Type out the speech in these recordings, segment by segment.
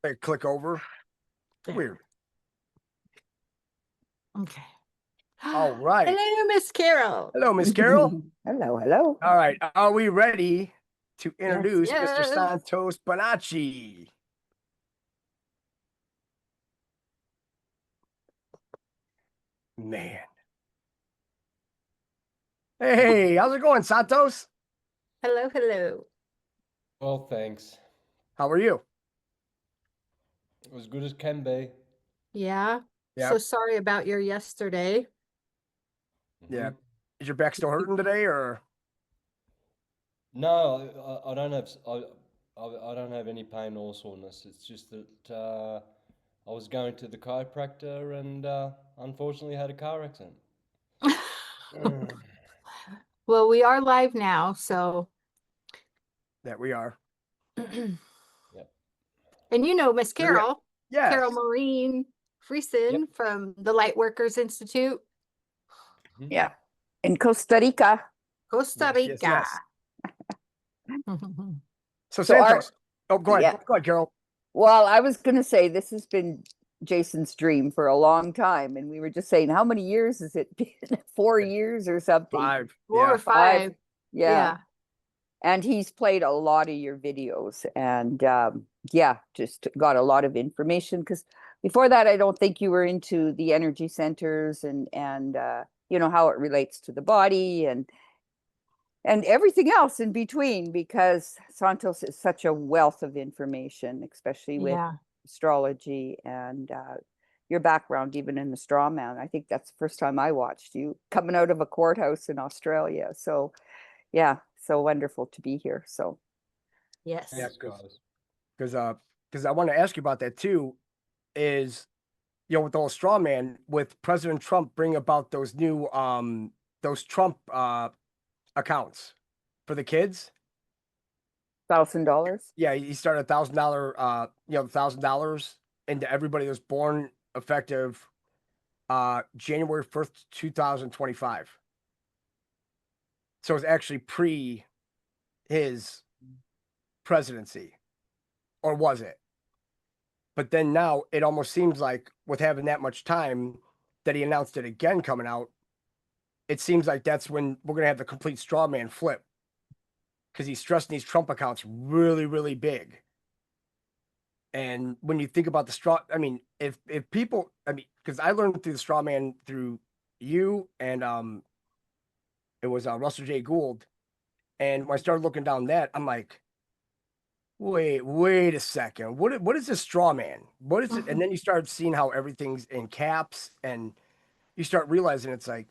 Like click over. There. Weird. Okay. All right. Hello, Miss Carol. Hello, Miss Carol. Hello, hello. All right. Are we ready to Yes, introduce Mr. yes. Santos Bonacci? Man. Hey, how's it going, Santos? Hello, hello. Well, thanks. How are you? As good as can be. Yeah. Yeah. So sorry about your yesterday. Yeah. Mhm. Is your back still hurting today, or? No, I don't have I don't have any pain or soreness. It's just that I was going to the chiropractor and unfortunately had a car accident. Well, we are live now, so That we are. and Yep. you know Miss What do we got? Carol, Yes. Carol Maureen Friesen Yep. from the Lightworkers Institute, Mhm. Yeah. In Costa Rica. Costa Yes, yes, Rica. yes. So So Santos. Oh, go ahead. yeah. Go ahead, Carol. Well, I was going to say this has been Jason's dream for a long time. And we were just saying, how many years has it been? 4 years or something? 5. 4 Yeah. or 5. Yeah. Yeah. And he's played a lot of your videos and yeah, just got a lot of information because before that, I don't think you were into the energy centers and you know, how it relates to the body and everything else in between, because Santos is such a wealth of information, especially with Yeah. astrology and your background, even in the straw man. I think that's the first time I watched you coming out of a courthouse in Australia. So yeah, so wonderful to be here. So Yes. Yeah, Thanks, guys. because I want to ask you about that too. Is with the whole straw man with President Trump bring about those Trump accounts for the kids. $1,000. Yeah, he started $1,000 $1,000 into everybody that was born effective January 1st, 2025. So it's actually pre his presidency, or was it? But then now it almost seems like with having that much time that he announced it again coming out, it seems like that's when we're gonna have the complete straw man flip. Because he's stressing these Trump accounts really, really big. And when you think about the straw, I mean, if people, I mean, because I learned through the straw man through you and it was Russell J. Gould. And when I started looking down that, I'm like, wait a second. What is this straw man? What is it? And then you start seeing how everything's in caps, and you start realizing it's like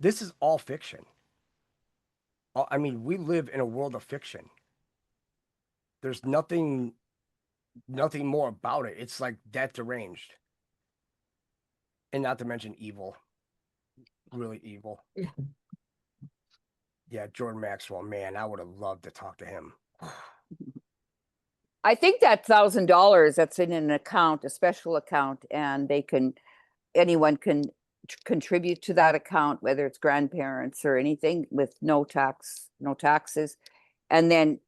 this is all fiction. I mean, we live in a world of fiction. There's nothing more about it. It's like that deranged. And not to mention evil. Really evil. Yeah. Yeah, Jordan Maxwell, man, I would have loved to talk to him. I think that $1,000 that's in an account, a special account, and anyone can contribute to that account, whether it's grandparents or anything, with no taxes, and then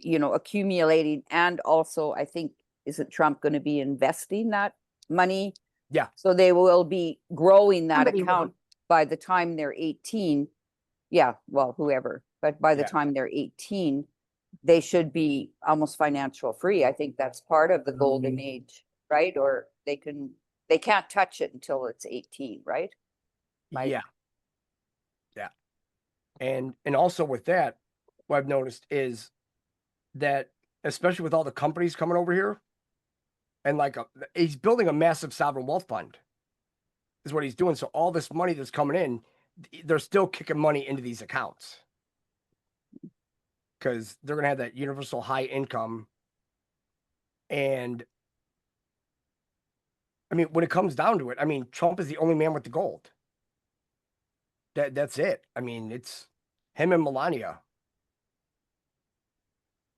accumulating. And also, I think, isn't Trump going to be investing that money? Yeah. So they will be growing that Somebody will. account by the time they're 18. Yeah, well, whoever, but by the Yeah. time they're 18, they should be almost financial free. I think that's part of the golden age, right? Or they can't touch it until it's 18, right? Right. Yeah. Yeah. And also with that, what I've noticed is that especially with all the companies coming over here, and like he's building a massive sovereign wealth fund, is what he's doing. So all this money that's coming in, they're still kicking money into these accounts because they're gonna have that universal high income. And I mean, when it comes down to it, I mean, Trump is the only man with the gold. That's it. I mean, it's him and Melania.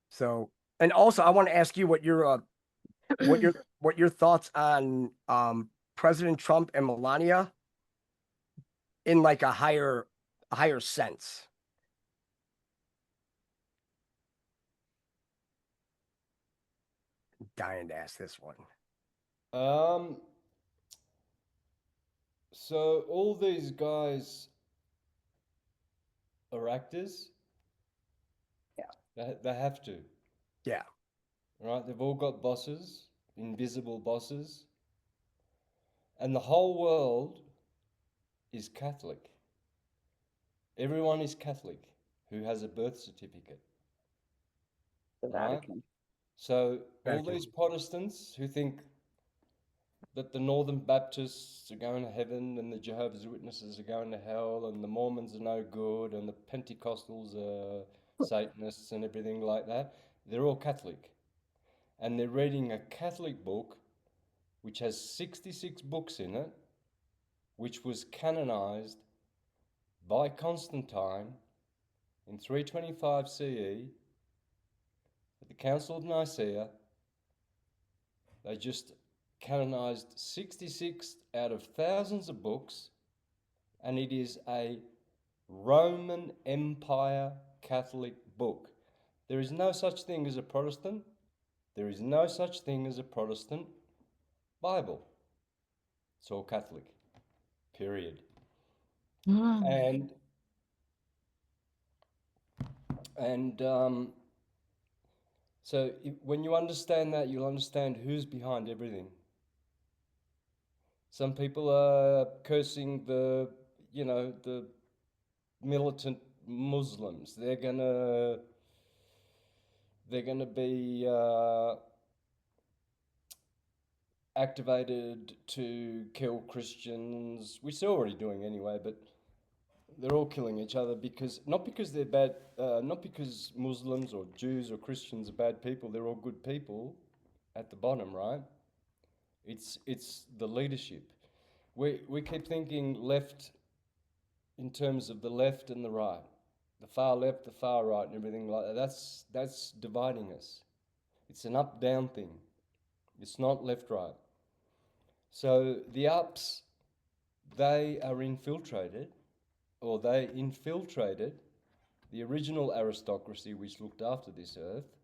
So, and also, I want to ask you what your thoughts on President Trump and Melania in like a higher sense. dying to ask this one. So all these guys are actors. Yeah. They have to. Yeah. Right? They've all got bosses, invisible bosses. And the whole world is Catholic. Everyone is Catholic who has a birth certificate. The Right? Vatican. So all Vatican. these Protestants who think that the Northern Baptists are going to heaven and the Jehovah's Witnesses are going to hell and the Mormons are no good and the Pentecostals are Satanists and everything like that, they're all Catholic. And they're reading a Catholic book which has 66 books in it, which was canonized by Constantine in 325 CE at the Council of Nicaea. They just canonized 66 out of thousands of books, and it is a Roman Empire Catholic book. There is no such thing as a Protestant. There is no such thing as a Protestant Bible. It's all Catholic, period. And so when you understand that, you'll understand who's behind everything. Some people are cursing the militant Muslims. They're gonna be activated to kill Christians, which they're already doing anyway, but they're all killing each other not because they're bad, not because Muslims or Jews or Christians are bad people. They're all good people at the bottom, right? It's the leadership. We keep thinking left in terms of the left and the right, the far left, the far right, and everything like that. That's dividing us. It's an up-down thing. It's not left-right. So the ups, they infiltrated the original aristocracy which looked after this earth,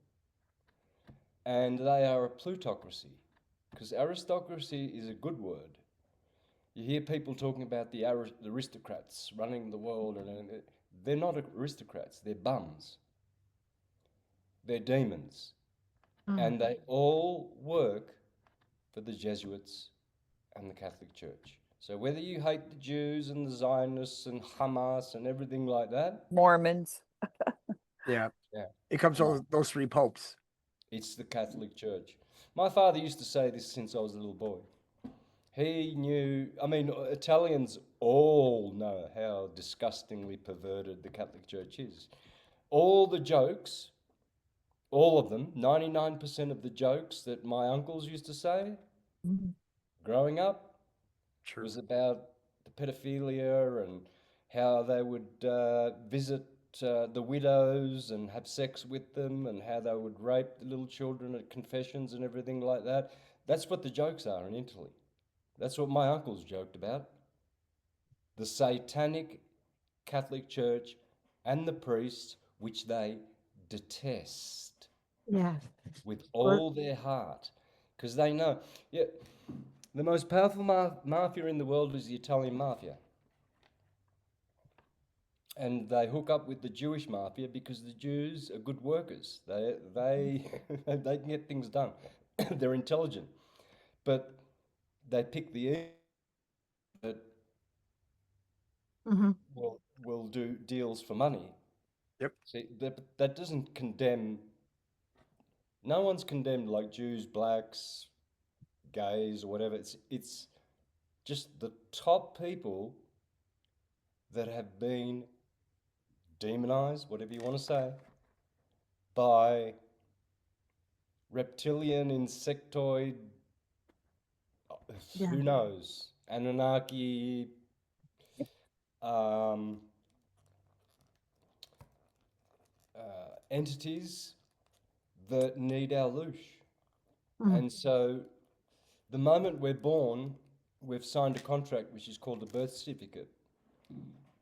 and they are a plutocracy, because aristocracy is a good word. You hear people talking about the aristocrats running the world, and they're not aristocrats, they're bums. They're demons. And they all work for the Jesuits and the Catholic Church. So whether you hate the Jews and the Zionists and Hamas and everything like that, Mormons. Yeah. Yeah. It comes from those three popes. it's the Catholic Church. My father used to say this since I was a little boy. He knew, Italians all know how disgustingly perverted the Catholic Church is. All the jokes, all of them, 99% of the jokes that my uncles used to say growing up True. was about the pedophilia and how they would visit the widows and have sex with them and how they would rape the little children at confessions and everything like that. That's what the jokes are in Italy. That's what my uncles joked about. The satanic Catholic Church and the priests, which they detest with all their heart, because they know, the most powerful mafia in the world is the Italian mafia. And they hook up with the Jewish mafia because the Jews are good workers. They can get things done. They're intelligent, but they pick the that will do deals for money. Yep. See, that doesn't condemn. No one's condemned like Jews, blacks, gays, or whatever. It's just the top people that have been demonized, whatever you want to say, by reptilian, insectoid, who knows, Anunnaki, entities that need our loosh. And so the moment we're born, we've signed a contract which is called a birth certificate,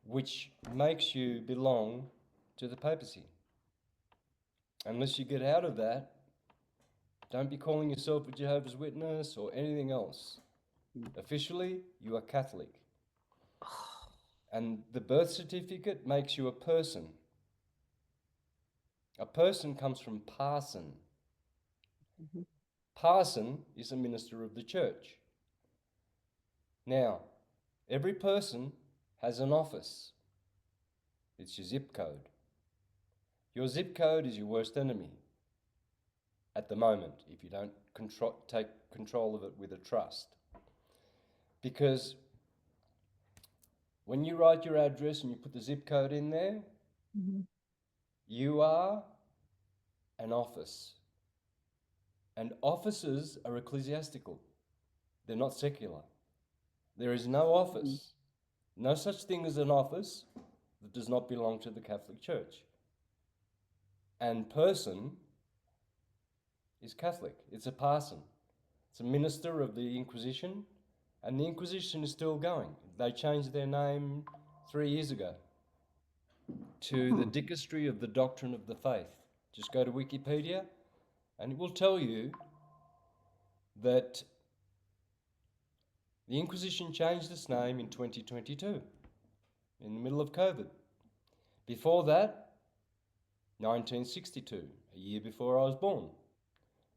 which makes you belong to the papacy. Unless you get out of that, Don't be calling yourself a Jehovah's Witness or anything else. Officially, you are Catholic. And the birth certificate makes you a person. A person comes from parson. Parson is a minister of the church. Now, every person has an office. It's your zip code. Your zip code is your worst enemy at the moment, if you don't take control of it with a trust. Because when you write your address and you put the zip code in there, you are an office. And offices are ecclesiastical. They're not secular. There is no office, no such thing as an office that does not belong to the Catholic Church. And person is Catholic. It's a parson. It's a minister of the Inquisition, and the Inquisition is still going. They changed their name 3 years ago to the Dicastery of the Doctrine of the Faith. Just go to Wikipedia and it will tell you that the Inquisition changed its name in 2022, in the middle of COVID. Before that, 1962, a year before I was born.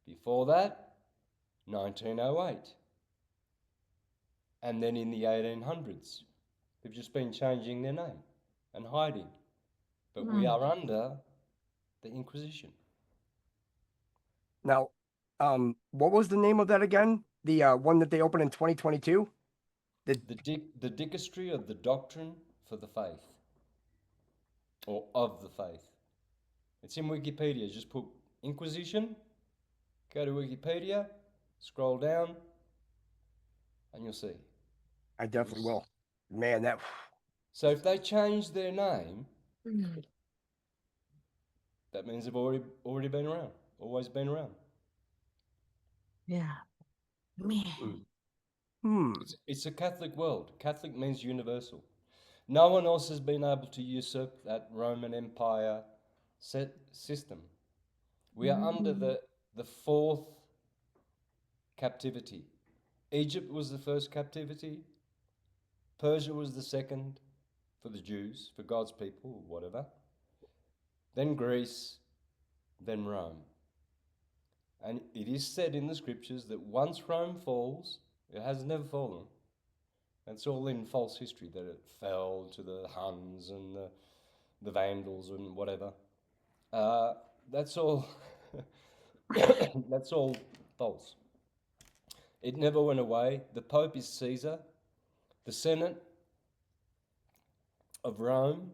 Before that, 1908. And then in the 1800s, they've just been changing their name and hiding. But we are under the Inquisition. Now, what was the name of that again? The one that they opened in 2022? The Dicastery of the Doctrine for the Faith, or of the Faith. It's in Wikipedia. Just put Inquisition, go to Wikipedia, scroll down, and you'll see. I definitely will. Man, that... So if they change their name, that means they've already been around, always been around. Yeah. Man. It's a Catholic world. Catholic means universal. No one else has been able to usurp that Roman Empire system. We are under the fourth captivity. Egypt was the first captivity. Persia was the second for the Jews, for God's people, or whatever. Then Greece, then Rome. And it is said in the scriptures that once Rome falls, it has never fallen. It's all in false history that it fell to the Huns and the Vandals and whatever. That's all. That's all false. It never went away. The Pope is Caesar. The Senate of Rome,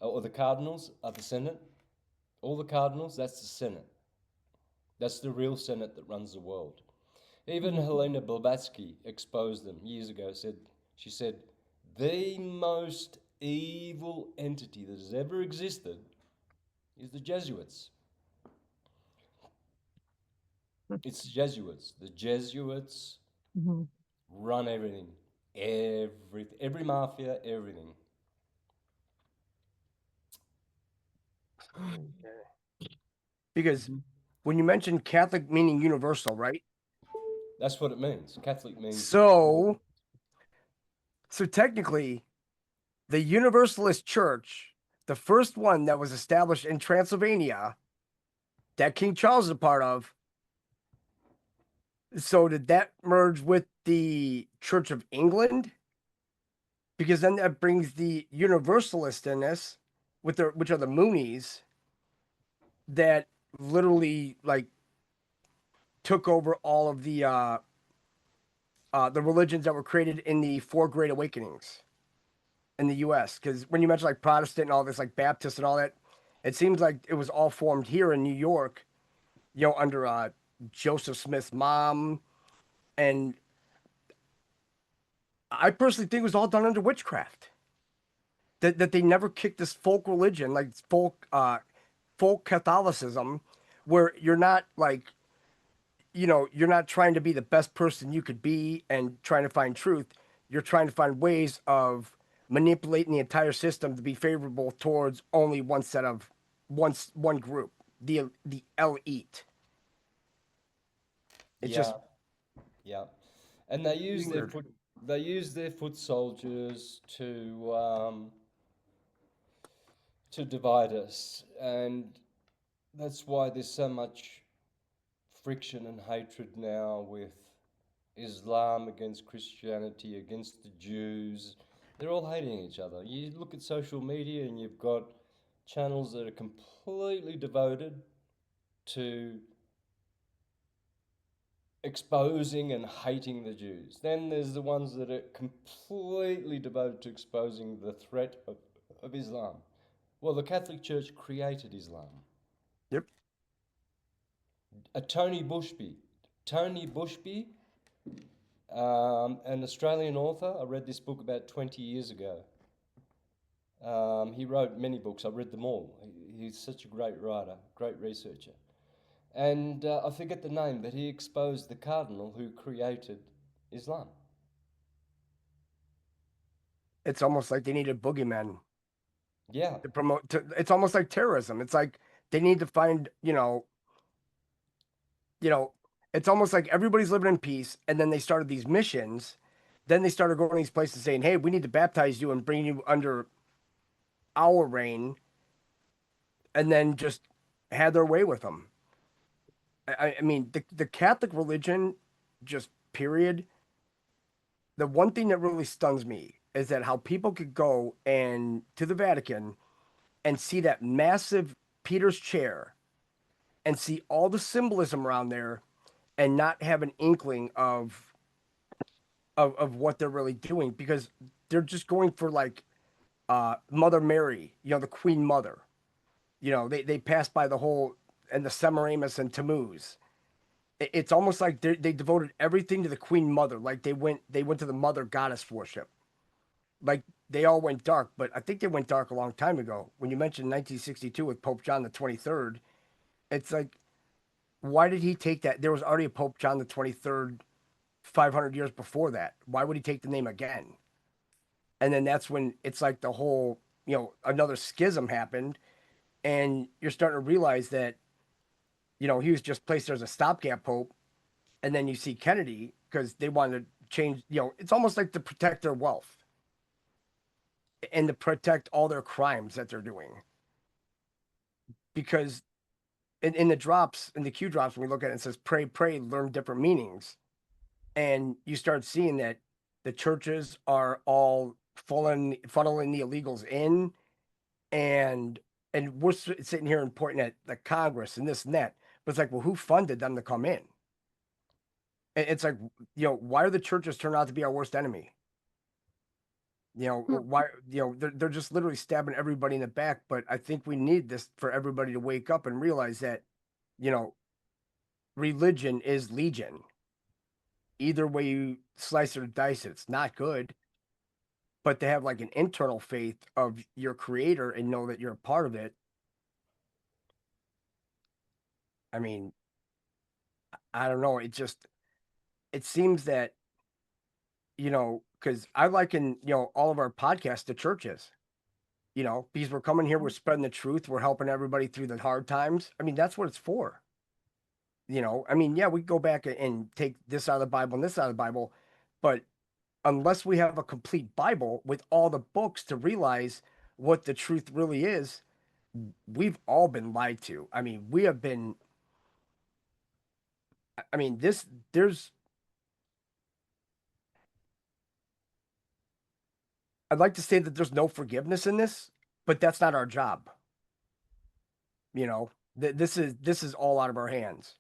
or the cardinals are the Senate. All the cardinals, that's the Senate. That's the real Senate that runs the world. Even Helena Blavatsky exposed them years ago. She said, the most evil entity that has ever existed is the Jesuits. It's the Jesuits. The Jesuits run everything. Every mafia, everything. Because when you mentioned Catholic meaning universal, right? That's what it means. Catholic means... So technically, the Universalist Church, the first one that was established in Transylvania, that King Charles is a part of, so did that merge with the Church of England? Because then that brings the Universalist in this, which are the Moonies, that literally like took over all of the religions that were created in the four Great Awakenings in the U.S. Because when you mention like Protestant and all this, like Baptist and all that, it seems like it was all formed here in New York, under Joseph Smith's mom. And I personally think it was all done under witchcraft. That they never kicked this folk religion, like folk Catholicism, where you're not like, you're not trying to be the best person you could be and trying to find truth. You're trying to find ways of manipulating the entire system to be favorable towards only one group, the elite. It's Yeah, just yeah. And they use their weird. foot soldiers to divide us, and that's why there's so much friction and hatred now with Islam against Christianity, against the Jews. They're all hating each other. You look at social media and you've got channels that are completely devoted to exposing and hating the Jews. Then there's the ones that are completely devoted to exposing the threat of Islam. Well, the Catholic Church created Islam. Yep. Tony Bushby, an Australian author. I read this book about 20 years ago. He wrote many books. I read them all. He's such a great writer, great researcher. And I forget the name, but he exposed the cardinal who created Islam. It's almost like they needed boogeymen Yeah, to promote. It's almost like terrorism. It's like they need to find, it's almost like everybody's living in peace, and then they started these missions. Then they started going to these places saying, "Hey, we need to baptize you and bring you under our reign," and then just had their way with them. I mean, the Catholic religion, just period. The one thing that really stuns me is that how people could go and to the Vatican and see that massive Peter's chair and see all the symbolism around there and not have an inkling of what they're really doing, because they're just going for like Mother Mary, the Queen Mother. They pass by the whole and the Semiramis and Tammuz. It's almost like they devoted everything to the Queen Mother. Like they went to the Mother Goddess worship. Like they all went dark, but I think they went dark a long time ago. When you mentioned 1962 with Pope John the 23rd, it's like, why did he take that? There was already a Pope John the 23rd 500 years before that. Why would he take the name again? And then that's when it's like the whole, another schism happened, and you're starting to realize that, he was just placed there as a stopgap pope. And then you see Kennedy because they wanted to change, it's almost like to protect their wealth and to protect all their crimes that they're doing. Because in the drops, in the Q drops, when we look at it, it says pray, pray, learn different meanings. And you start seeing that the churches are all funneling the illegals in, and we're sitting here and pointing at the Congress and this and that. But it's like, well, who funded them to come in? It's like, why are the churches turned out to be our worst enemy? Why, they're just literally stabbing everybody in the back. But I think we need this for everybody to wake up and realize that, religion is legion. Either way you slice or dice it, it's not good. But to have like an internal faith of your creator and know that you're a part of it. I mean, I don't know. It seems that, because I liken, all of our podcasts to churches, because we're coming here, we're spreading the truth, we're helping everybody through the hard times. I mean, that's what it's for. I mean, yeah, we go back and take this out of the Bible and this out of the Bible, but unless we have a complete Bible with all the books to realize what the truth really is, we've all been lied to. I mean, we have been, I mean, I'd like to say that there's no forgiveness in this, but that's not our job. This is all out of our hands,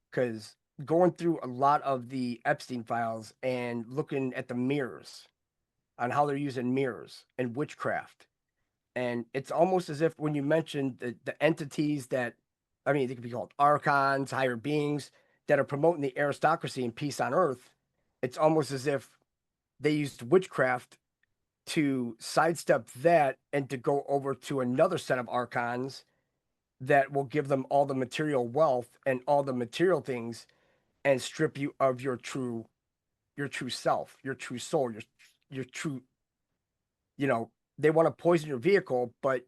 because going through a lot of the Epstein files and looking at the mirrors on how they're using mirrors and witchcraft. And it's almost as if when you mentioned the entities that, I mean, they could be called archons, higher beings that are promoting the aristocracy and peace on earth. It's almost as if they used witchcraft to sidestep that and to go over to another set of archons that will give them all the material wealth and all the material things and strip you of your true self, your true soul, your true, they want to poison your vehicle, but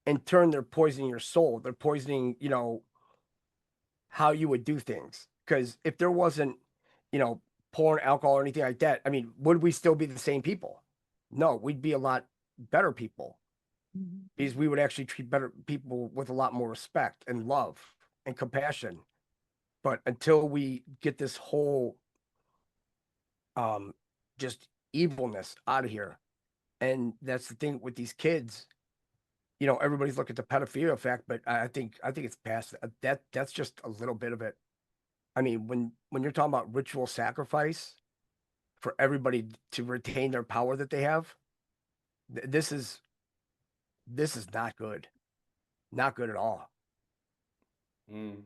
in turn they're poisoning your soul. They're poisoning, how you would do things. Because if there wasn't, porn, alcohol, or anything like that, I mean, would we still be the same people? No, we'd be a lot better people because we would actually treat better people with a lot more respect and love and compassion. But until we get this whole just evilness out of here, and that's the thing with these kids, everybody's looking at the pedophilia effect, but I think it's past that. That's just a little bit of it. I mean, when you're talking about ritual sacrifice for everybody to retain their power that they have, this is not good. Not good at all. Mm.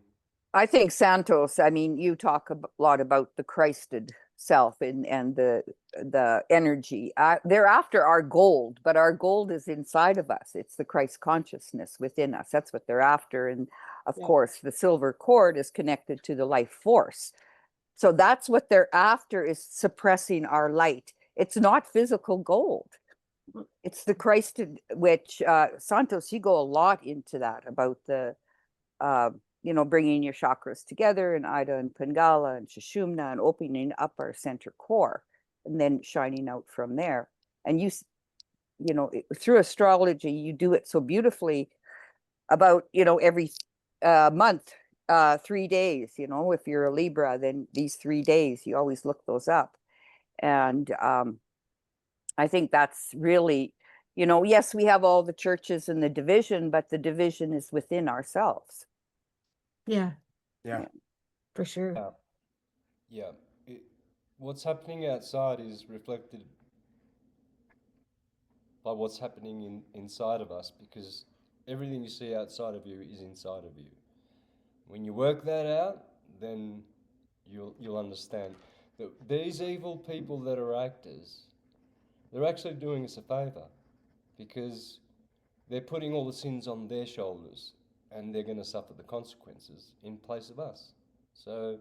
I think Santos, I mean, you talk a lot about the Christed self and the energy. They're after our gold, but our gold is inside of us. It's the Christ consciousness within us. That's what they're after. And of course, the silver cord is connected to the life force. So that's what they're after, is suppressing our light. It's not physical gold. It's the Christed, which Santos, you go a lot into that about the bringing your chakras together, and Ida and Pingala and Sushumna, and opening up our center core and then shining out from there. And through astrology, you do it so beautifully about, every month, 3 days, if you're a Libra, then these 3 days, you always look those up. And I think that's really, yes, we have all the churches and the division, but the division is within ourselves. Yeah, Yeah. for sure. Yeah. What's happening outside is reflected by what's happening inside of us, because everything you see outside of you is inside of you. When you work that out, then you'll understand that these evil people that are actors, they're actually doing us a favor, because they're putting all the sins on their shoulders and they're going to suffer the consequences in place of us. So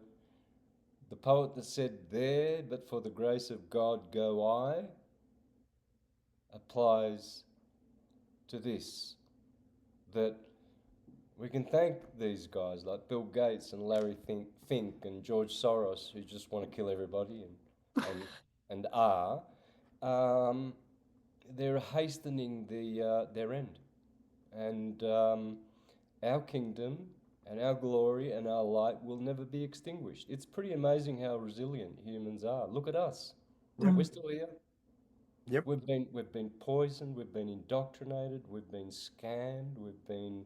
the poet that said, "There, but for the grace of God go I," applies to this, that we can thank these guys like Bill Gates and Larry Fink and George Soros, who just want to kill everybody and are. They're hastening their end. And our kingdom and our glory and our light will never be extinguished. It's pretty amazing how resilient humans are. Look at us. We're still here. Yep. We've been poisoned, we've been indoctrinated, we've been scammed, we've been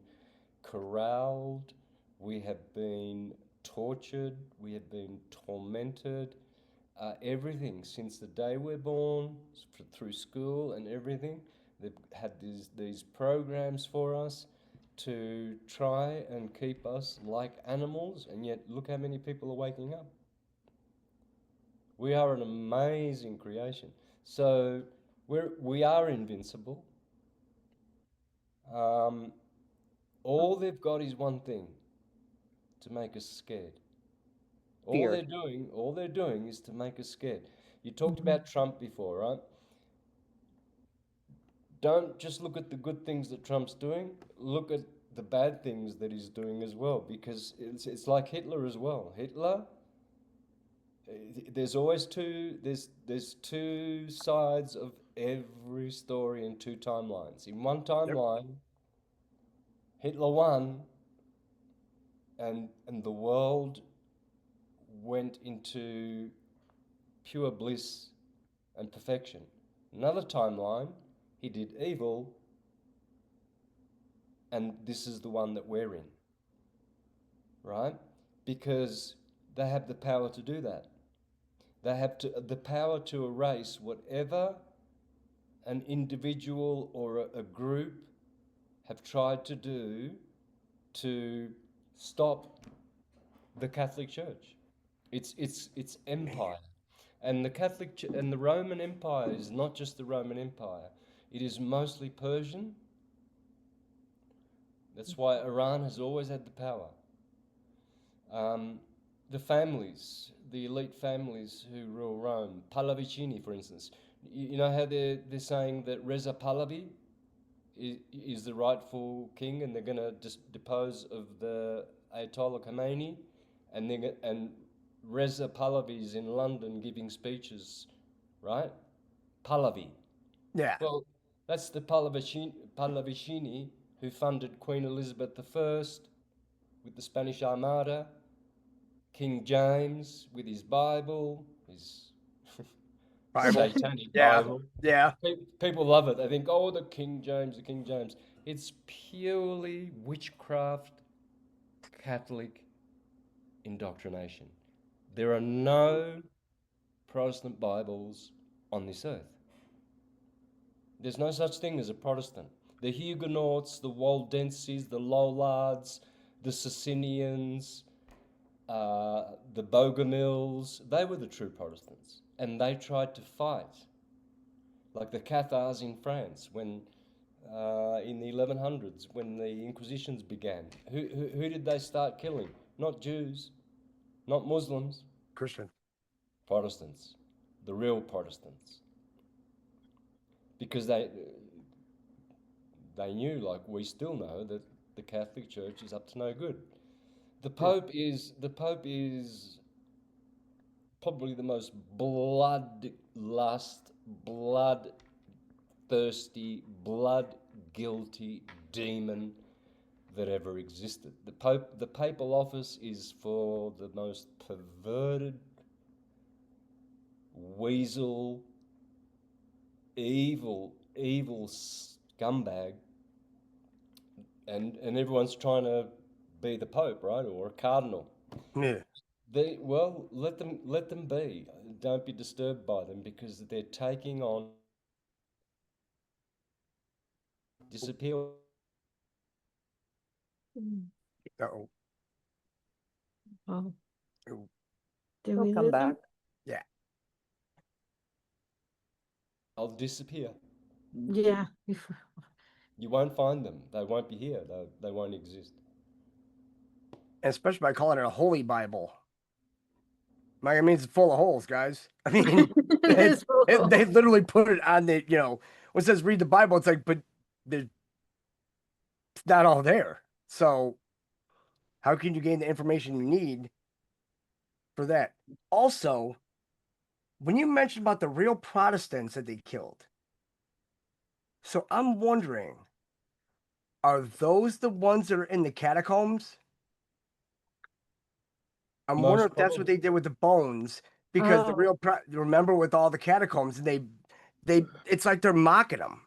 corralled, we have been tortured, we have been tormented. Everything since the day we're born, through school and everything, they've had these programs for us to try and keep us like animals, and yet look how many people are waking up. We are an amazing creation. So we are invincible. All they've got is one thing: to make us scared. All they're doing is to make us scared. You talked about Trump before, right? Don't just look at the good things that Trump's doing. Look at the bad things that he's doing as well, because it's like Hitler as well. Hitler, there's always there's two sides of every story in two timelines. In one timeline, Hitler won, and the world went into pure bliss and perfection. Another timeline, he did evil, and this is the one that we're in, right? Because they have the power to do that. They have the power to erase whatever an individual or a group have tried to do to stop the Catholic Church. It's empire. And the Catholic and the Roman Empire is not just the Roman Empire. It is mostly Persian. That's why Iran has always had the power. The families, the elite families who rule Rome, Pallavicini, for instance. You know how they're saying that Reza Pahlavi is the rightful king, and they're going to depose of the Ayatollah Khomeini, and Reza Pahlavi's in London giving speeches, right? Pahlavi. Yeah. Well, that's the Pallavicini who funded Queen Elizabeth I with the Spanish Armada, King James with his Bible, his Bible. satanic Yeah. Bible. Yeah. People love it. They think, oh, the King James, the King James. It's purely witchcraft, Catholic indoctrination. There are no Protestant Bibles on this earth. There's no such thing as a Protestant. The Huguenots, the Waldenses, the Lollards, the Socinians, the Bogomils, they were the true Protestants. And they tried to fight, like the Cathars in France, when in the 1100s, when the Inquisitions began. Who did they start killing? Not Jews, not Muslims, Christian. Protestants, the real Protestants. Because they knew, like we still know, that the Catholic Church is up to no good. The Pope is probably the most bloodlust, bloodthirsty, blood guilty demon that ever existed. The papal office is for the most perverted, weasel, evil scumbag, and everyone's trying to be the Pope, right, or a cardinal. Yeah. Let them be. Don't be disturbed by them, because they're taking on disappear. Uh-oh. Oh, Ooh. did He'll we come lose back. him? Yeah. They'll disappear. Yeah. You won't find them. They won't be here. They won't exist. And especially by calling it a holy Bible. Like, it means it's full of holes, guys. I mean, It's full of they holes. literally put it on the, when it says read the Bible, it's like, but it's not all there. So how can you gain the information you need for that? Also, when you mentioned about the real Protestants that they killed, so I'm wondering, are those the ones that are in the catacombs? I'm Most wondering if that's what probably. they did with the bones, because the Oh, real remember with all the catacombs, and they it's like they're mocking them.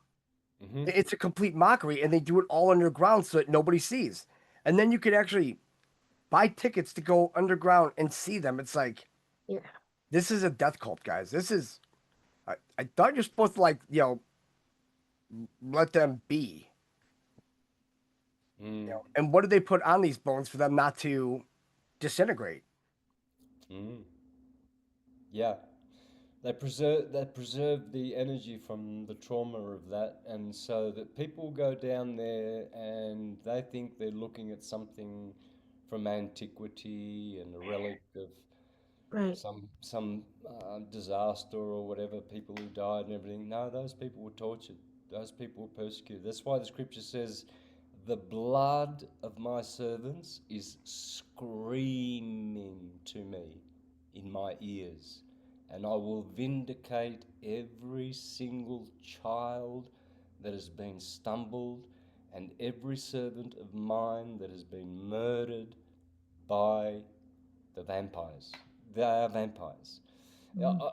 Hmm. It's a complete mockery, and they do it all underground so that nobody sees. And then you could actually buy tickets to go underground and see them. It's like, yeah. this is a death cult, guys. This is. I thought you're supposed to, like, let them be. Mm. And what did they put on these bones for them not to disintegrate? Mm. Yeah. They preserve the energy from the trauma of that, and so that people go down there and they think they're looking at something from antiquity and a relic of Right. some disaster or whatever, people who died and everything. No, those people were tortured. Those people were persecuted. That's why the scripture says, "The blood of my servants is screaming to me in my ears, and I will vindicate every single child that has been stumbled and every servant of mine that has been murdered by the vampires." They are vampires. Mm.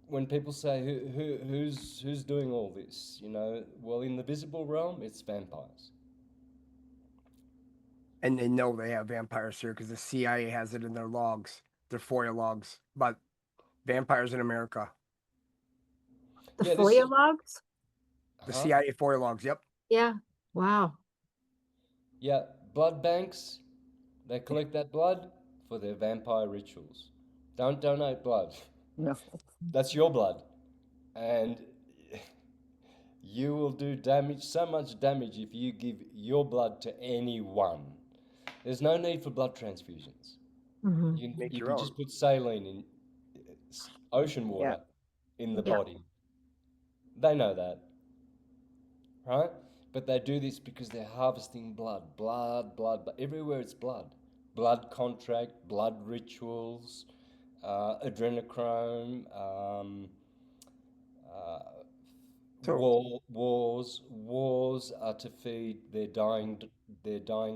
When people say who's doing all this, well, in the visible realm, it's vampires. And they know they have vampires here because the CIA has it in their logs, their FOIA logs about vampires in America. The Yeah, FOIA logs? The huh? CIA FOIA logs. Yep. Yeah. Wow. Yeah, blood banks. They collect that blood for their vampire rituals. Don't donate blood. No. That's your blood, and you will do damage, so much damage, if you give your blood to anyone. There's no need for blood transfusions. Hmm. Make You your can own. just put saline in ocean Yeah. water in the Yeah. body. They know that, right? But they do this because they're harvesting blood, but everywhere it's blood. blood contract, blood rituals, adrenochrome, uh, So wars are to feed their dying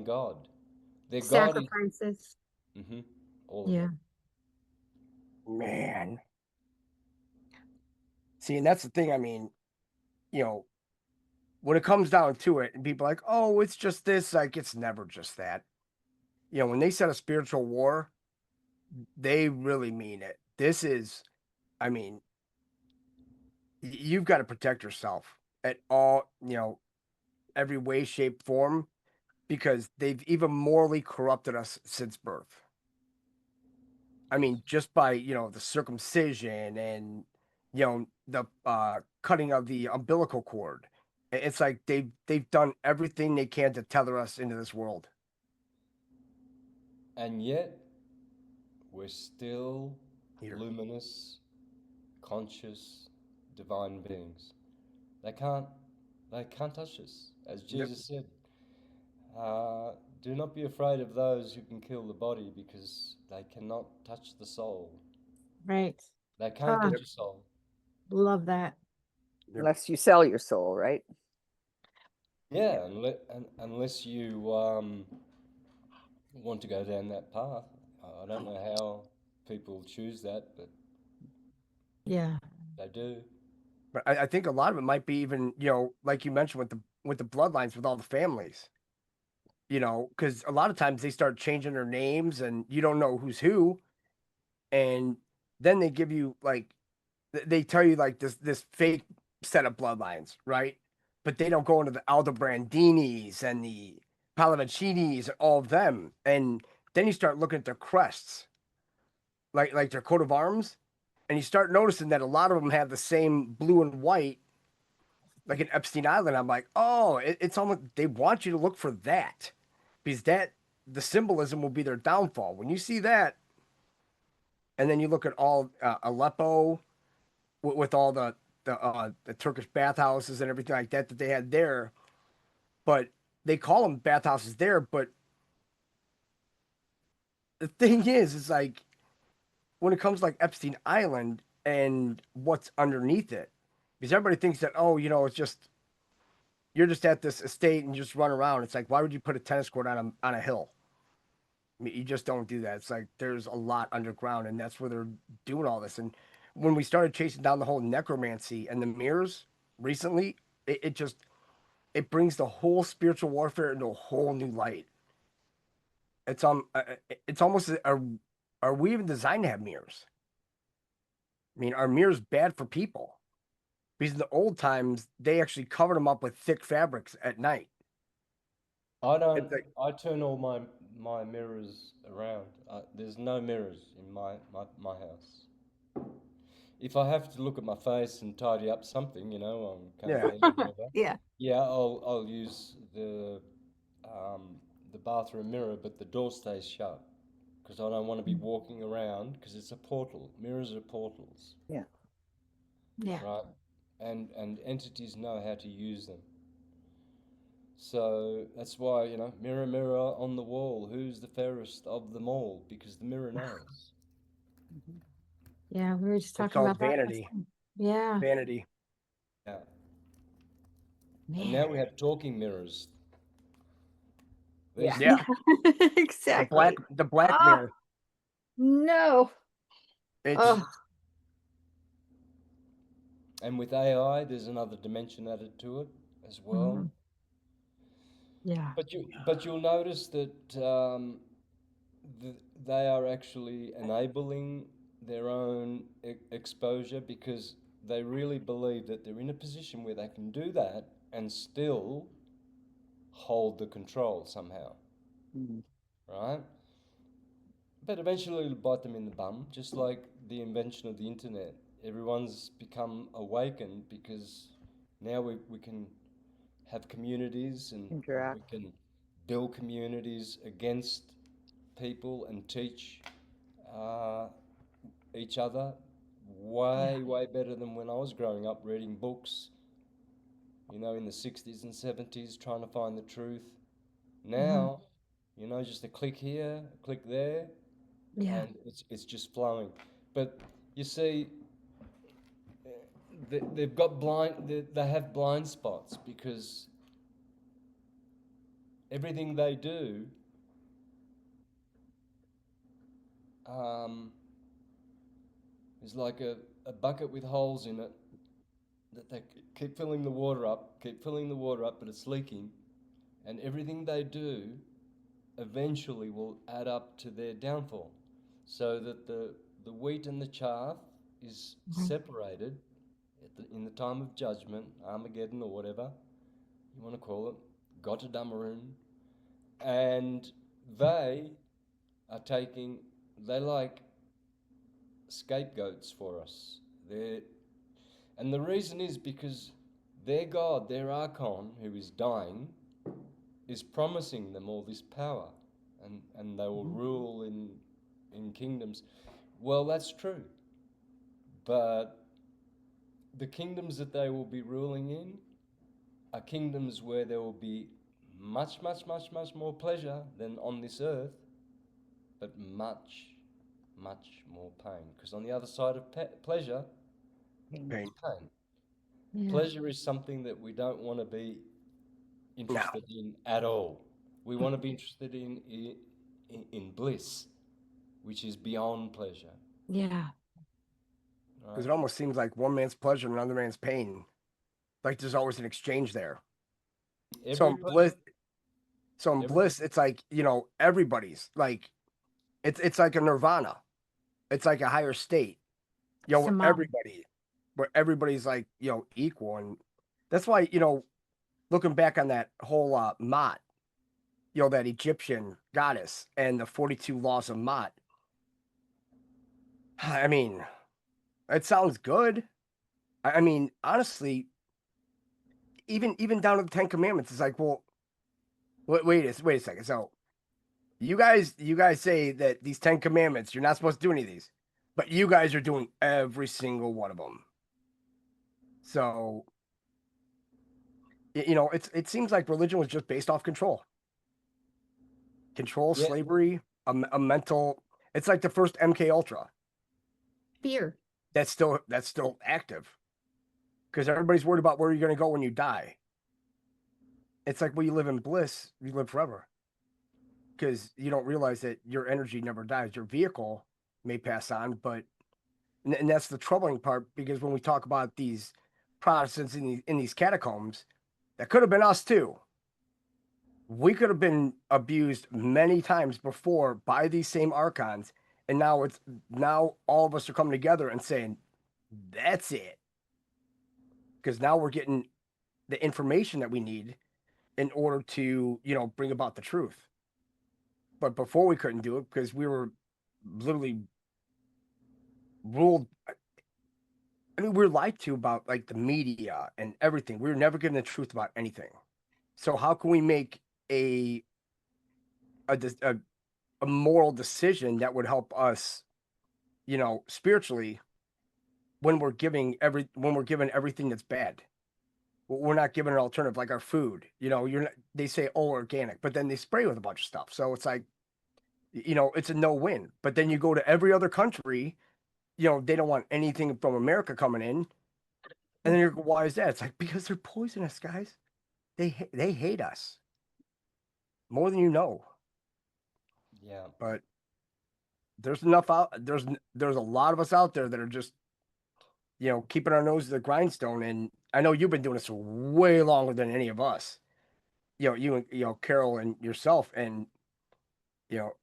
god. Their god is Sacrifices. all of Yeah. it. man, see, and that's the thing. I mean, you know, when it comes down to it, and people are like, oh, it's just this, like it's never just that. You know, when they said a spiritual war, they really mean it. This is, I mean, you've got to protect yourself at all, you know, every way, shape, form, because they've even morally corrupted us since birth. I mean, just by, you know, the circumcision and, you know, the cutting of the umbilical cord. It's like they've done everything they can to tether us into this world. And yet, we're still Here. luminous, conscious, divine beings. They can't, they can't touch us, as Yep. Jesus said. Uh, do not be afraid of those who can kill the body, because they cannot touch the soul. Right. They can't get Ah, your soul. love that. Yep. Unless you sell your soul, right? Yeah, unless you want to go down that path. I don't know how people choose that, but Yeah. they do. But I think a lot of it might be even, you know, like you mentioned with the bloodlines with all the families. You know, because a lot of times they start changing their names and you don't know who's who, and then they give you like they tell you like this fake set of bloodlines, right? But they don't go into the Aldobrandinis and the Pallavicinis and all of them, and then you start looking at their crests, like their coat of arms, and you start noticing that a lot of them have the same blue and white, like in Epstein Island. I'm like, oh, it's almost they want you to look for that because that the symbolism will be their downfall. When you see that, and then you look at all Aleppo with all the Turkish bathhouses and everything like that they had there, but they call them bathhouses there. But the thing is, it's like when it comes to like Epstein Island and what's underneath it, because everybody thinks that oh, you know, it's just you're just at this estate and you just run around. It's like why would you put a tennis court on a hill? I mean, you just don't do that. It's like there's a lot underground, and that's where they're doing all this. And when we started chasing down the whole necromancy and the mirrors recently, it just it brings the whole spiritual warfare into a whole new light. It's almost are we even designed to have mirrors? I mean, are mirrors bad for people? Because in the old times, they actually covered them up with thick fabrics at night. I don't. It's like, I turn all my mirrors around. There's no mirrors in my house. If I have to look at my face and tidy up something, I'm yeah, campaigning or whatever. Yeah. Yeah, I'll use the bathroom mirror, but the door stays shut because I don't want to be walking around because it's a portal. Mirrors are portals, Yeah. Yeah. right? And entities know how to use them. So that's why, mirror, mirror on the wall, who's the fairest of them all? Because the mirror knows. Yeah. We were just it's talking all about that last vanity, time. Yeah. vanity. Yeah. And now Man. we have talking mirrors. Yeah. There's Yeah, Exactly. the black Ah, mirror. no. It's Oh. And with AI, there's another dimension added to it as well. Mhm. Yeah. But you'll notice that they are actually enabling their own exposure because they really believe that they're in a position where they can do that and still hold the control somehow, Mhm. right? But eventually it'll bite them in the bum, just like the invention of the internet. Everyone's become awakened because now we can have communities and we Interact. can build communities against people and teach uh, each other Yeah. way better than when I was growing up reading books, in the 60s and 70s, trying to find the truth. Mhm. Now You know, just a click here, a click there, Yeah. and it's just flowing. But you see, they've got they have blind spots because everything they do is like a bucket with holes in it that they keep filling the water up, keep filling the water up, but it's leaking. And everything they do eventually will add up to their downfall. So that the wheat and the chaff is separated in the time of judgment, Armageddon or whatever you want to call it, Gotterdammerung, and they are taking, they like scapegoats for us. And the reason is because their God, their archon, who is dying, is promising them all this power, and they will rule in kingdoms. Well, that's true, but the kingdoms that they will be ruling in are kingdoms where there will be much, much, much, much more pleasure than on this earth, but much, much more pain. Because on the other side of pleasure is Pain. pain. Yeah. Pleasure is something that we don't want to be interested in at all. We want to be interested in bliss, which is beyond pleasure. Yeah. Because it almost seems like one man's pleasure and another man's pain. Like there's always an exchange there. So in bliss, it's like, you know, everybody's like, it's like a nirvana. It's like a higher state. You know, where everybody's like, you know, equal. And that's why, you know, looking back on that whole Ma'at, you know, that Egyptian goddess and the 42 laws of Ma'at. I mean, it sounds good. I mean, honestly, even down to the Ten Commandments, it's like, well, wait a second. So you guys say that these 10 Commandments, you're not supposed to do any of these, but you guys are doing every single one of them. So, you know, it seems like religion was just based off control, Yeah. slavery, a mental. It's like the first MK Ultra. Fear. That's still active because everybody's worried about where you're going to go when you die. It's like when you live in bliss, you live forever because you don't realize that your energy never dies. Your vehicle may pass on, but and that's the troubling part because when we talk about these Protestants in these catacombs, that could have been us too. We could have been abused many times before by these same archons, and now all of us are coming together and saying that's it, because now we're getting the information that we need in order to, you know, bring about the truth. But before we couldn't do it because we were literally ruled. I mean, we're lied to about like the media and everything. We were never given the truth about anything. So how can we make a moral decision that would help us, you know, spiritually when we're given everything that's bad? We're not given an alternative like our food. You know, you're not, they say oh organic, but then they spray with a bunch of stuff. So it's like, you know, it's a no win. But then you go to every other country, you know, they don't want anything from America coming in. And then you're like, why is that? It's like, because they're poisonous, guys. They hate us more than you know. Yeah. But there's enough out. There's a lot of us out there that are just, you know, keeping our nose to the grindstone. And I know you've been doing this for way longer than any of us. You know, you and you know Carol and yourself, and you know,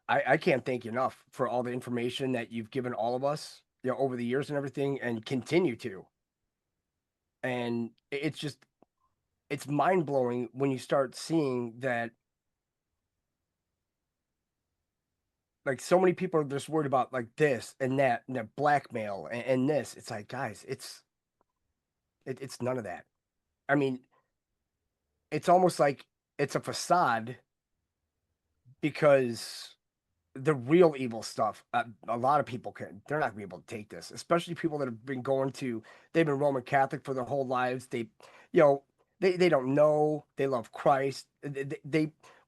I can't thank you enough for all the information that you've given all of us, you know, over the years and everything, and continue to. And it's just it's mind blowing when you start seeing that like so many people are just worried about like this and that blackmail and this. It's like, guys, it's none of that. I mean, it's almost like it's a facade because the real evil stuff, a lot of people they're not gonna be able to take this, especially people that have been they've been Roman Catholic for their whole lives. They, you know, they don't know, they love Christ.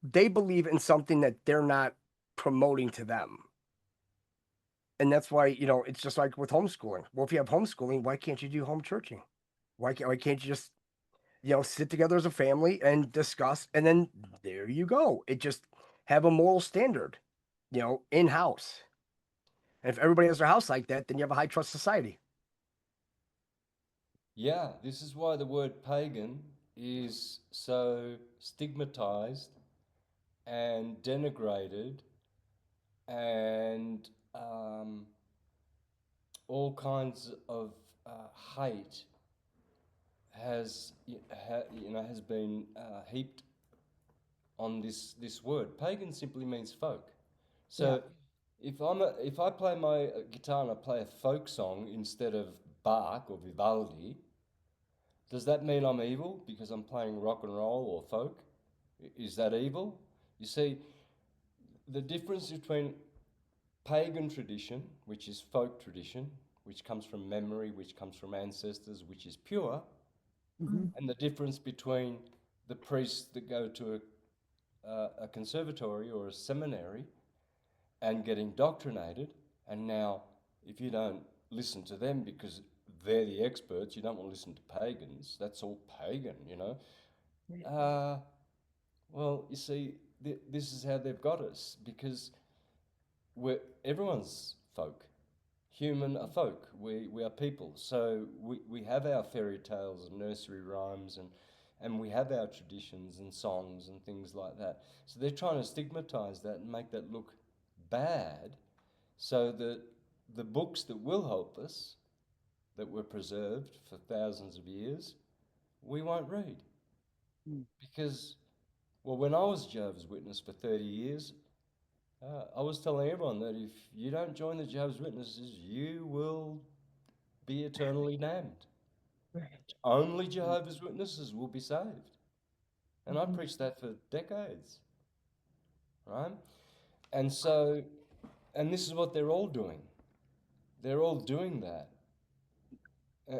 they believe in something that they're not promoting to them. And that's why, it's just like with homeschooling. Well, if you have homeschooling, why can't you do home churching? Why can't you just, sit together as a family and discuss, and then there you go. It just have a moral standard, in house. And if everybody has their house like that, then you have a high trust society. Yeah, this is why the word pagan is so stigmatized and denigrated and all kinds of hate has been heaped on this word. Pagan simply means folk. So if I play my guitar and I play a folk song instead of Bach or Vivaldi, does that mean I'm evil because I'm playing rock and roll or folk? Is that evil? You see, the difference between pagan tradition, which is folk tradition, which comes from memory, which comes from ancestors, which is pure, and the difference between the priests that go to a conservatory or a seminary and get indoctrinated, and now if you don't listen to them because they're the experts, you don't want to listen to pagans, that's all pagan, well, you see, this is how they've got us, because everyone's folk. Human are folk. We are people. So we have our fairy tales and nursery rhymes, and we have our traditions and songs and things like that. So they're trying to stigmatize that and make that look bad, so that the books that will help us, that were preserved for thousands of years, we won't read. Because, well, when I was Jehovah's Witness for 30 years, I was telling everyone that if you don't join the Jehovah's Witnesses, you will be eternally damned. Right. Only Jehovah's Witnesses will be saved. And I preached that for decades, right? And so, and this is what they're all doing. They're all doing that,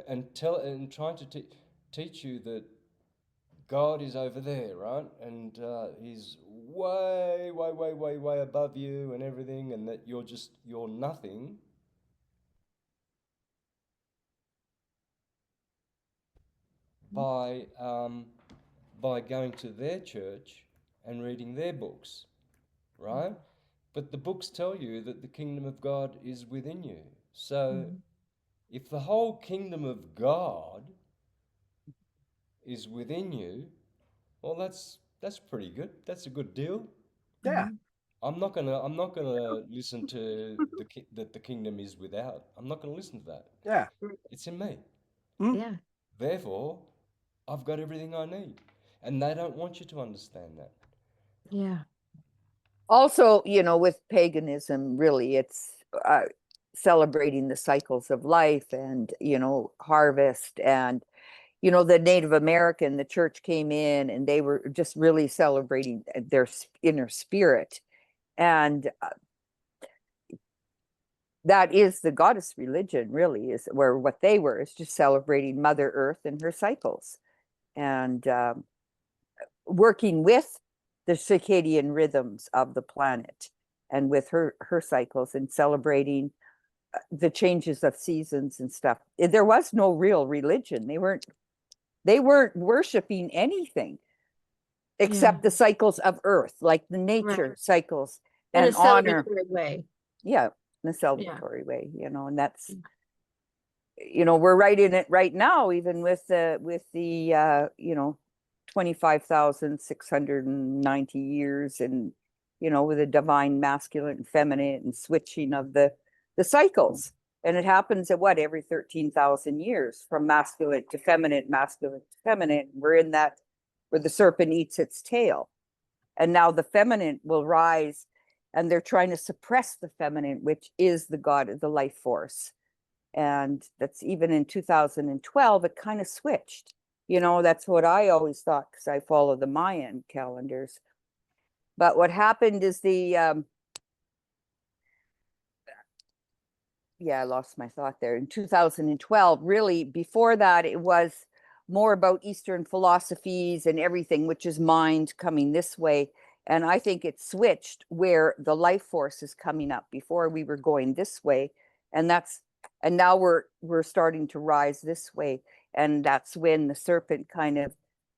and trying to teach you that God is over there, right? And he's way, way, way, way, way above you and everything, and that you're nothing. By going to their church and reading their books, right? But the books tell you that the kingdom of God is within you. So if the whole kingdom of God is within you, well, that's pretty good. That's a good deal. Yeah. I'm not gonna listen to that the kingdom is without. I'm not gonna listen to that. Yeah. It's in me. Yeah. Therefore, I've got everything I need. And they don't want you to understand that. Yeah. Also, with paganism, really, it's celebrating the cycles of life and, harvest. And, the Native American, the church came in and they were just really celebrating their inner spirit. And that is the goddess religion, really, is where what they were is just celebrating Mother Earth and her cycles, and working with the circadian rhythms of the planet and with her cycles, and celebrating the changes of seasons and stuff. There was no real religion. They weren't worshiping anything except the cycles of Earth, like the nature cycles, In and a honor. celebratory way. Yeah, in a celebratory way, and that's, we're right in it right now, even with the 25,690 years, and with the divine masculine and feminine and switching of the cycles. And it happens at every 13,000 years, from masculine to feminine, masculine to feminine. We're in that where the serpent eats its tail. And now the feminine will rise, and they're trying to suppress the feminine, which is the god of the life force. And that's even in 2012, it kind of switched. That's what I always thought, because I follow the Mayan calendars. But what happened is I lost my thought there. In 2012, really, before that, it was more about Eastern philosophies and everything, which is mind coming this way. And I think it switched where the life force is coming up. Before we were going this way, and now we're starting to rise this way. And that's when the serpent kind of,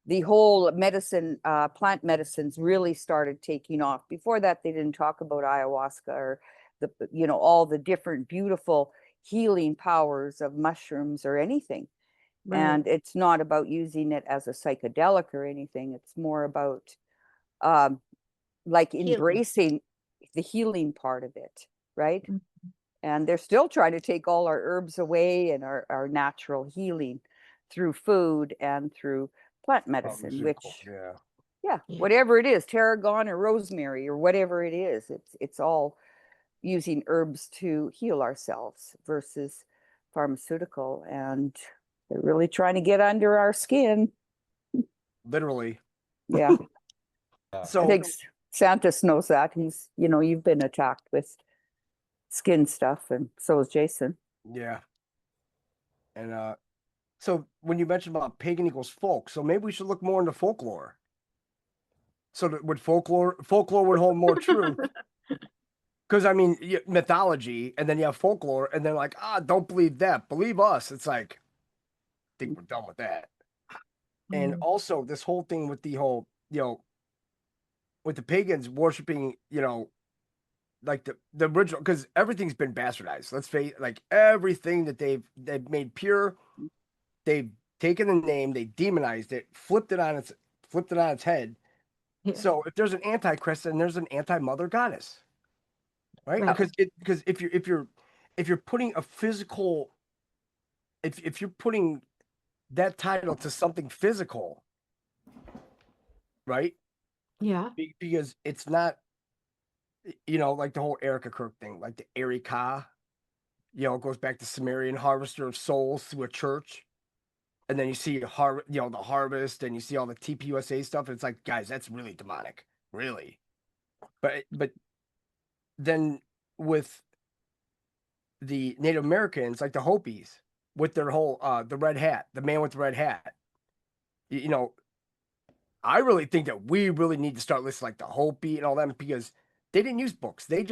the whole medicine, plant medicines really started taking off. Before that, they didn't talk about ayahuasca or all the different beautiful healing powers of mushrooms or anything. Right. And it's not about using it as a psychedelic or anything. It's more about like Healing. embracing the healing part of it, right? Mhm. And they're still trying to take all our herbs away and our natural healing through food and through plant medicine, which yeah. Yeah. whatever it is, tarragon or rosemary or whatever it is, it's all using herbs to heal ourselves versus pharmaceutical. And they're really trying to get under our skin. Literally. Yeah. Yeah. I So think Santos knows that. He's, you've been attacked with skin stuff, and so is Jason. yeah. And so when you mentioned about pagan equals folk, so maybe we should look more into folklore. So that would folklore would hold more true. Because I mean, mythology, and then you have folklore, and then like, don't believe that, believe us. It's like, I think we're done with that. And Mm. also this whole thing with the whole, with the pagans worshiping, like the original, because everything's been bastardized. Let's face, like everything that they've made pure, they've taken the name, they demonized it, flipped it on its head. Yeah. So if there's an antichrist, then there's an anti-mother goddess, right? Right. Because if you're putting a physical, if you're putting that title to something physical, right? Yeah. Because it's not, like the whole Erica Kirk thing, like the Erika, it goes back to Sumerian harvester of souls through a church. And then you see the harvest, and you see all the TPUSA stuff. And it's like, guys, that's really demonic, really. But then with the Native Americans, like the Hopis, with their whole the red hat, the man with the red hat, you know, I really think that we really need to start listening like the Hopi and all them, because they didn't use books. They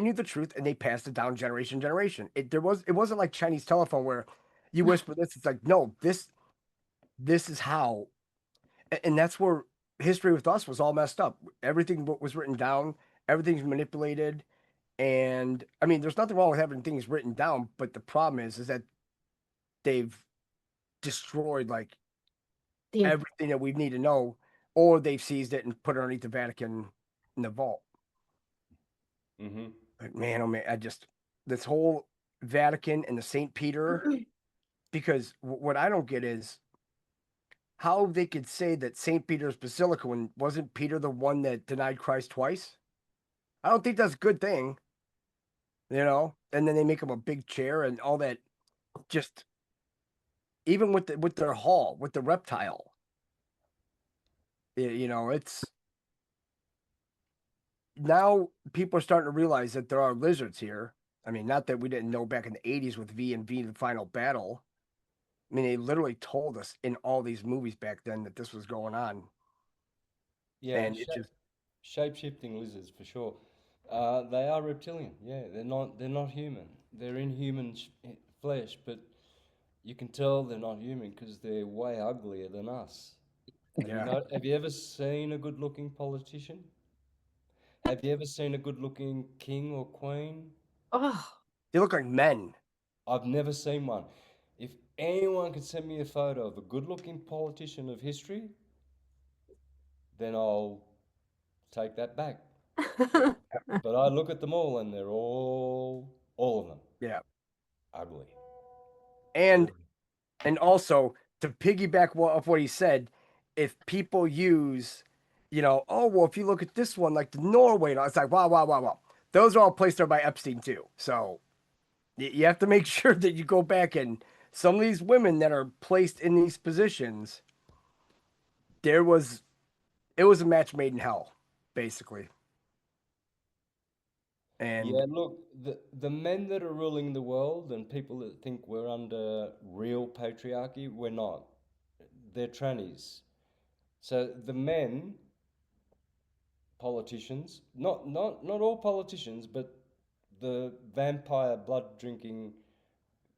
knew the truth, and they passed it down generation to generation. It wasn't like Chinese telephone where you whisper this. It's like, no, this is how, and that's where history with us was all messed up. Everything was written down, everything's manipulated. And I mean, there's nothing wrong with having things written down, but the problem is that they've destroyed like Yeah. everything that we need to know, or they've seized it and put it underneath the Vatican in the vault. Mm-hmm. But man, oh man, this whole Vatican and the St. Peter, because what I don't get is how they could say that St. Peter's Basilica, when wasn't Peter the one that denied Christ twice? I don't think that's a good thing, And then they make him a big chair and all that. Just even with their hall, with the reptile, it's now people are starting to realize that there are lizards here. I mean, not that we didn't know back in the '80s with V and V, the final battle. I mean, they literally told us in all these movies back then that this was going on, Yeah, and it just shape-shifting lizards for sure. They are reptilian. Yeah, they're not human. They're in human flesh, but you can tell they're not human because they're way uglier than us. yeah, Have you ever seen a good-looking politician? Have you ever seen a good-looking king or queen? Oh, they look like men. I've never seen one. If anyone could send me a photo of a good-looking politician of history, then I'll take that back. But I look at them all and they're all of them, Yeah, ugly. and Really. and also to piggyback off what he said, if people use, oh well, if you look at this one, like the Norway, it's like wow, wow, wow, wow. Those are all placed there by Epstein too. So you have to make sure that you go back, and some of these women that are placed in these positions, there was it was a match made in hell, basically. And Yeah, look, the men that are ruling the world and people that think we're under real patriarchy, we're not. They're trannies. So the men politicians, not all politicians, but the vampire blood drinking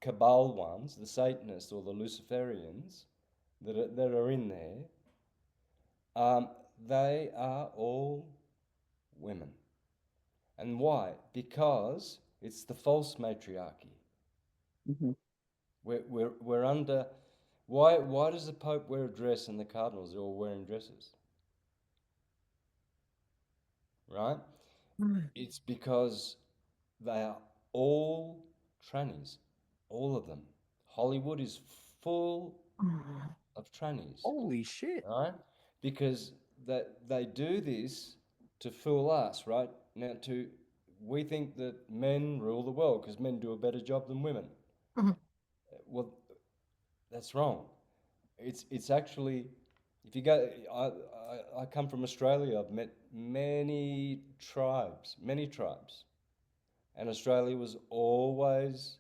cabal ones, the Satanists or the Luciferians that are in there, they are all women. And why? Because it's the false matriarchy. Mm-hmm. We're under. Why does the Pope wear a dress and the cardinals are all wearing dresses? Right? Mm. It's because they are all trannies, all of them. Hollywood is full Mm. of trannies, Holy shit. right? Because they do this to fool us, right? Now, we think that men rule the world because men do a better job than women. Mhm. Well, that's wrong. It's actually, if you go, I come from Australia. I've met many tribes, and Australia was always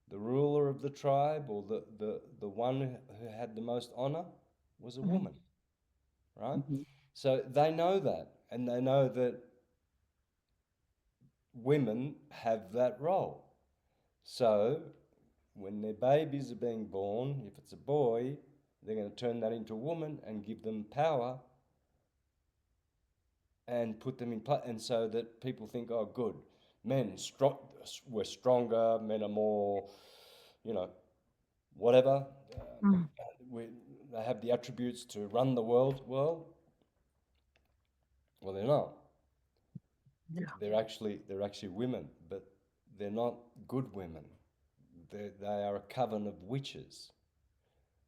the ruler of the tribe, or the one who had the most honor was a Mhm. woman, right? Mm-hmm. So they know that, and they know that women have that role. So when their babies are being born, if it's a boy, they're going to turn that into a woman and give them power and put them in place, and so that people think, oh, good, we're stronger, men are more, you know, whatever. Mm. They have the attributes to run the world. Well, they're not. Yeah. They're actually women, but they're not good women. They are a coven of witches.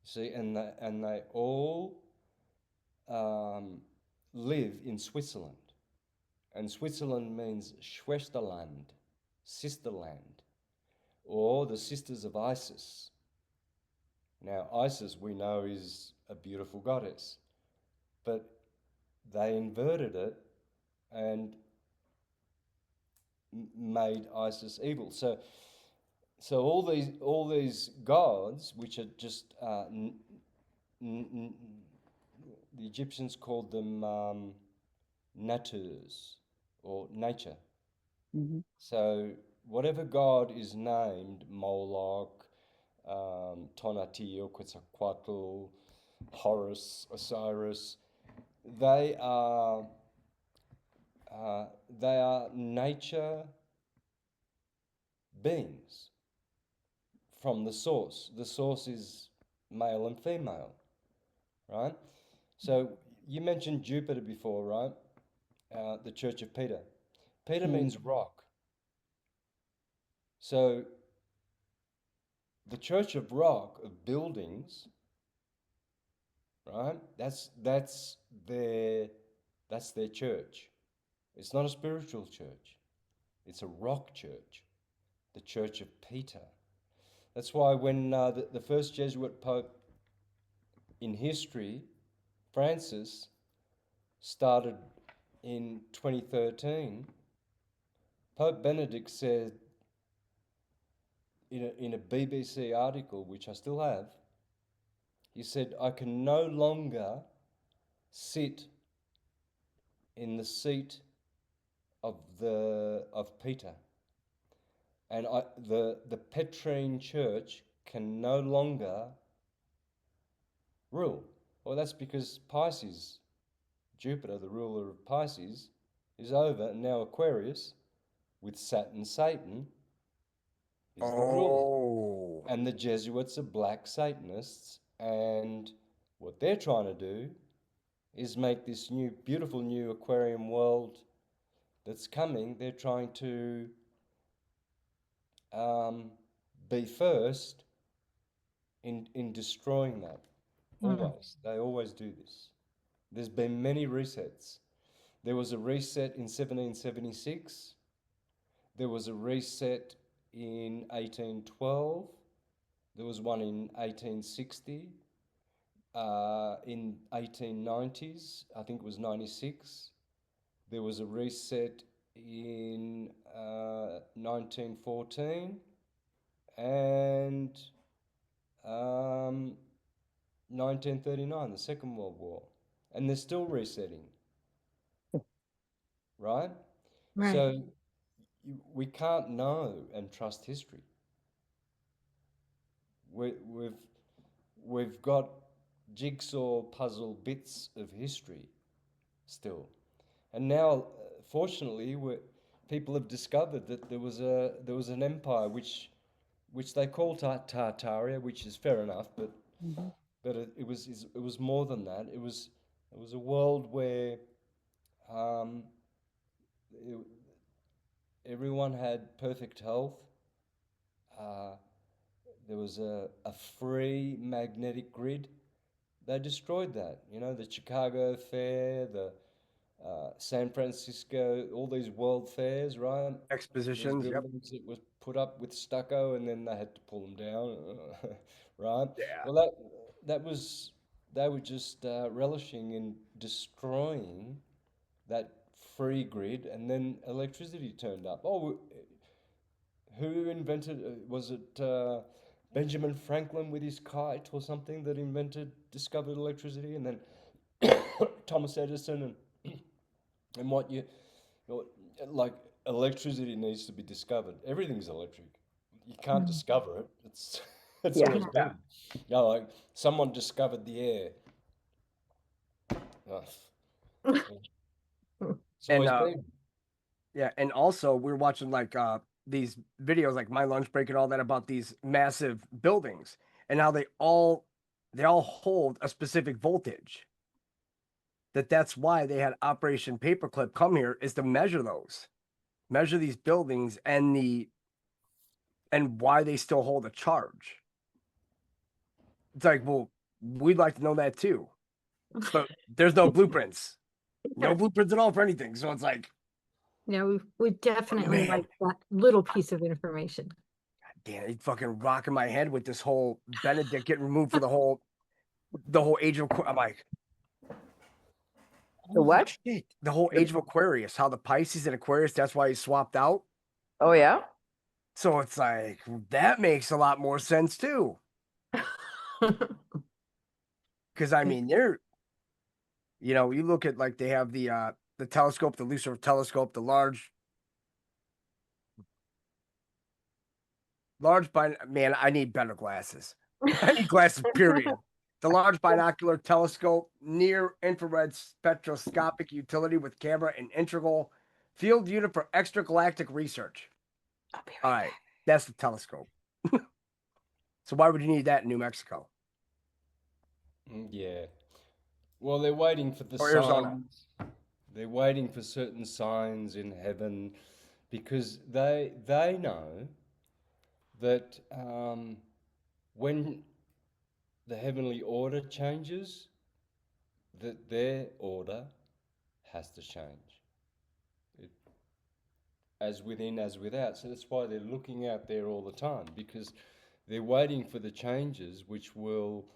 See, and they all live in Switzerland, and Switzerland means Schwesterland, sisterland, or the sisters of Isis. Now, Isis we know is a beautiful goddess, but they inverted it and made Isis evil. So all these gods, which are just the Egyptians called them naturs, or nature. Mm-hmm. So whatever god is named, Moloch, Tonatiuh, Quetzalcoatl, Horus, Osiris, they are they are nature beings from the source. The source is male and female, right? So you mentioned Jupiter before, right? The Church of Peter. Peter means rock. So the Church of Rock, of buildings, right? That's their church. It's not a spiritual church. It's a rock church, the Church of Peter. That's why when the first Jesuit pope in history, Francis, started in 2013, Pope Benedict said in a BBC article, which I still have, he said, I can no longer sit in the seat of Peter. And the Petrine Church can no longer rule. Well, that's because Pisces, Jupiter, the ruler of Pisces, is over, and now Aquarius, with Satan, is the ruler. Oh. And the Jesuits are black Satanists, and what they're trying to do is make this new, beautiful new Aquarian world that's coming. They're trying to be first in destroying that. Always. They always do this. There's been many resets. There was a reset in 1776. There was a reset in 1812. There was one in 1860. In 1890s, I think it was 96. There was a reset in 1914 and 1939, the Second World War. And they're still resetting. right? Right. So we can't know and trust history. We've got jigsaw puzzle bits of history still, and now, fortunately, people have discovered that there was an empire which they call Tartaria, which is fair enough, but Mhm. it was more than that. It was a world where um, it, everyone had perfect health. Uh, there was a free magnetic grid. They destroyed that. You know, the Chicago Fair, the San Francisco, all these world fairs, right? These Expositions. Yep. buildings that was put up with stucco, and then they had to pull them down, right? Yeah. Well, that was they were just relishing in destroying that free grid, and then electricity turned up. Oh, who invented? Was it Benjamin Franklin with his kite or something that discovered electricity, and then Thomas Edison and what you know, like electricity needs to be discovered. Everything's electric. You can't Mm. discover it. It's it's Yeah. always been. You know, like someone discovered the air. Ugh, it's And always been. yeah, and also we're watching like these videos like my lunch break and all that about these massive buildings and how they all hold a specific voltage. That's why they had Operation Paperclip come here is to measure those. Measure these buildings and why they still hold a charge. It's like, well, we'd like to know that too. But there's no blueprints. No blueprints at all for anything. So it's like, Yeah, we definitely man. like that little piece of information. damn, it's fucking rocking my head with this whole Benedict getting removed for the whole age of I'm like, The holy what? shit. The whole age of Aquarius, how the Pisces and Aquarius, that's why he swapped out. Oh yeah. So it's like that makes a lot more sense too. Because I mean, you look at like they have the telescope, the Lucifer telescope, the man, I need better glasses. I need glasses, period. The large binocular telescope, near infrared spectroscopic utility with camera and integral field unit for extragalactic research. I'll be All right right, back. that's the telescope. So why would you need that in New Mexico Yeah. Well, they're waiting for the or Arizona? signs. They're waiting for certain signs in heaven because they know that when the heavenly order changes, that their order has to change. It, as within, as without. So that's why they're looking out there all the time because they're waiting for the changes which will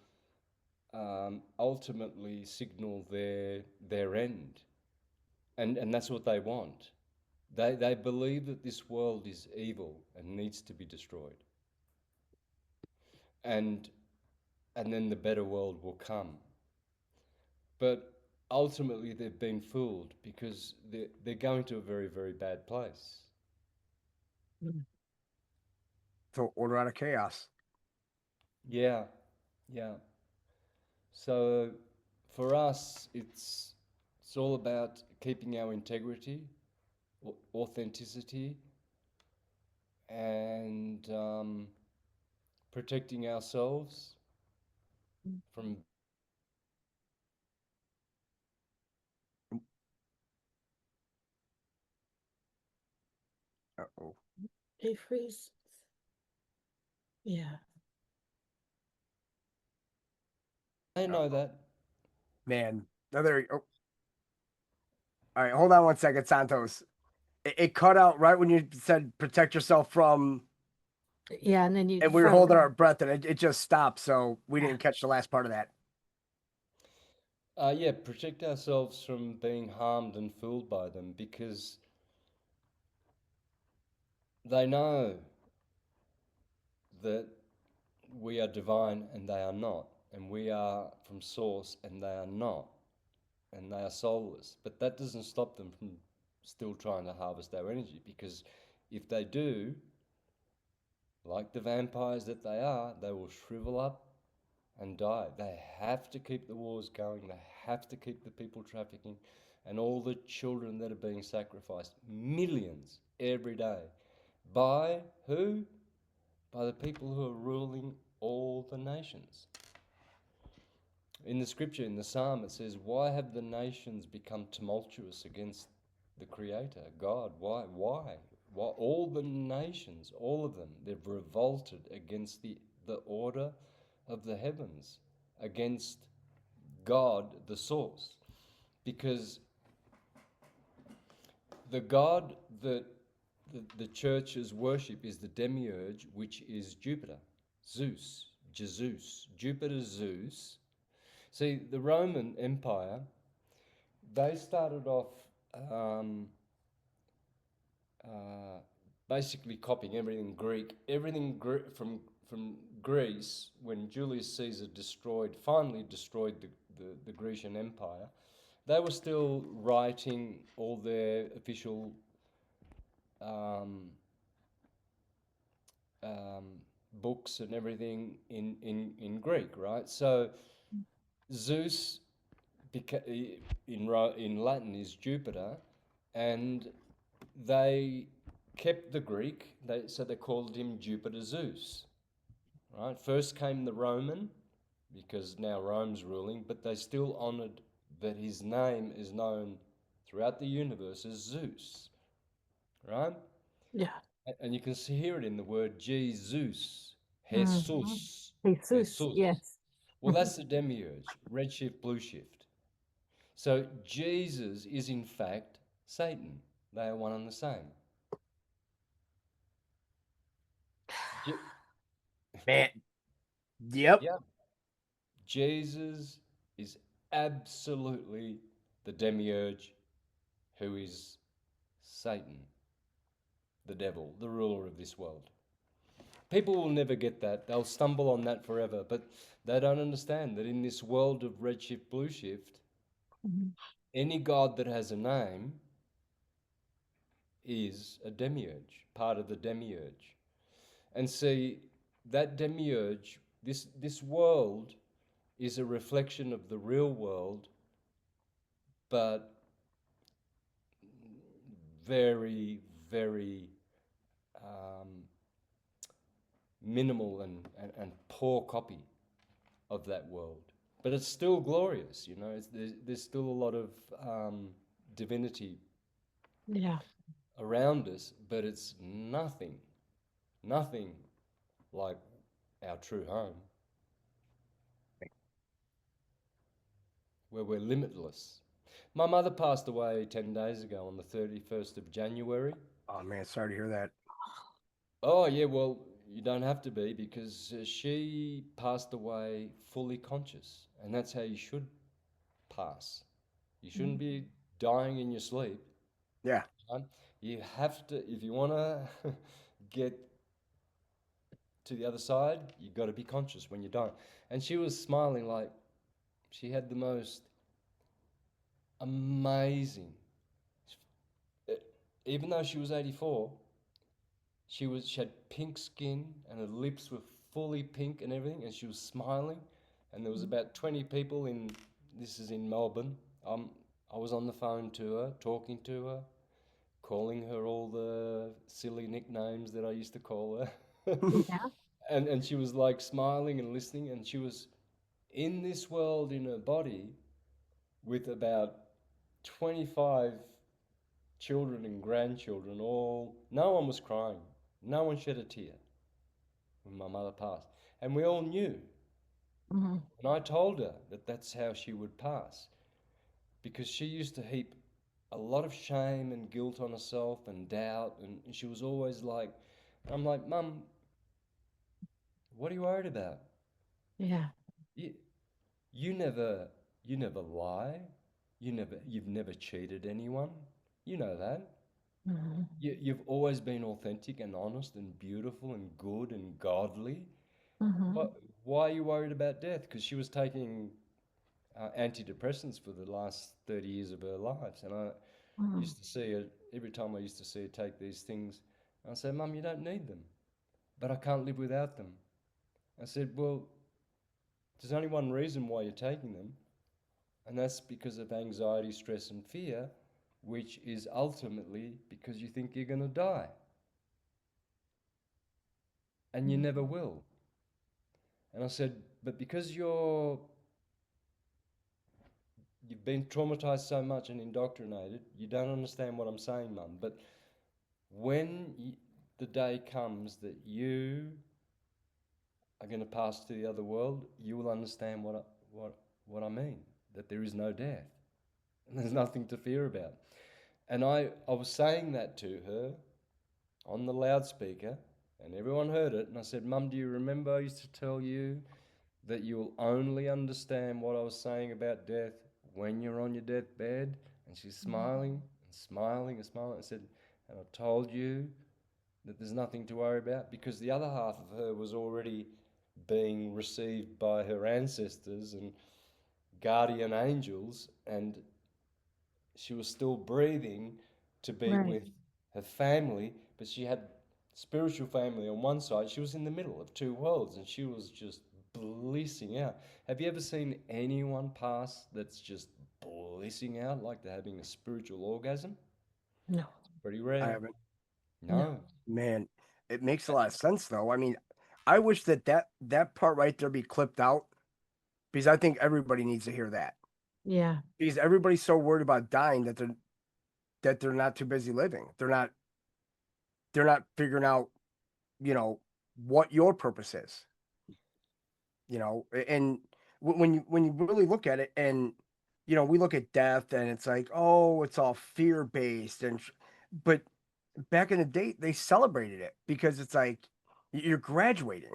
ultimately signal their end, and that's what they want. They believe that this world is evil and needs to be destroyed, and and then the better world will come. But ultimately, they've been fooled because they're going to a very, very bad place. So order out of chaos. Yeah, yeah. So for us, it's all about keeping our integrity, authenticity, and protecting ourselves from. Uh-oh. They freeze. Yeah. I know that. Man, oh, all right, hold on one second, Santos. It cut out right when you said protect yourself from, Yeah, and then you and we were froze. holding our breath, and it just stopped. So we Yeah. didn't catch the last part of that. Yeah, protect ourselves from being harmed and fooled by them because they know that we are divine and they are not, and we are from source and they are not, and they are soulless. But that doesn't stop them from still trying to harvest our energy, because if they do, like the vampires that they will shrivel up and die. They have to keep the wars going. They have to keep the people trafficking and all the children that are being sacrificed, millions every day. By who? By the people who are ruling all the nations. In the scripture, in the psalm, it says, why have the nations become tumultuous against the Creator, God? Why? Why? All the nations, all of them, they've revolted against the order of the heavens, against God, the source. Because the God that the churches worship is the demiurge, which is Jupiter, Zeus, Jesus, Jupiter, Zeus. See, the Roman Empire, they started off basically copying everything Greek, from Greece. When Julius Caesar finally destroyed the Grecian Empire, they were still writing all their official books and everything in Greek, right? So Zeus in Latin is Jupiter, and they kept the Greek, so they called him Jupiter Zeus. Right? First came the Roman, because now Rome's ruling, but they still honoured that his name is known throughout the universe as Zeus. Right? Yeah. And you can hear it in the word Jesus, Mhm. Jesus, Jesus, yes. Well, that's the demiurge, red shift, blue shift. So Jesus is in fact Satan. They are one and the same. Man. Yep. Yeah. Jesus is absolutely the demiurge, who is Satan, the devil, the ruler of this world. People will never get that. They'll stumble on that forever, but they don't understand that in this world of red shift, blue shift, any god that has a name is a demiurge, part of the demiurge. And see, that demiurge, this world is a reflection of the real world, but very, very minimal and poor copy of that world. But it's still glorious, you know. There's still a lot of divinity Yeah. around us, but it's nothing like our true home, where we're limitless. My mother passed away 10 days ago on the 31st of January. Oh man, sorry to hear that. Oh, yeah, well, you don't have to be, because she passed away fully conscious, and that's how you should pass. You shouldn't be dying in your sleep. Yeah. Right? You have to, if you want to get to the other side, you've got to be conscious when you die. And she was smiling like she had the most amazing, even though she was 84, she had pink skin and her lips were fully pink and everything, and she was smiling. And there was about 20 people this is in Melbourne. I was on the phone to her, talking to her, calling her all the silly nicknames that I used to call her. Yeah. And she was like smiling and listening, and she was in this world in her body with about 25 children and grandchildren. No one was crying, no one shed a tear when my mother passed, and we all knew. Mm-hmm. And I told her that that's how she would pass, because she used to heap a lot of shame and guilt on herself and doubt, and she was always like, I'm like, Mum, what are you worried about? Yeah. You never lie. You've never cheated anyone. You know that. Mm-hmm. You've always been authentic and honest and beautiful and good and godly. Mm-hmm. Why are you worried about death? Because she was taking antidepressants for the last 30 years of her life. And Used to see her, every time I used to see her take these things, I said, Mum, you don't need them, but I can't live without them. I said, well, there's only one reason why you're taking them, and that's because of anxiety, stress, and fear, which is ultimately because you think you're going to die. And you never will. And I said, but because you've been traumatized so much and indoctrinated, you don't understand what I'm saying, Mum. But when the day comes that you are going to pass to the other world, you will understand what I mean, that there is no death. And there's nothing to fear about. And I was saying that to her on the loudspeaker, and everyone heard it. And I said, Mum, do you remember I used to tell you that you'll only understand what I was saying about death when you're on your deathbed? And she's smiling and smiling and smiling. I said, and I told you that there's nothing to worry about, because the other half of her was already being received by her ancestors and guardian angels, and she was still breathing to be Right. with her family, but she had spiritual family on one side. She was in the middle of two worlds, and she was just blissing out. Have you ever seen anyone pass that's just blissing out like they're having a spiritual orgasm? No. Pretty I rare. haven't. No. Man, it makes a lot of sense though. I mean, I wish that part right there be clipped out because I think everybody needs to hear that. Yeah. Because everybody's so worried about dying that they're not too busy living. They're not figuring out, what your purpose is. And when you really look at it, and we look at death and it's like, oh, it's all fear based, but back in the day they celebrated it because it's like you're graduating,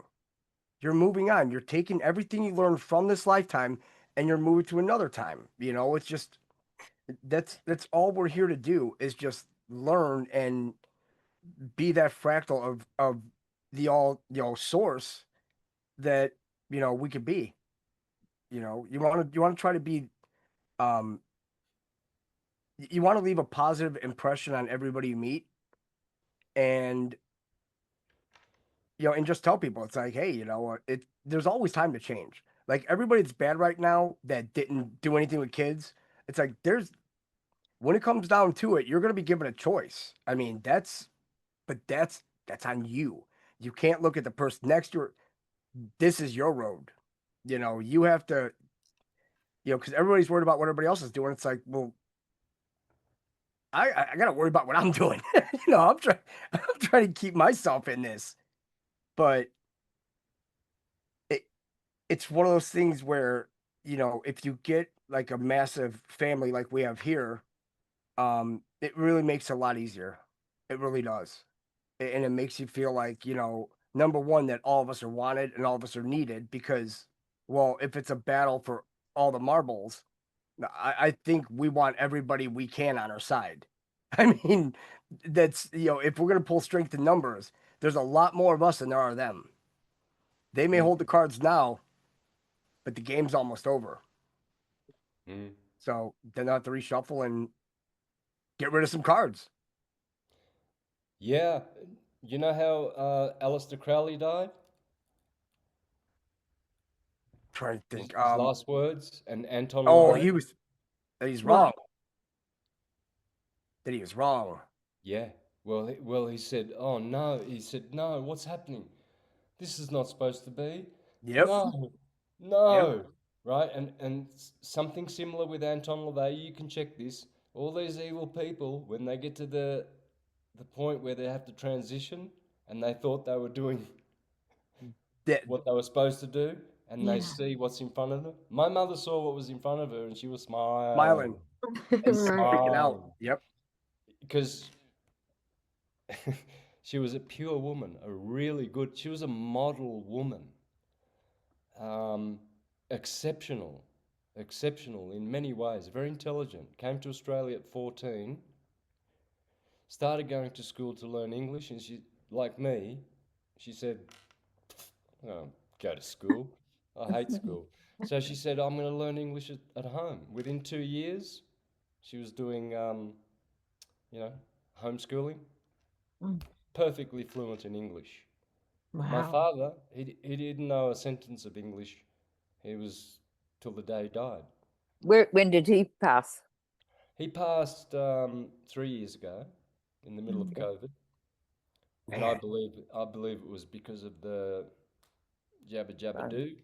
you're moving on, you're taking everything you learned from this lifetime and you're moving to another time. It's just that's all we're here to do is just learn and be that fractal of the all source that we could be. You want to try to be um you want to leave a positive impression on everybody you meet, and and just tell people it's like, hey, there's always time to change. Like everybody that's bad right now that didn't do anything with kids, it's like when it comes down to it, you're going to be given a choice. I mean, that's on you. You can't look at the person next to her. This is your road. You have to, because everybody's worried about what everybody else is doing. It's like, well, I got to worry about what I'm doing. I'm trying to keep myself in this, but it's one of those things where, if you get like a massive family like we have here, it really makes it a lot easier. It really does. And it makes you feel like, number one, that all of us are wanted and all of us are needed because, well, if it's a battle for all the marbles, I think we want everybody we can on our side. I mean, that's, if we're going to pull strength in numbers, there's a lot more of us than there are them. They may Mm. hold the cards now, but the game's almost over. Mm. So then I have to reshuffle and get rid of some cards. Yeah. You know how Aleister Crowley died? Trying to His, think. his last words, and Anton Oh, LaVey? he's Well, wrong. That he was wrong. Yeah. Well, he said, "Oh no," he said, "No, what's happening? This is not supposed to be. Yep. No, Yep. no." Right? And something similar with Anton LaVey. You can check this. All these evil people, when they get to the point where they have to transition, and they thought they were doing That what they were supposed to do, and they yeah. see what's in front of them. My mother saw what was in front of her, and she was smiling smiling and and Right. freaking out. smiling Yep. because she was a pure woman, a really good. She was a model woman, um, exceptional, exceptional in many ways. Very intelligent. Came to Australia at 14. Started going to school to learn English, and she, like me, she said, "Oh, go to school. I hate school." So she said, "I'm going to learn English at home." Within 2 years, she was doing you know, homeschooling, Mm. perfectly fluent in English. My Wow. father, he didn't know a sentence of English. He was till the day he died. When did he pass? He passed 3 years ago, in the middle of Mm. COVID, and Man. I believe it was because of the jabba jabba Uh, do,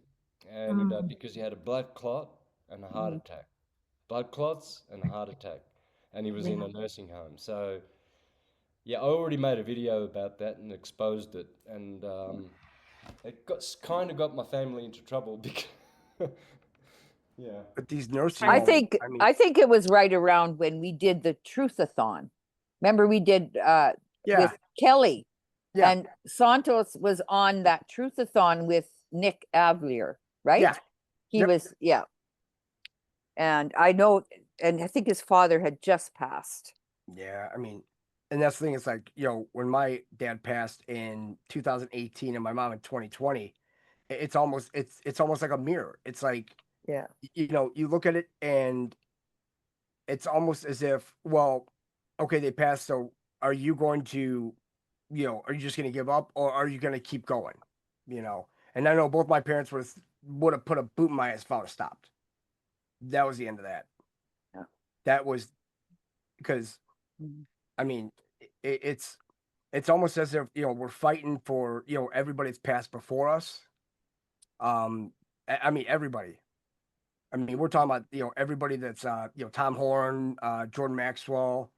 and Mm. because he had a blood clot and a heart Mm. attack, blood clots and a heart attack, and he was in Yeah. a nursing home. So yeah, I already made a video about that and exposed it, and it kind of got my family into trouble because yeah. But these nursing I Kind of. homes, think I mean, I think it was right around when we did the Truthathon. Remember we did yeah, with Kelly, yeah, and Santos was on that Truthathon with Nick Avlier, right? yeah. He Yep. was, yeah. And I know, and I think his father had just passed. Yeah, I mean, and that's the thing. It's like, when my dad passed in 2018 and my mom in 2020, it's almost like a mirror. It's like, Yeah. you look at it and it's almost as if, well, okay, they passed, so are you going to, are you just going to give up, or are you going to keep going? And I know both my parents would have put a boot in my ass if I would have stopped. That was the end of that. Yeah. That was because, Mhm. I mean, it's almost as if we're fighting for everybody that's passed before us. I mean everybody. I mean, we're talking about everybody that's Tom Horn, Jordan Maxwell,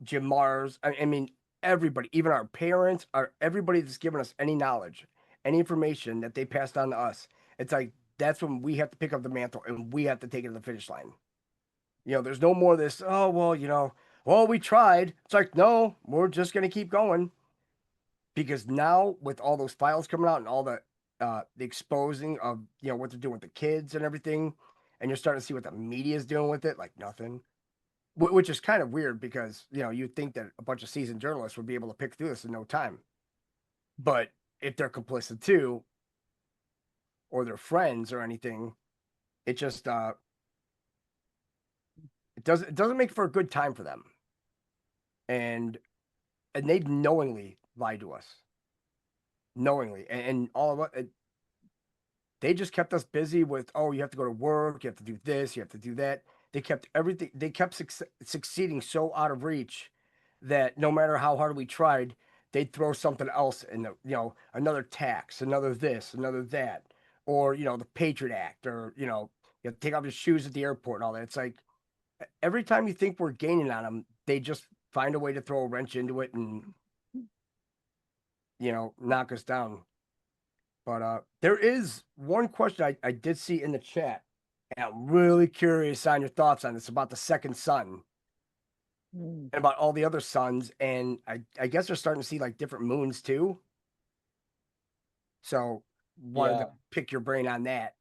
Jim Mars. I mean everybody, even our parents, everybody that's given us any knowledge, any information that they passed on to us. It's like that's when we have to pick up the mantle and we have to take it to the finish line. There's no more of this. Oh well, well we tried. It's like no, we're just gonna keep going because now with all those files coming out and all the exposing of what they're doing with the kids and everything, and you're starting to see what the media is doing with it, like nothing, which is kind of weird because you'd think that a bunch of seasoned journalists would be able to pick through this in no time, but if they're complicit too, or they're friends or anything, it just it doesn't make for a good time for them, and they knowingly lied to us, knowingly, and all of it. They just kept us busy with, oh, you have to go to work, you have to do this, you have to do that. They kept everything, they kept succeeding so out of reach that no matter how hard we tried, they'd throw something else in another tax, another this, another that, or, the Patriot Act, or, you have to take off your shoes at the airport and all that. It's like every time you think we're gaining on them, they just find a way to throw a wrench into it and, knock us down. But there is one question I did see in the chat, and I'm really curious on your thoughts on this about the second sun Mm. and about all the other suns. And I guess they're starting to see like different moons too. So wanted Yeah. to pick your brain on that.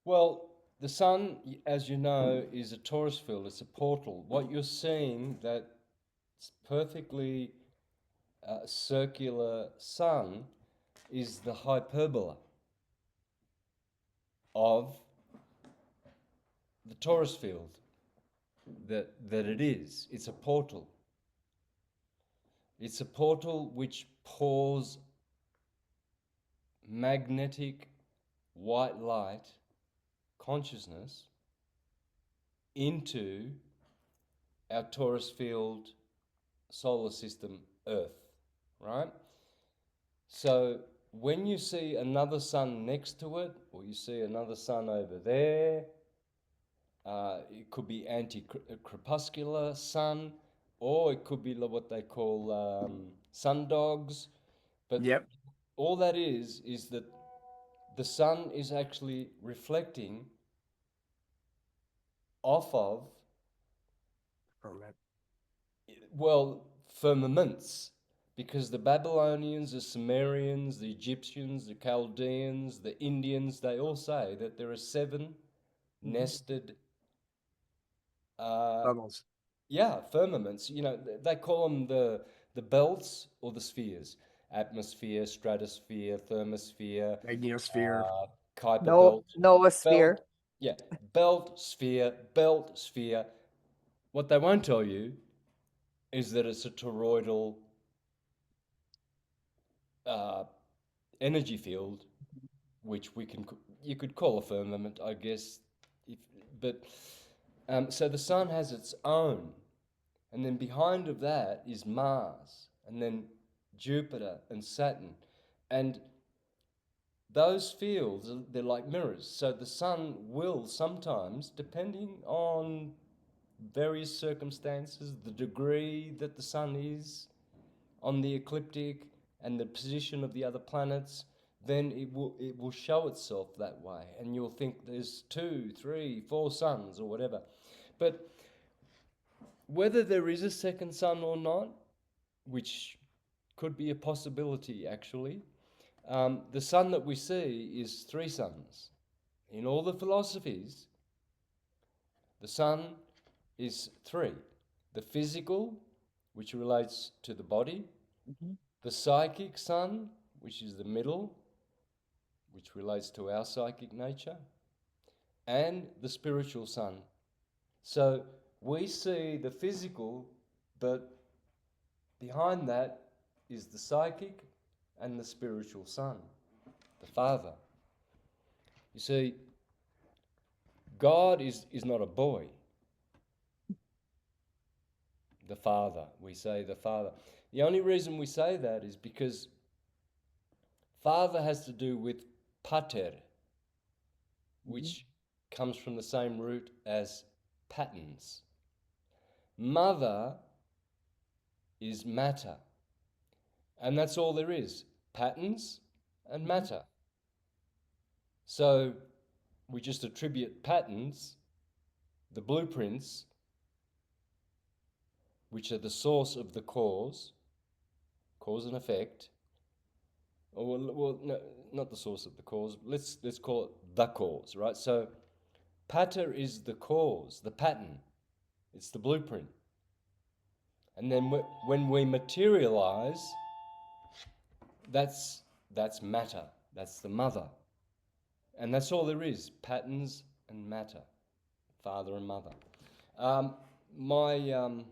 Well, the sun, as you know, is a torus field. It's a portal. What you're seeing, that perfectly circular sun, is the hyperbola of the torus field. That it is. It's a portal. It's a portal which pours magnetic white light consciousness into our torus field solar system Earth, right? So when you see another sun next to it, or you see another sun over there, it could be anti-crepuscular sun, or it could be what they call sun dogs. But Yep. all that is that the sun is actually reflecting off of, Firmament. well, firmaments, because the Babylonians, the Sumerians, the Egyptians, the Chaldeans, the Indians, they all say that there are 7 nested, Levels. firmaments. They call them the belts or the spheres: atmosphere, stratosphere, thermosphere, Magnetosphere. Kuiper No, belt, noosphere. belt, yeah, belt, sphere, belt, sphere. What they won't tell you is that it's a toroidal energy field, which you could call a firmament, I guess. So the sun has its own, and then behind of that is Mars, and then Jupiter and Saturn, and those fields, they're like mirrors. So the sun will sometimes, depending on various circumstances, the degree that the sun is on the ecliptic and the position of the other planets, then it will show itself that way, and you'll think there's 2, 3, 4 suns or whatever. But whether there is a second sun or not, which could be a possibility actually, the sun that we see is 3 suns. In all the philosophies, the sun is 3. The physical, which relates to the body, the psychic sun, which is the middle, which relates to our psychic nature, and the spiritual sun. So we see the physical, but behind that is the psychic and the spiritual sun, the Father. You see, God is not a boy. The Father, we say the Father. The only reason we say that is because Father has to do with pater, which comes from the same root as patterns. Mother is matter. And that's all there is, patterns and matter. So we just attribute patterns, the blueprints, which are the source of the cause and effect. Well, no, not the source of the cause. Let's call it the cause, right? So pater is the cause, the pattern. It's the blueprint. And then when we materialize, that's matter. That's the mother. And that's all there is, patterns and matter, father and mother. My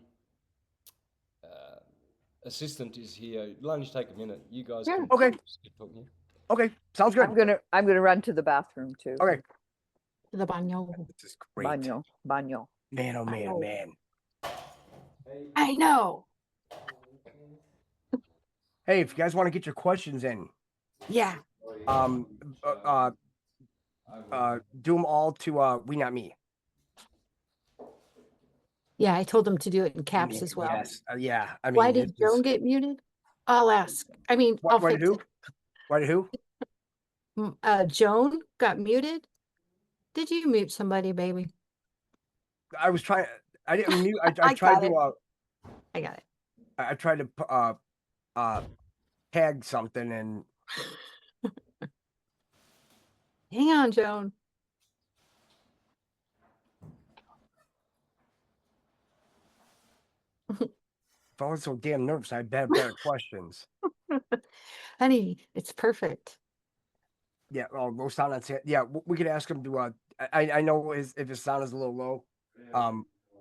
assistant is here. It'll only take a minute. You guys Yeah. can Okay. keep talking. Okay, sounds good. I'm gonna run to the bathroom too. Okay, The baño. this is great. Baño. Man, oh man, Baño. man. I know. Hey, if you guys want to get your questions in, Yeah. do them all to WeNotMe. Yeah, I told them to do it in caps as well. Yes, yeah. I mean, Why did Joan get muted? I'll ask. I mean, I'll why did fix who? it. Why did who? Joan got muted. Did you mute somebody, baby? I was trying. I didn't mute. I I tried got to. I got it. I tried to tag something and Hang on, Joan. if I was so damn nervous, I had better questions. Honey, it's perfect. Yeah, low sound. That's it. Yeah, we could ask him to. I know if his sound is a little low.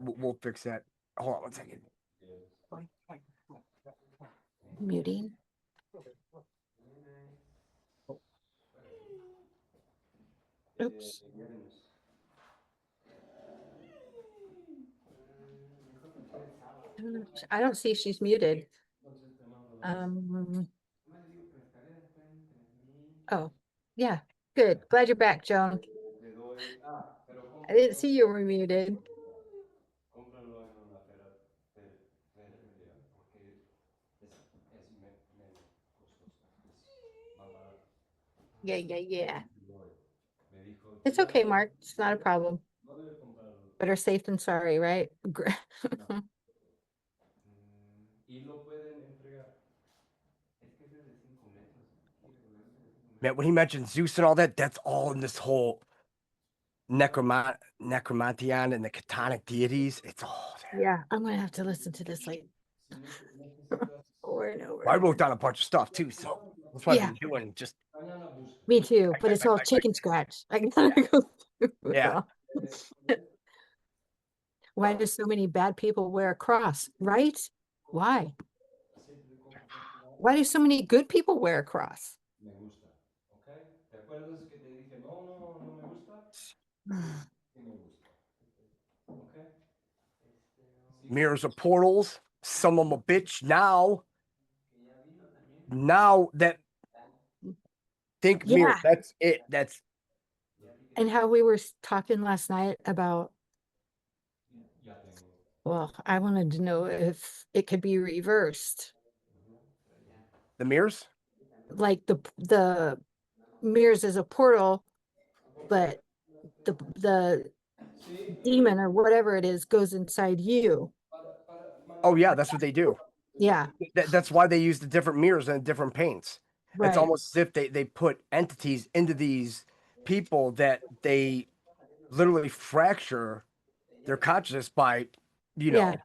We'll fix that. Hold on 1 second. Muting. Oops. I don't see she's muted. Oh, yeah, good. Glad you're back, Joan. I didn't see you were muted. Yeah. It's okay, Mark. It's not a problem. Better safe than sorry, right? Man, when he mentioned Zeus and all that, that's all in this whole necromantion and the catonic deities. It's all there. Yeah, I'm gonna have to listen to this like over and over. I wrote down a bunch of stuff too, so that's what Yeah. I've been doing. Just Me too, but it's all chicken scratch. I gotta go through it Yeah. all. Why do so many bad people wear a cross, right? Why? Why do so many good people wear a cross? Me gusta. ¿Ok? ¿Te acuerdas que te dije no, no, no me gusta? Sí me gusta. ¿Ok? Mirrors are portals. Some of them a bitch. Now that think mirror. Yeah. That's it. That's And how we were talking last night about, Ya tengo. well, I wanted to know if it could be reversed. the mirrors. Like the mirrors as a portal, but the demon or whatever it is goes inside you. Oh yeah, that's what they do. Yeah, That's why they use the different mirrors and different paints. It's right. almost as if they put entities into these people that they literally fracture their consciousness by, you Yeah. know,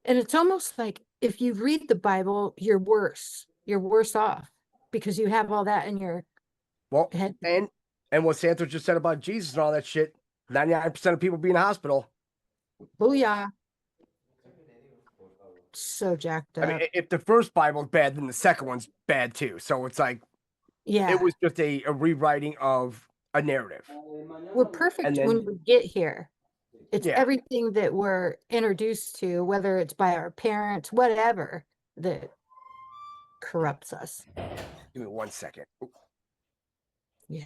And it's almost like if you read the Bible, you're worse. You're worse off because you have all that in your well, head. and what Santos just said about Jesus and all that shit. 99% of people be in the hospital. Booyah. So jacked I mean, up. if the first Bible's bad, then the second one's bad too. So it's like Yeah. it was just a rewriting of a narrative. We're And perfect then when we get here. It's yeah, everything that we're introduced to, whether it's by our parents, whatever, that corrupts us. give me 1 second. Yeah.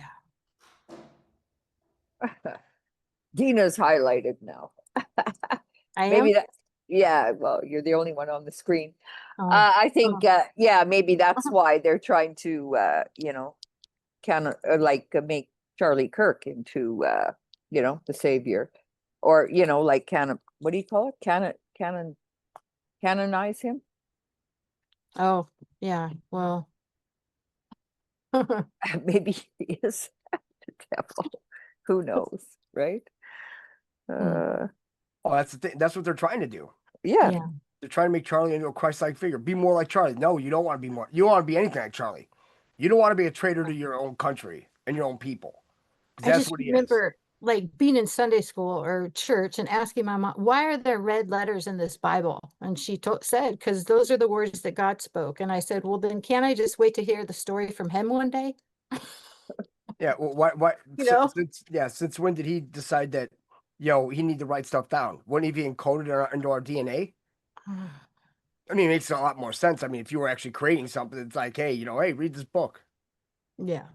Dina's highlighted now. I am. Maybe that, yeah, well, you're the only one on the screen. Oh, I think, yeah, maybe that's why they're trying to, you know, make Charlie Kirk into, you know, the savior, or you know, like what do you call it? Canonize him. oh, yeah. Well, Maybe he is the devil. Who knows, right? Uh, Oh, that's the thing. That's what they're trying to do. yeah. yeah. They're trying to make Charlie into a Christ-like figure. Be more like Charlie. No, you don't want to be more. You don't want to be anything like Charlie. You don't want to be a traitor to your own country and your own people. 'Cause I that's just what he is. remember like being in Sunday school or church and asking my mom, why are there red letters in this Bible? And she said, because those are the words that God spoke. And I said, well, then can't I just wait to hear the story from him one day? Yeah. Well, why? You know? Since when did he decide that? He need to write stuff down. Wouldn't he be encoded into our DNA? I mean, it makes a lot more sense. I mean, if you were actually creating something, it's like, hey, hey, read this book. Yeah.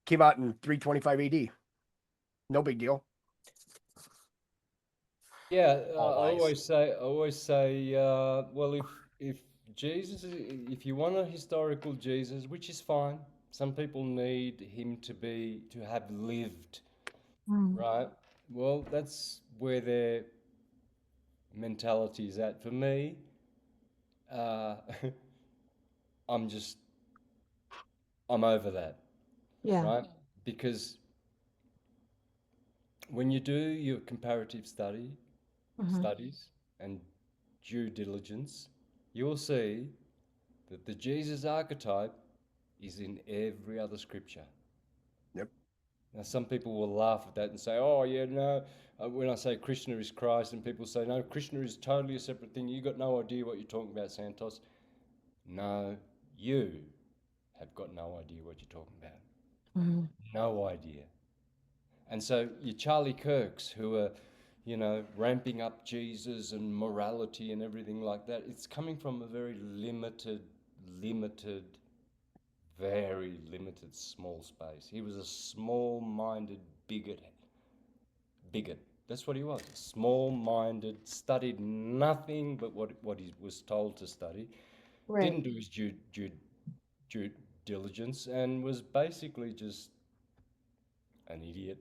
Came out in 325 AD. No big deal. Yeah, I All lies. always say, well, if Jesus, if you want a historical Jesus, which is fine, some people need him to have lived, Mm. right? Well, that's where their mentality is at. For me, uh, I'm over that, Yeah. right? Because when you do your comparative studies and due diligence, you'll see that the Jesus archetype is in every other scripture. Yep. Now, some people will laugh at that and say, oh, yeah, no, when I say Krishna is Christ, and people say, no, Krishna is totally a separate thing. You got no idea what you're talking about, Santos. No, you have got no idea what you're talking about. Mhm. No idea. And so your Charlie Kirks who are, ramping up Jesus and morality and everything like that, it's coming from a very limited, very limited small space. He was a small-minded bigot. That's what he was. Small-minded, studied nothing but what he was told to study. Right. Didn't do his due diligence and was basically just an idiot.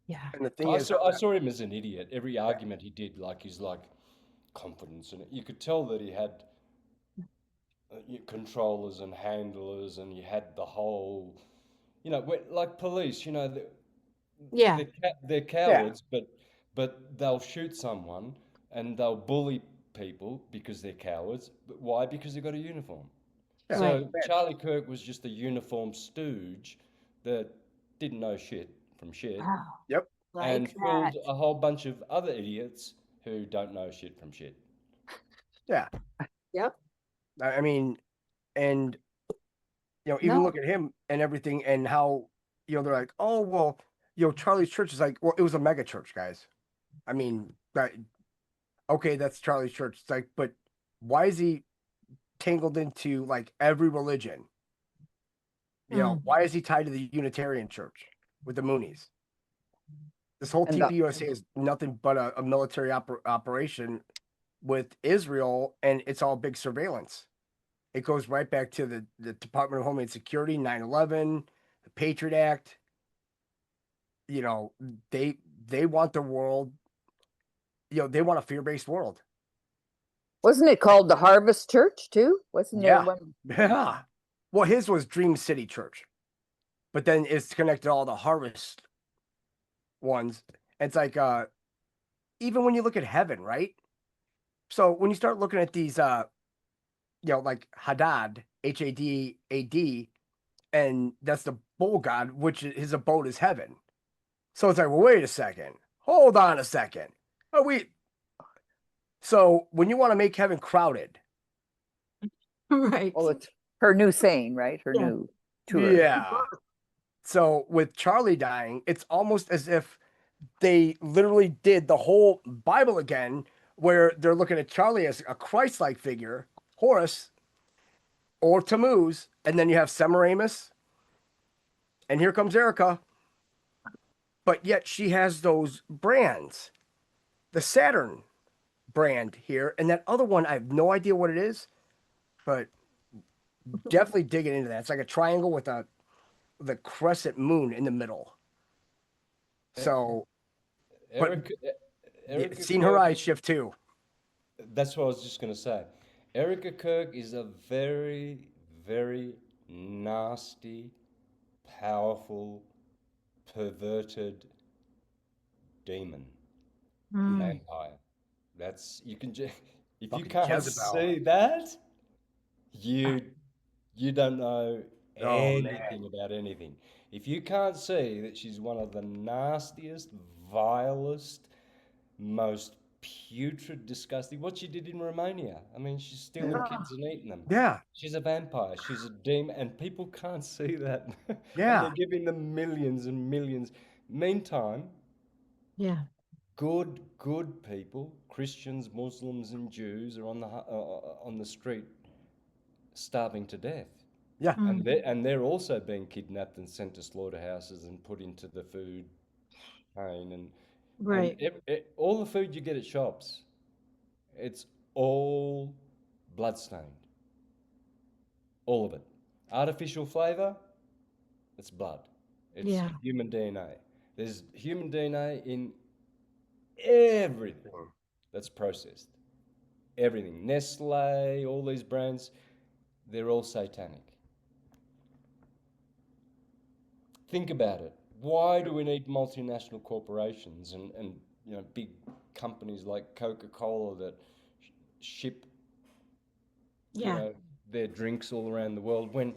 Yeah. And the thing I is, saw him as an idiot. Every argument he did, his confidence in it. You could tell that he had controllers and handlers, and you had the whole, like police. Yeah. They're cowards, but they'll shoot someone and they'll bully people because they're cowards. But why? Because they've got a uniform. Yeah. So Right. Charlie Kirk was just a uniform stooge that didn't know shit from shit Wow. yep. Like and that. fooled a whole bunch of other idiots who don't know shit from shit. Yeah. Yep. I mean, and even No. look at him and everything, and how they're like, oh well, Charlie's church is like, well, it was a mega church, guys. I mean, okay, that's Charlie's church. It's like, but why is he tangled into like every religion? Why is he tied to the Unitarian Church with the Moonies? This whole And TPUSA is nothing but a military operation with Israel, and it's all big surveillance. It goes right back to the Department of Homeland Security, 9/11, the Patriot Act. They want the world. They want a fear-based world. wasn't it called the Harvest Church too? Wasn't there Yeah, one? yeah. Well, his was Dream City Church, but then it's connected to all the Harvest ones. It's like even when you look at heaven, right? So when you start looking at these like Hadad, Hadad, and that's the bull god, which his abode is heaven. So it's like, well, wait a second. Hold on a second. So when you want to make heaven crowded, Right. Well, it's her new saying, right? Her Yeah. new tour. yeah. So with Charlie dying, it's almost as if they literally did the whole Bible again, where they're looking at Charlie as a Christ-like figure, Horus or Tammuz, and then you have Semiramis, and here comes Erica. But yet she has those brands, the Saturn brand here, and that other one, I have no idea what it is, but definitely digging into that. It's like a triangle with the crescent moon in the middle. So, but Erica seeing her Kirk, eyes shift too. that's what I was just going to say. Erica Kirk is a very, very nasty, powerful, perverted demon, vampire. That's if you Fucking can't Jezebel. see that, you don't know Oh, man. anything about anything. If you can't see that she's one of the nastiest, vilest, most putrid, disgusting. What she did in Romania. I mean, she's stealing kids and eating them. Yeah, She's a vampire. She's a demon, and people can't see that. And yeah, they're giving them millions and millions. Meantime, Yeah. good people, Christians, Muslims, and Jews are on the street, starving to death. yeah. And they're also being kidnapped and sent to slaughterhouses and put into the food chain and Right. all the food you get at shops, it's all blood-stained. All of it. Artificial flavor, it's blood. It's Yeah. human DNA. There's human DNA in everything that's processed. Everything. Nestle, all these brands, they're all satanic. Think about it. Why do we need multinational corporations and big companies like Coca-Cola that ship Yeah. their drinks all around the world when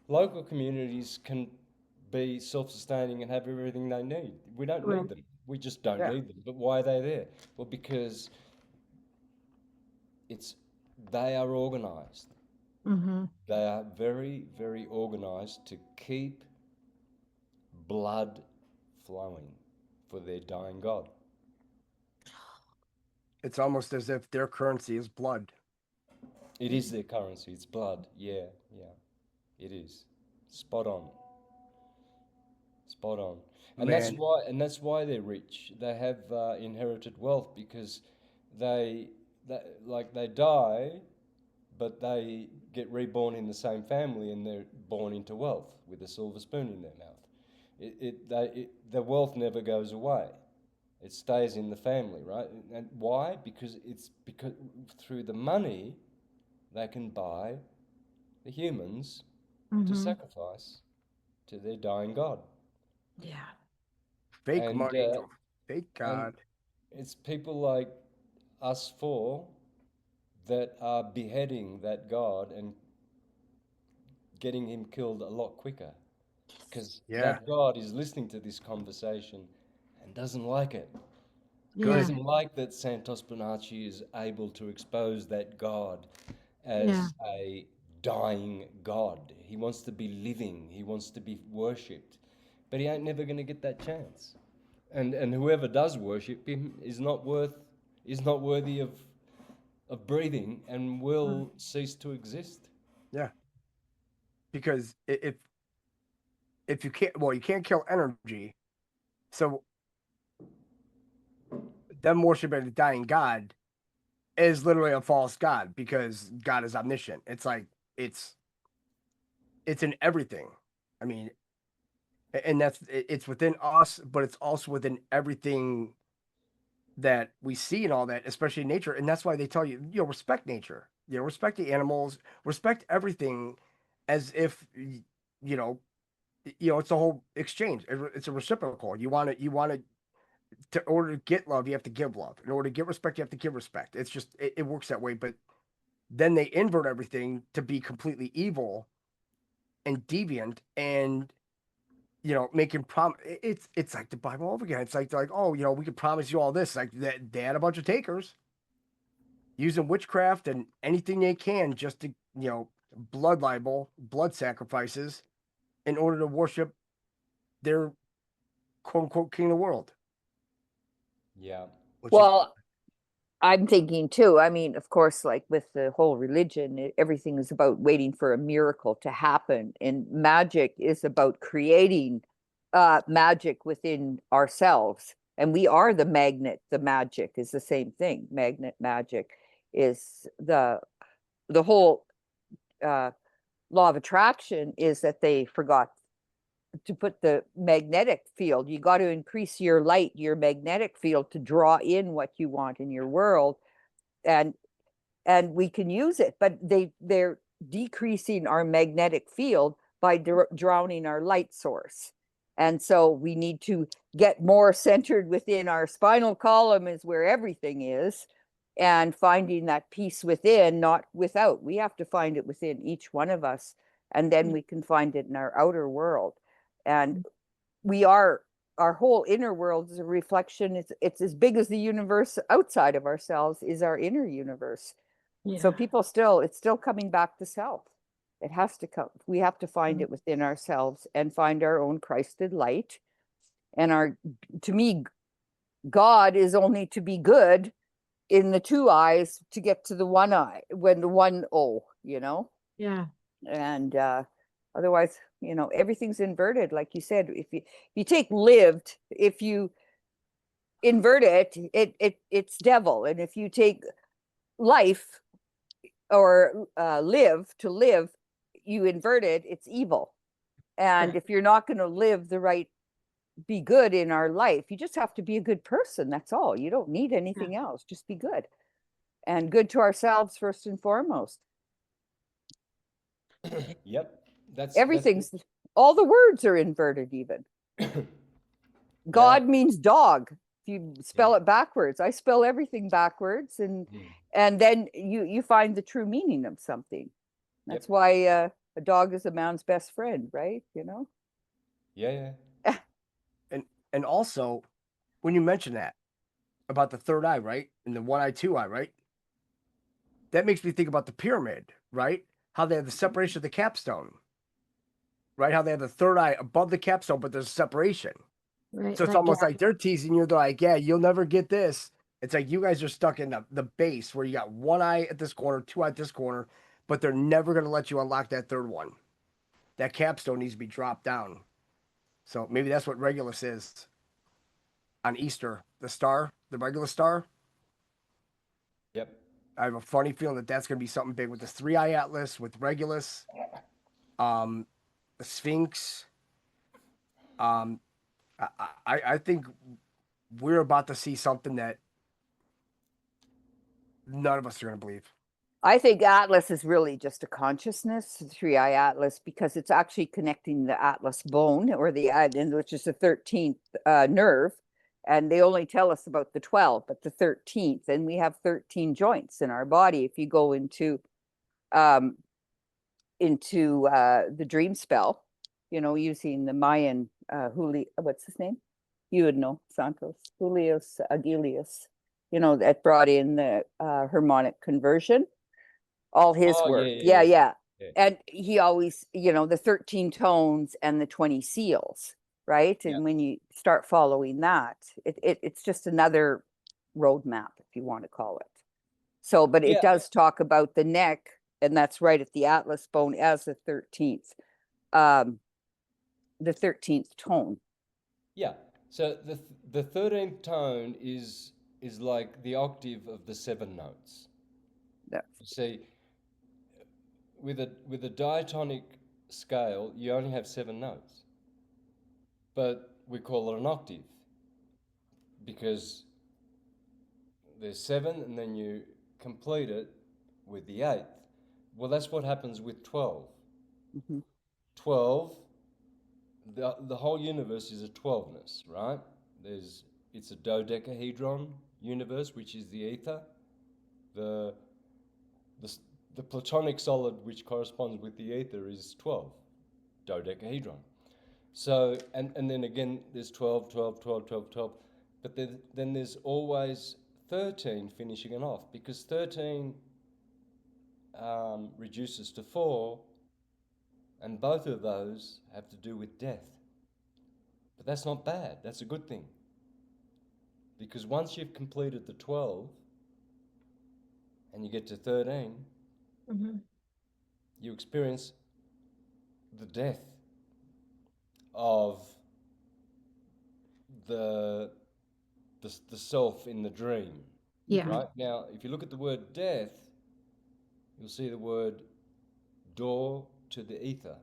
local communities can be self-sustaining and have everything they need? We don't Right. need them. We just don't Yeah. need them. But why are they there? Well, because they are organized. They are very, very organized to keep blood flowing for their dying god. It's almost as if their currency is blood. It is their currency. It's blood. Yeah, yeah, it is. Spot on. Spot on. And Man. that's why they're rich. They have inherited wealth because they they die, but they get reborn in the same family and they're born into wealth with a silver spoon in their mouth. The wealth never goes away. It stays in the family, right? And why? Because through the money they can buy the humans to sacrifice to their dying god. Yeah. Fake And money to a fake and god. it's people like us four that are beheading that god and getting him killed a lot quicker because Yeah. that god is listening to this conversation and doesn't like it. Yeah. Doesn't like that Santos Bonacci is able to expose that God Yeah. as a dying God. He wants to be living. He wants to be worshipped, but he ain't never going to get that chance. And whoever does worship him is not worthy of breathing and will cease to exist. Yeah. Because if you can't, well, you can't kill energy. So them worshiping a dying God is literally a false God, because God is omniscient. It's like it's in everything. I mean, and it's within us, but it's also within everything that we see and all that, especially nature. And that's why they tell you, respect nature, respect the animals, respect everything, as if it's a whole exchange. It's a reciprocal. To order to get love, you have to give love. In order to get respect, you have to give respect. It's just it works that way. But then they invert everything to be completely evil and deviant, and making it's like the Bible over again. It's like they're like, oh, we can promise you all this. Like they had a bunch of takers using witchcraft and anything they can just to blood libel, blood sacrifices, in order to worship their quote unquote king of the world. Yeah. Well, I'm thinking too, I mean, of course, like with the whole religion, everything is about waiting for a miracle to happen. And magic is about creating magic within ourselves. And we are the magnet. The magic is the same thing. Magnet magic is the whole law of attraction is that they forgot to put the magnetic field. You got to increase your light, your magnetic field, to draw in what you want in your world. And we can use it, but they're decreasing our magnetic field by drowning our light source. And so we need to get more centered within our spinal column, is where everything is, and finding that peace within, not without. We have to find it within each one of us, and then we can find it in our outer world. And our whole inner world is a reflection. It's as big as the universe outside of ourselves is our inner universe. So it's still coming back to self. It has to come. We have to find it within ourselves and find our own Christed light. And to me, God is only to be good in the two eyes to get to the one eye, when the one O, Yeah. And otherwise, everything's inverted. Like you said, if you take lived, if you invert it's devil. And if you take life, or live, you invert it's evil. And if you're not going to be good in our life, you just have to be a good person. That's all. You don't need anything else. Just be good, and good to ourselves first and foremost. Yep. Everything's all the words are inverted. Even God means dog. If you spell it backwards, I spell everything backwards, and then you find the true meaning of something. That's why a dog is a man's best friend, right? Yeah. And also, when you mention that about the third eye, right, and the one eye, two eye, right, that makes me think about the pyramid, right? How they have the separation of the capstone, right? How they have the third eye above the capstone, but there's a separation. Right. So it's almost like they're teasing you. They're like, yeah, you'll never get this. It's like you guys are stuck in the base where you got one eye at this corner, two eye at this corner, but they're never going to let you unlock that third one. That capstone needs to be dropped down. So maybe that's what Regulus is on Easter. The star, the Regulus star. Yep. I have a funny feeling that that's going to be something big with the 3-eye atlas, with Regulus, the Sphinx. I think we're about to see something that none of us are going to believe. I think Atlas is really just a consciousness, the 3-eye Atlas, because it's actually connecting the Atlas bone, or which is the 13th nerve. And they only tell us about the 12, but the 13th, and we have 13 joints in our body. If you go into the dream spell, using the Mayan what's his name? You would know Santos, Julius Agilius, that brought in the harmonic conversion, all his Oh, work. yeah. Yeah. And he always, the 13 tones and the 20 seals, right? And when you start following that, it's just another roadmap, if you want to call it. So, but it does talk about the neck, and that's right at the Atlas bone as the 13th tone. Yeah. So the 13th tone is like the octave of the 7 notes. Yeah. You see, with a diatonic scale, you only have 7 notes, but we call it an octave because there's 7, and then you complete it with the 8th. Well, that's what happens with 12. 12. The whole universe is a 12ness, right? It's a dodecahedron universe, which is the ether. The platonic solid, which corresponds with the ether, is 12, dodecahedron. So, and then again, there's 12, 12, 12, 12, 12. But then there's always 13 finishing it off, because 13 reduces to 4, and both of those have to do with death. But that's not bad. That's a good thing. Because once you've completed the 12 and you get to 13, you experience the death of the self in the dream. Yeah. Right? Now, if you look at the word death, you'll see the word door to the ether.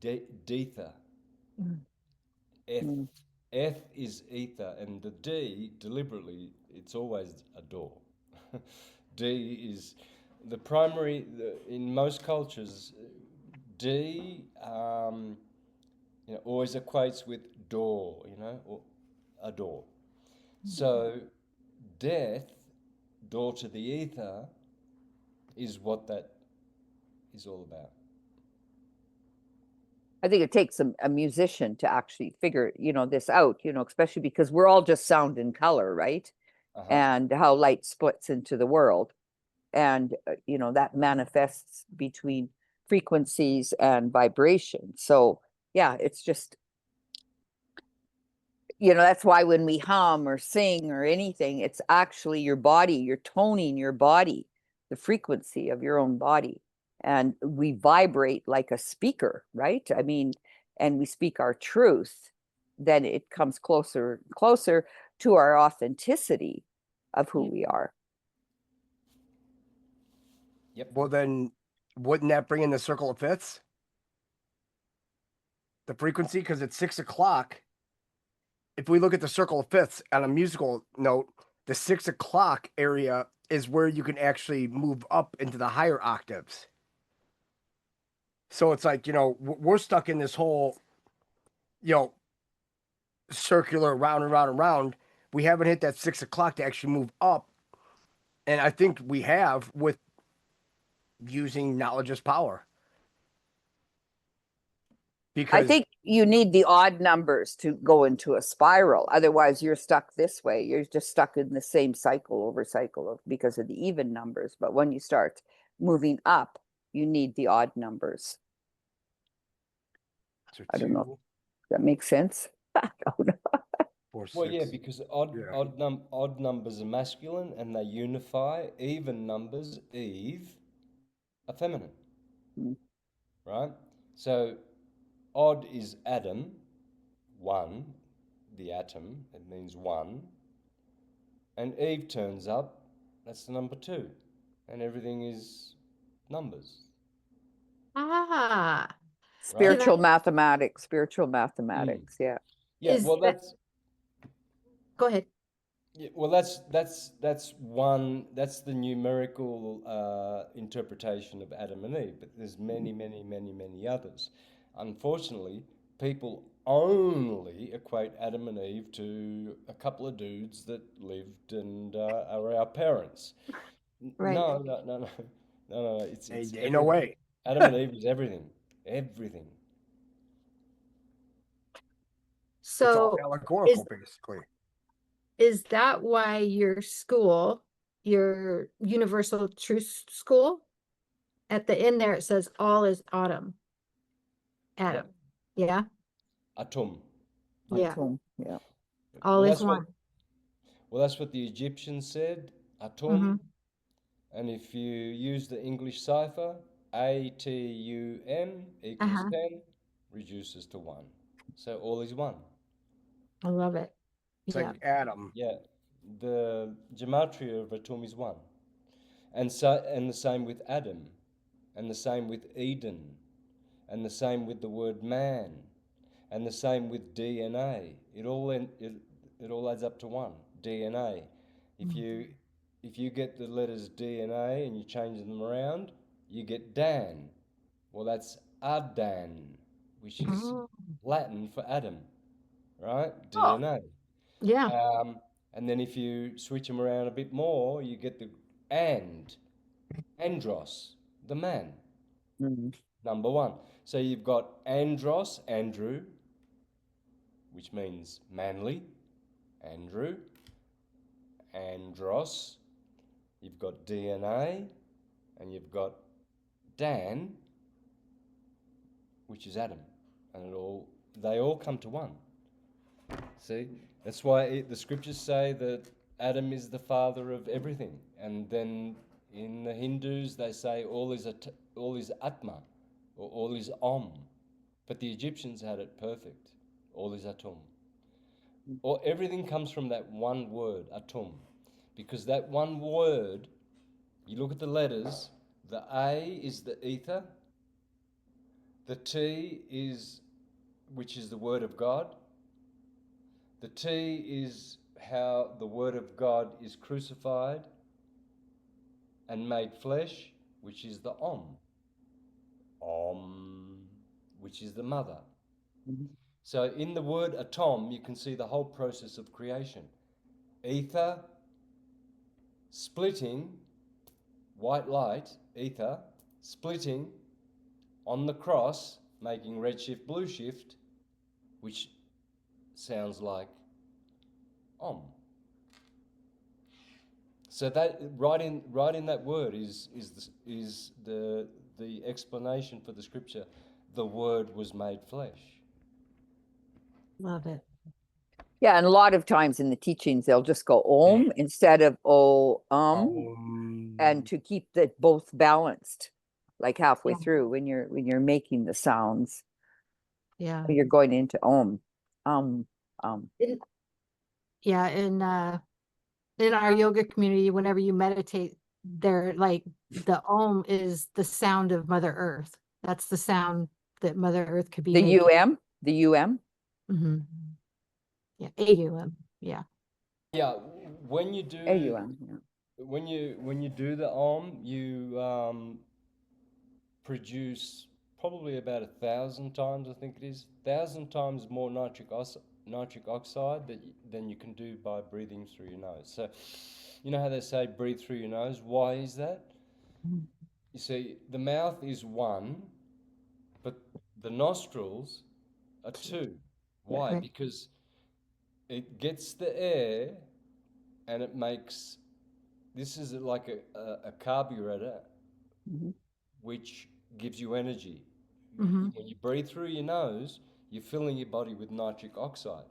Dether. Eth is ether, and the D, deliberately, it's always a door. D is the primary, in most cultures, D always equates with door, or a door. So death, door to the ether, is what that is all about. I think it takes a musician to actually figure, this out, especially because we're all just sound and color, right? And how light splits into the world. And, that manifests between frequencies and vibration. So, yeah, it's just, that's why when we hum or sing or anything, it's actually your body, you're toning your body, the frequency of your own body. And we vibrate like a speaker, right? I mean, and we speak our truth, then it comes closer to our authenticity of who we are. Yep. Well, then wouldn't that bring in the circle of fifths? The frequency, because it's 6 o'clock. If we look at the circle of fifths on a musical note, the 6 o'clock area is where you can actually move up into the higher octaves. So it's like, we're stuck in this whole, circular round and round and round. We haven't hit that 6 o'clock to actually move up. And I think we have with using knowledge as power. Because I think you need the odd numbers to go into a spiral. Otherwise, you're stuck this way. You're just stuck in the same cycle because of the even numbers. But when you start moving up, you need the odd numbers. I don't know. Does that make sense? I don't know. 4, 6. Well, yeah, because odd numbers are masculine and they unify. Even numbers, Eve, are feminine. Right? So odd is Adam, 1, the atom, it means 1. And Eve turns up, that's the number 2. And everything is numbers. Ah. Spiritual mathematics, yeah. Yeah, well, that's... Go ahead. Yeah, well, that's one. That's the numerical interpretation of Adam and Eve. But there's many, many, many, many others. Unfortunately, people only equate Adam and Eve to a couple of dudes that lived and are our parents. Right. No. It's Ain't no way. Adam and Eve is everything. Everything. It's all So allegorical, basically. is that why your school, your Universal Truth School, at the end there, it says all is autumn? Adam. Yeah, Atum. yeah, Yeah. all Well, is that's what one. that's what the Egyptians said, Atum. Mm-hmm. And if you use the English cipher, ATUM equals Uh-huh. 10, reduces to 1. So all is one. I love it. It's Yeah. like Adam. Yeah, the gematria of Atum is 1. And so, and the same with Adam, and the same with Eden, and the same with the word man, and the same with DNA. It all adds up to 1. DNA. If you get the letters DNA and you change them around, you get Dan. Well, that's Adan, which is Oh, Latin for Adam, right? oh, DNA. yeah. And then if you switch them around a bit more, you get the Andros, the man, Mhm. number 1. So you've got Andros, Andrew, which means manly, Andrew, Andros. You've got DNA, and you've got Dan, which is Adam, and they all come to 1. See, that's why the scriptures say that Adam is the father of everything, and then in the Hindus they say all is Atma, or all is Om, but the Egyptians had it perfect. All is Atum. Or everything comes from that one word, Atum, because that one word, you look at the letters, the A is the ether, the T is, which is the word of God, the T is how the word of God is crucified and made flesh, which is the Om, which is the mother. Mhm. So in the word atom, you can see the whole process of creation. Ether, splitting, white light, ether, splitting on the cross, making redshift, blue shift, which sounds like Om. So that right in that word is the explanation for the scripture. The Word was made flesh. Love it. Yeah, and a lot of times in the teachings they'll just go Om instead of and to keep that both balanced, like halfway Yeah. through when you're making the sounds, Yeah. you're going into Om. Yeah. In our yoga community, whenever you meditate, they're like the Om is the sound of Mother Earth. That's the sound that Mother Earth could be The making. UM. Mm-hmm. Yeah. AUM. Yeah. Yeah, when you do AUM. Yeah. when you do the Om, you produce probably about 1,000 times, I think it is, 1,000 times more nitric oxide than you can do by breathing through your nose. So, you know how they say breathe through your nose? Why is that? Mhm. You see, the mouth is 1, but the nostrils are 2. Why? Right. Because it gets the air and it makes, this is like a carburetor Mhm. which gives you energy. Mm-hmm. When you breathe through your nose, you're filling your body with nitric oxide.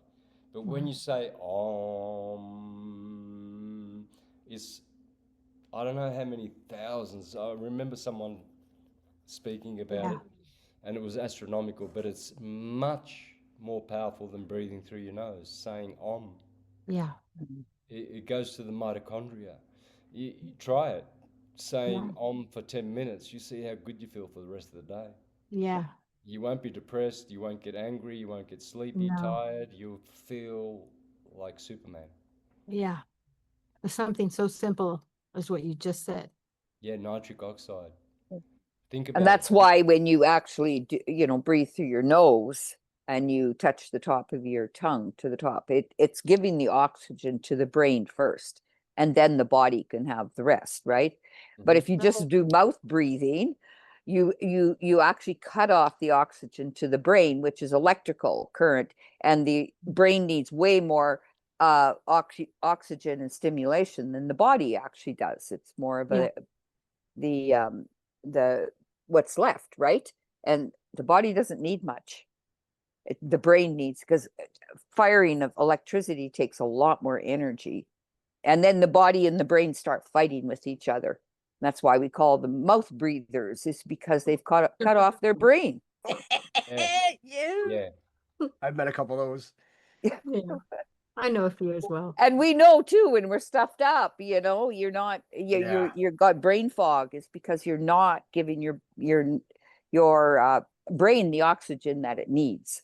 But when you say Om, it's, I don't know how many thousands. I remember someone speaking about Yeah. it, and it was astronomical, but it's much more powerful than breathing through your nose, saying Om. Yeah. It goes to the mitochondria. You try it, saying Om for 10 minutes, you see how good you feel for the rest of the day. Yeah. You won't be depressed, you won't get angry, you won't get sleepy, No. tired, you'll feel like Superman. Yeah. Something so simple as what you just said. Yeah, nitric oxide. Think And about that's it. why when you actually do, breathe through your nose and you touch the top of your tongue to the top, it's giving the oxygen to the brain first, and then the body can have the rest, right? But if you just do mouth breathing, you actually cut off the oxygen to the brain, which is electrical current, and the brain needs way more oxygen and stimulation than the body actually does. It's more of the what's left, right? And the body doesn't need much. The brain needs, because firing of electricity takes a lot more energy. And then the body and the brain start fighting with each other. That's why we call them mouth breathers, is because they've cut off their brain. Yeah. I've met a couple of those. Yeah. I know a few as well. And we know too, when we're stuffed up, you're not, you're got brain fog. It's because you're not giving your brain the oxygen that it needs,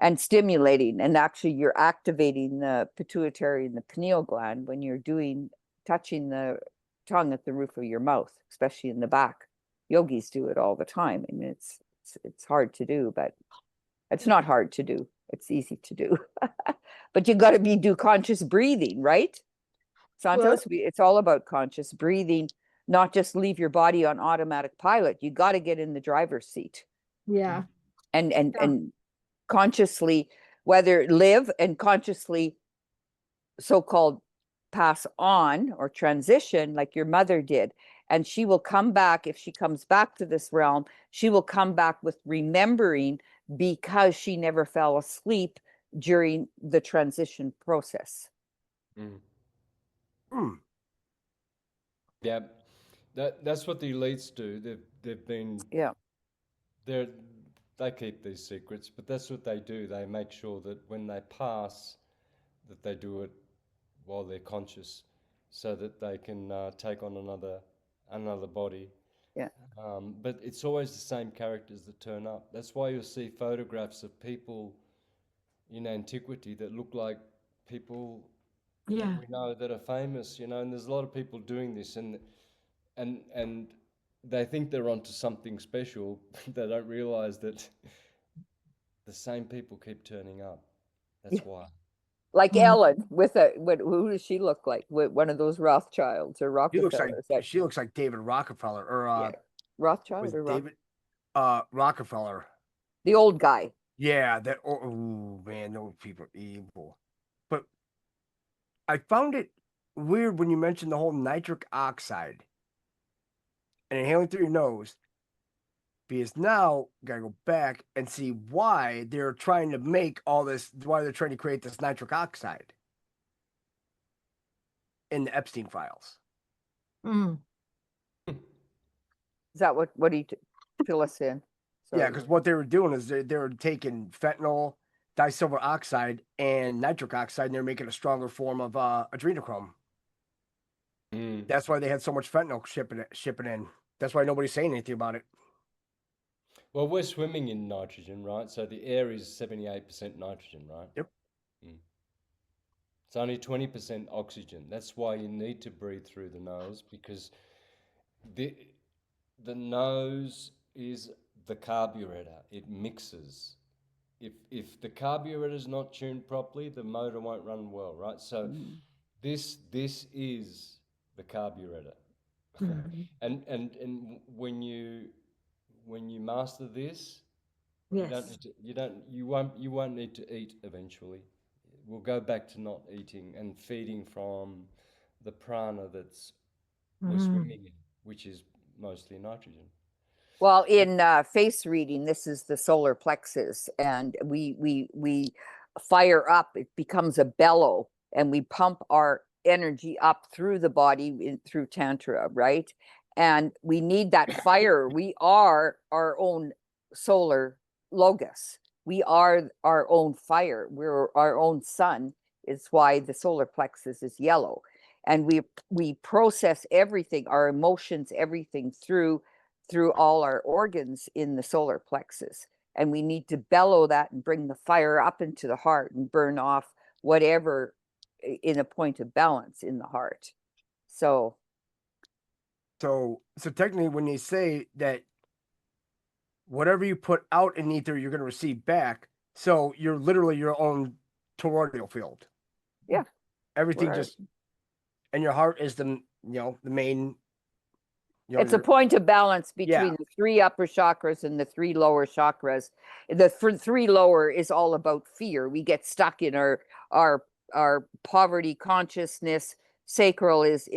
and stimulating, and actually you're activating the pituitary and the pineal gland when you're touching the tongue at the roof of your mouth, especially in the back. Yogis do it all the time. I mean, it's hard to do, but it's not hard to do. It's easy to do. But you got to do conscious breathing, right? Santos, it's all about conscious breathing, not just leave your body on automatic pilot. You got to get in the driver's seat. Yeah. And consciously, whether live and consciously so-called pass on or transition, like your mother did. And she will come back, if she comes back to this realm, she will come back with remembering, because she never fell asleep during the transition process. Yeah, that's what the elites do. They've been they keep these secrets, but that's what they do. They make sure that when they pass, that they do it while they're conscious, so that they can take on another body. Yeah. But it's always the same characters that turn up. That's why you'll see photographs of people in antiquity that look like people that we know that are famous, and there's a lot of people doing this, and they think they're onto something special. They don't realize that the same people keep turning up. That's why. Like Ellen with who does she look like? With one of those Rothschilds or Rockefellers? She looks like David Rockefeller, or Rothschild or David Rockefeller. The old guy. Yeah, that. Oh man, those people are evil. But I found it weird when you mentioned the whole nitric oxide and inhaling through your nose, because now you gotta go back and see why they're trying to make all this, why they're trying to create this nitric oxide in the Epstein files. Is that what do you fill us in? Sorry. Yeah, because what they were doing is they were taking fentanyl, disilver oxide, and nitric oxide, and they're making a stronger form of adrenochrome. That's why they had so much fentanyl shipping in. That's why nobody's saying anything about it. Well, we're swimming in nitrogen, right? So the air is 78% nitrogen, right? Yep. It's only 20% oxygen. That's why you need to breathe through the nose, because the nose is the carburetor. It mixes. If the carburetor is not tuned properly, the motor won't run well, right? So this is the carburetor. And when you master this, you won't need to eat eventually. We'll go back to not eating and feeding from the prana that's we're swimming in, which is mostly nitrogen. Well, in face reading, this is the solar plexus, and we fire up. It becomes a bellow, and we pump our energy up through the body through tantra, right? And we need that fire. We are our own solar logos. We are our own fire. We're our own sun. It's why the solar plexus is yellow, and we process everything, our emotions, everything through all our organs in the solar plexus. And we need to bellow that and bring the fire up into the heart and burn off whatever in a point of balance in the heart. So technically, when they say that whatever you put out in ether, you're going to receive back. So you're literally your own toroidal field. Yeah. Everything and your heart is the main You know, It's a your point of balance yeah, between the 3 upper chakras and the 3 lower chakras. The 3 lower is all about fear. We get stuck in our our poverty consciousness. Sacral is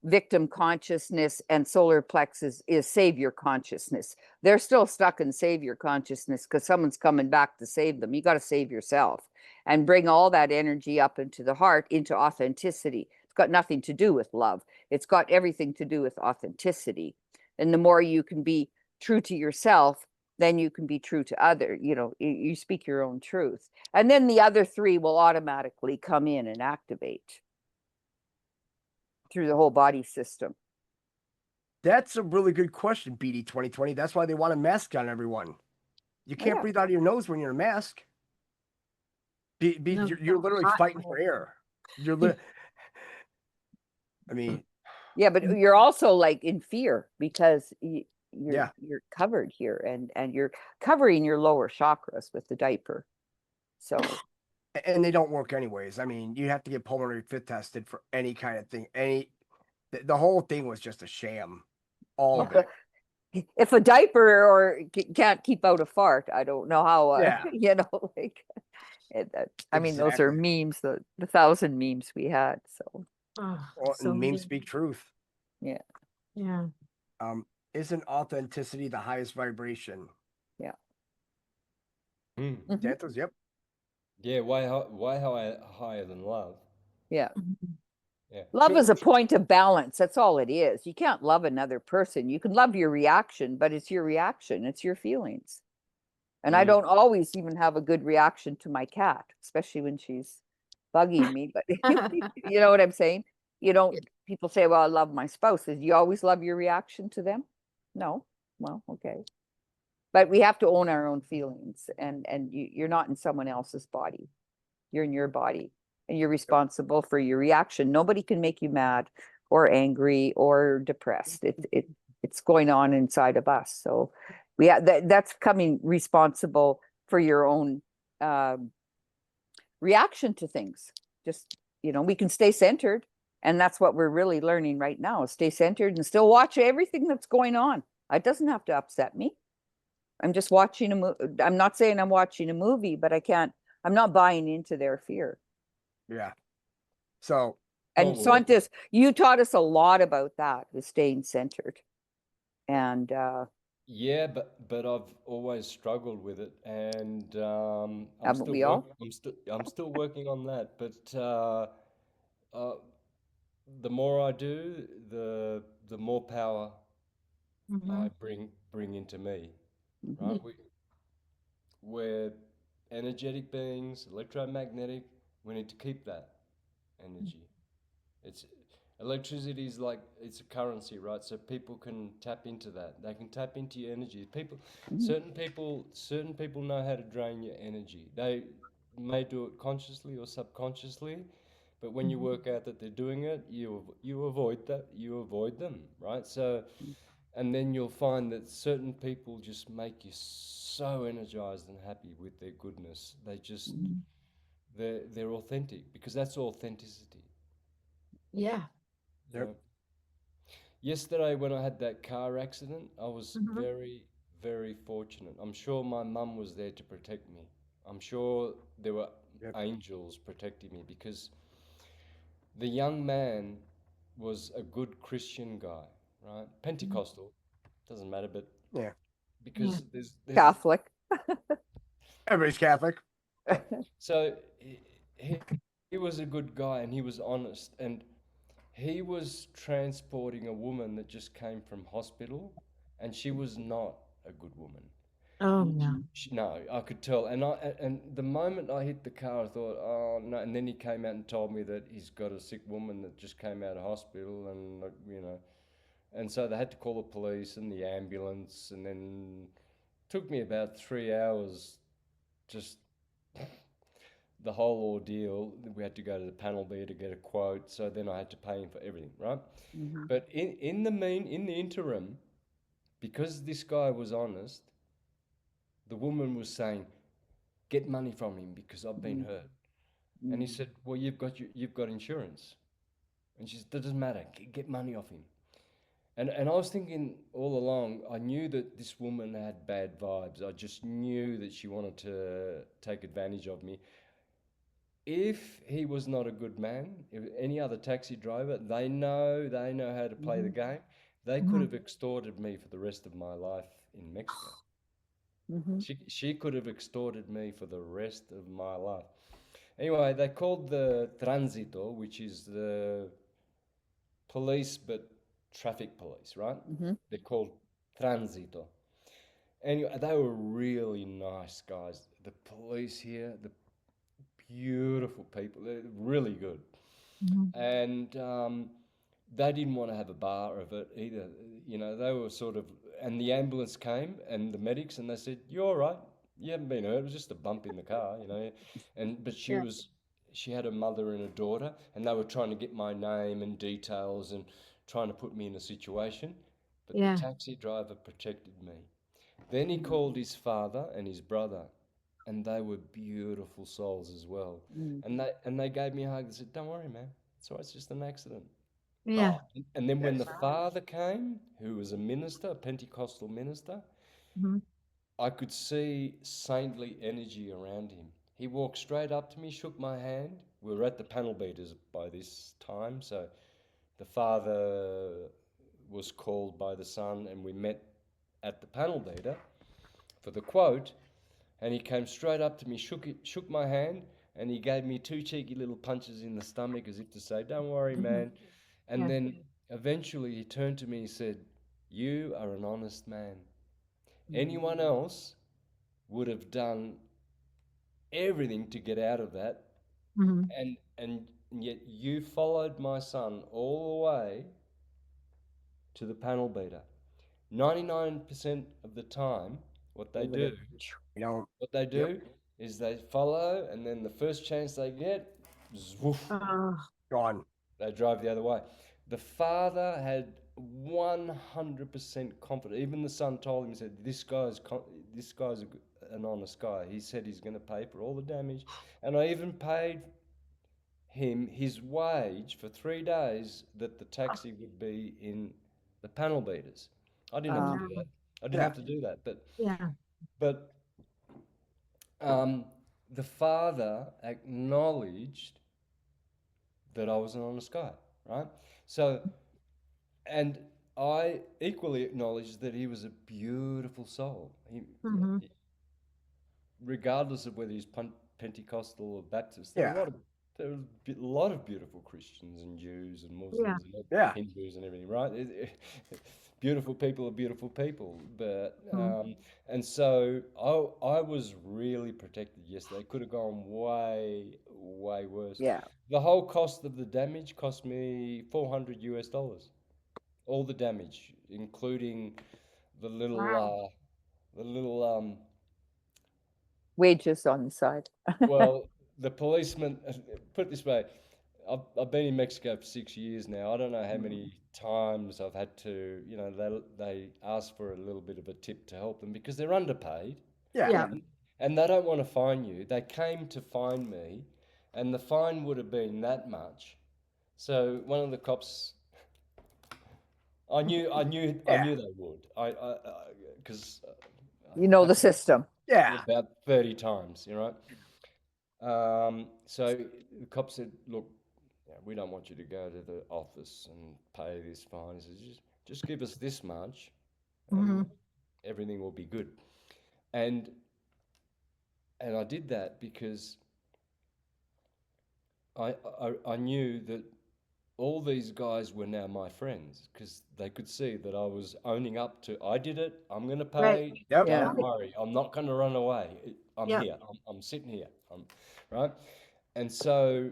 victim consciousness, and solar plexus is savior consciousness. They're still stuck in savior consciousness because someone's coming back to save them. You got to save yourself and bring all that energy up into the heart, into authenticity. It's got nothing to do with love. It's got everything to do with authenticity. And the more you can be true to yourself, then you can be true to other. You speak your own truth. And then the other 3 will automatically come in and activate through the whole body system. that's a really good question, BD 2020. That's why they want a mask on everyone. You can't Yeah. breathe out of your nose when you're in a mask. No, You're literally hot fighting in for here. air. I mean, Yeah, but you're also like in fear because yeah. you're covered here, and you're covering your lower chakras with the diaper. So And they don't work anyways. I mean, you have to get pulmonary fit tested for any kind of thing. The whole thing was just a sham. All of it. if a diaper or can't keep out a fart, I don't know how. Yeah. Like I mean, those are Exactly. memes, the 1,000 memes we had. So Oh, Well, so memes many. speak truth. yeah, Yeah. Isn't authenticity the highest vibration? yeah. Hmm. Mhm. Santos, yep. Yeah, way higher than love. Yeah. Mhm. Yeah. Love is a point of balance. That's all it is. You can't love another person. You can love your reaction, but it's your reaction, it's your feelings. And I Mm. don't always even have a good reaction to my cat, especially when she's bugging me. But you know what I'm saying? You don't, people say, well, I love my spouse. Do you always love your reaction to them? No. Well, okay. But we have to own our own feelings, and you're not in someone else's body. You're in your body, and you're responsible for your reaction. Nobody can make you mad or angry or depressed. It's going on inside of us. So that's coming responsible for your own reaction to things. Just, we can stay centered, and that's what we're really learning right now, is stay centered and still watch everything that's going on. It doesn't have to upset me. I'm just watching a movie. I'm not saying I'm watching a movie, but I'm not buying into their fear. Yeah. So And Oh, well, Santos, you taught us a lot about that, the staying centered. And yeah, but I've always struggled with it, and haven't we all? I'm still working on that. But uh, the more I do, the more power I Mhm. bring into me. Mhm. Right? We're energetic beings, electromagnetic. We need to keep that energy. It's electricity is like it's a currency, right? So people can tap into that. They can tap into your energy. Mhm. Certain people know how to drain your energy. They may do it consciously or subconsciously, but when you Mhm. work out that they're doing it, you avoid that. You avoid them, right? So, and then you'll find that certain people just make you so energized and happy with their goodness. Mhm. They're authentic because that's authenticity. Yeah. yep. Yeah. Yesterday, when I had that car accident, I was Mhm. very, very fortunate. I'm sure my mum was there to protect me. I'm sure there were Yep. angels protecting me because the young man was a good Christian guy, right? Pentecostal, doesn't matter, but Yeah. Yeah. because there's Catholic. Everybody's Catholic. yeah. So he was a good guy and he was honest and he was transporting a woman that just came from hospital, and she was not a good woman. Oh no. Mhm. No, I could tell. And the moment I hit the car, I thought, oh no. And then he came out and told me that he's got a sick woman that just came out of hospital, and and so they had to call the police and the ambulance, and then took me about 3 hours just the whole ordeal. We had to go to the panel there to get a quote. So then I had to pay him for everything, right? Mhm. But in the interim, because this guy was honest, the woman was saying, "Get money from him because I've been Mhm. hurt." And he Mhm. said, "Well, you've got insurance." And she said, "That doesn't matter. Get money off him." And I was thinking all along, I knew that this woman had bad vibes. I just knew that she wanted to take advantage of me. If he was not a good man, if any other taxi driver, they know how to play the Mhm. game. They could Mhm. have extorted me for the rest of my life in Mexico. Mhm. She could have extorted me for the rest of my life. Anyway, they called the Transito, which is the police, but traffic police, right? Mhm. They're called Transito. Anyway, they were really nice guys. The police here, the beautiful people, they're really good. Mhm. And they didn't want to have a bar of it either. You know, they were sort of, and the ambulance came and the medics, and they said, "You're all right. You haven't been hurt. It was just a bump in the car, you know." And but Yeah. she had a mother and a daughter, and they were trying to get my name and details and trying to put me in a situation. But the Yeah. taxi driver protected me. Then he called his father and his brother, and they were beautiful souls as well. Mm. And they gave me a hug. They said, "Don't worry, man. It's all right. It's just an accident." Yeah. Oh, and then when Yes. the father came, who was a minister, a Pentecostal minister, Mhm. I could see saintly energy around him. He walked straight up to me, shook my hand. We were at the panel beaters by this time, so the father was called by the son, and we met at the panel beater for the quote. And he came straight up to me, shook my hand, and he gave me two cheeky little punches in the stomach as if to say, "Don't worry, Mhm. man." And Yeah. then eventually he turned to me and said, "You are an honest man. Anyone else would have done everything to get out of that, Mhm. and yet you followed my son all the way to the panel beater. 99% of the time, what they Over do there. You know, What they yep, do is they follow, and then the first chance they get, zwoof, Oh. gone. they drive the other way. The father had 100% confidence. Even the son told him, he said, this guy's an honest guy. He said he's going to pay for all the damage. And I even paid him his wage for 3 days that the taxi would be in the panel beaters. I didn't have to Um, do that. I didn't Yeah. have to do that. Yeah. But um, the father acknowledged that I was an honest guy, right? So, and I equally acknowledged that he was a beautiful soul. Mhm. Regardless of whether he's Pentecostal or Baptist, Yeah. there were a lot of beautiful Christians and Jews and Yeah. Muslims and Yeah. Hindus and everything, right? Beautiful people are beautiful people, but Mhm. and so I was really protected yesterday. It could have gone way worse. yeah. The whole cost of the damage cost me $400. All the damage, including the little Wow. the little Wages on the side. well, the policeman, put it this way, I've been in Mexico for 6 years now. I don't know how many times I've had to, they ask for a little bit of a tip to help them because they're underpaid, Yeah. Yeah. and they don't want to fine you. They came to fine me, and the fine would have been that much. So one of the cops, I Yeah. knew they would. Because You know the happened system. Yeah. about 30 times, you know. So the cop said, "Look, we don't want you to go to the office and pay this fine." He says, just give us this much, and Mhm. everything will be good." And and I did that because I knew that all these guys were now my friends because they could see that I was owning up to, I did it. I'm going to Right. pay. Yep. Yeah. Don't worry. I'm not going to run away. I'm Yep. here. I'm sitting here. Right. And so,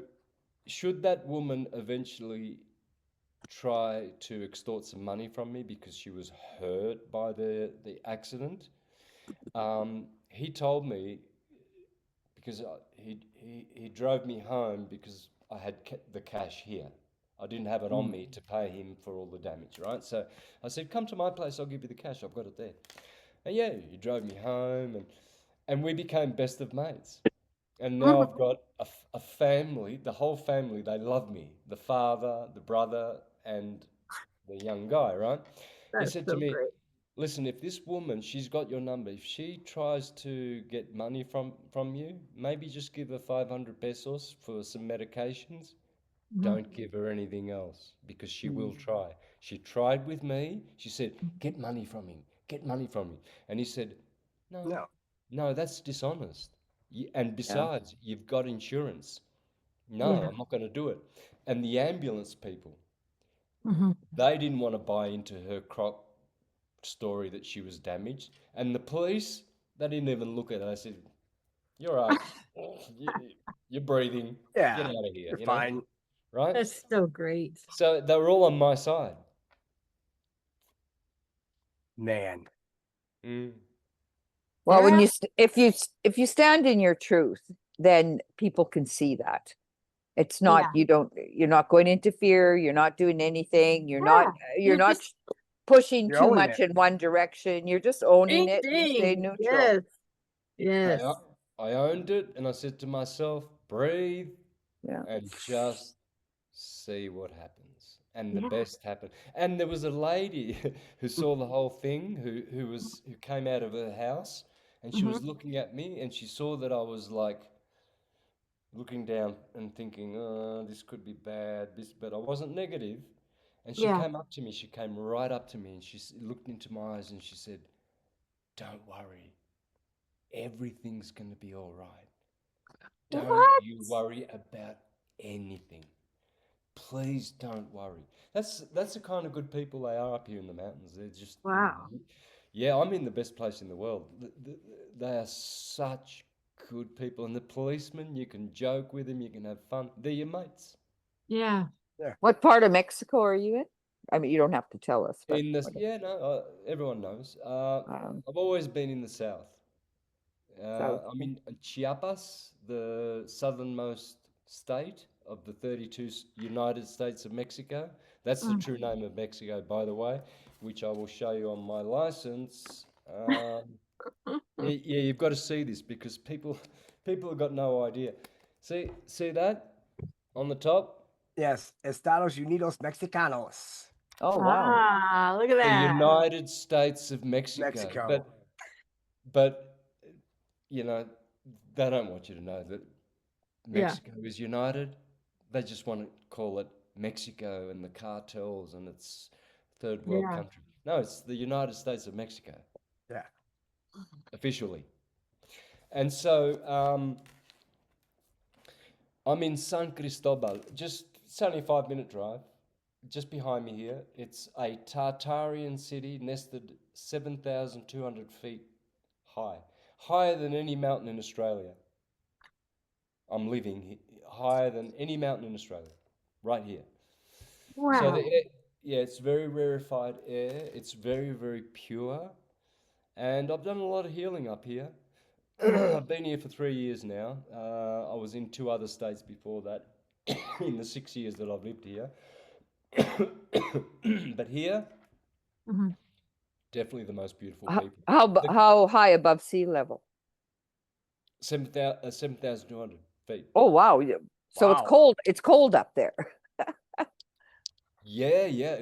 should that woman eventually try to extort some money from me because she was hurt by the accident, he told me because he drove me home because I had the cash here. I didn't have it on me to pay him for all the damage, right? So I said, "Come to my place. I'll give you the cash. I've got it there." And yeah, he drove me home, and we became best of mates. And now Mhm. I've got a family, the whole family. They love me. The father, the brother, and the young guy, right? He That's said to so me, great. listen, if this woman, she's got your number, if she tries to get money from you, maybe just give her 500 pesos for some medications. Mhm. Don't give her anything else because she will Mm. try. She tried with me. She said, get money from him, get money from him. And he said, no, No. no, that's dishonest. And Yeah. besides, you've got insurance. No, Yeah. I'm not going to do it. And the ambulance people, Mhm. they didn't want to buy into her crock story that she was damaged. And the police, they didn't even look at her. They said, you're right. You- You're breathing. Yeah. Get out of here, You're you know? fine. Right? That's so great. So they were all on my side. Man. Mm. Well, when Yeah. if you stand in your truth, then people can see that. It's not Yeah. you're not going into fear, you're not doing anything, you're not Yeah. you're not just pushing You're too owning much it. in one direction. You're just owning ding it. You stay ding. neutral. Yes. Yes. I owned it and I said to myself, breathe Yeah. and just see what happens. And the Yeah. best happened. And there was a lady who saw the whole thing, who came out of her house and she Mhm. was looking at me and she saw that I was like looking down and thinking, oh, this could be bad, but I wasn't negative. And she Yeah. came up to me, she came right up to me and she looked into my eyes and she said, don't worry, everything's going to be all right. Don't What? you worry about anything. Please don't worry. That's the kind of good people they are up here in the mountains. They're just, Wow. yeah, I'm in the best place in the world. They are such good people. And the policemen, you can joke with them, you can have fun. They're your mates. Yeah. What part of Mexico are you in? I mean, you don't have to tell us, but In this, yeah, no, everyone knows. I've always been in the south. south. I'm in Chiapas, the southernmost state of the 32 United States of Mexico. That's the Mm. true name of Mexico, by the way, which I will show you on my license. Yeah, you've got to see this because people have got no idea. See that on the top? Yes. Estados Unidos Mexicanos. Oh wow. Ah, look at The that. United States of Mexico. Mexico. But you know, they don't want you to know that Yeah. Mexico is united. They just want to call it Mexico and the cartels and it's third world Yeah. country. No, it's the United States of Mexico Yeah. officially. And so I'm in San Cristobal. It's only a 5-minute drive. Just behind me here, it's a Tartarian city nested 7,200 feet high, higher than any mountain in Australia. I'm living higher than any mountain in Australia, right here. So the Wow. air, yeah, it's very rarefied air. It's very, very pure. And I've done a lot of healing up here. I've been here for 3 years now. I was in 2 other states before that in the 6 years that I've lived here. But here, Mhm. definitely the most beautiful How people. how, The how high above sea level? 7,200 feet. Oh wow. So it's Wow. cold. It's cold up there. Yeah,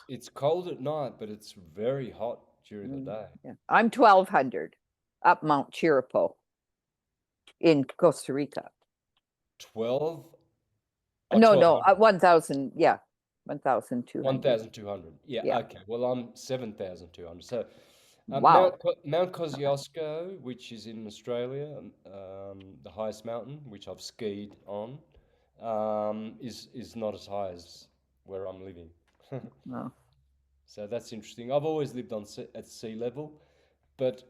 it's cold at night, but it's very hot during the day. Yeah. I'm 1,200 up Mount Chirripó in Costa Rica. 12 No, no, 1,200. 1,000. Yeah, 1,200. 1,200. Yeah, Yeah. okay. Well, I'm 7,200. So Wow. Mount Kosciuszko, which is in Australia, the highest mountain, which I've skied on, is not as high as where I'm living. No. So that's interesting. I've always lived at sea level, but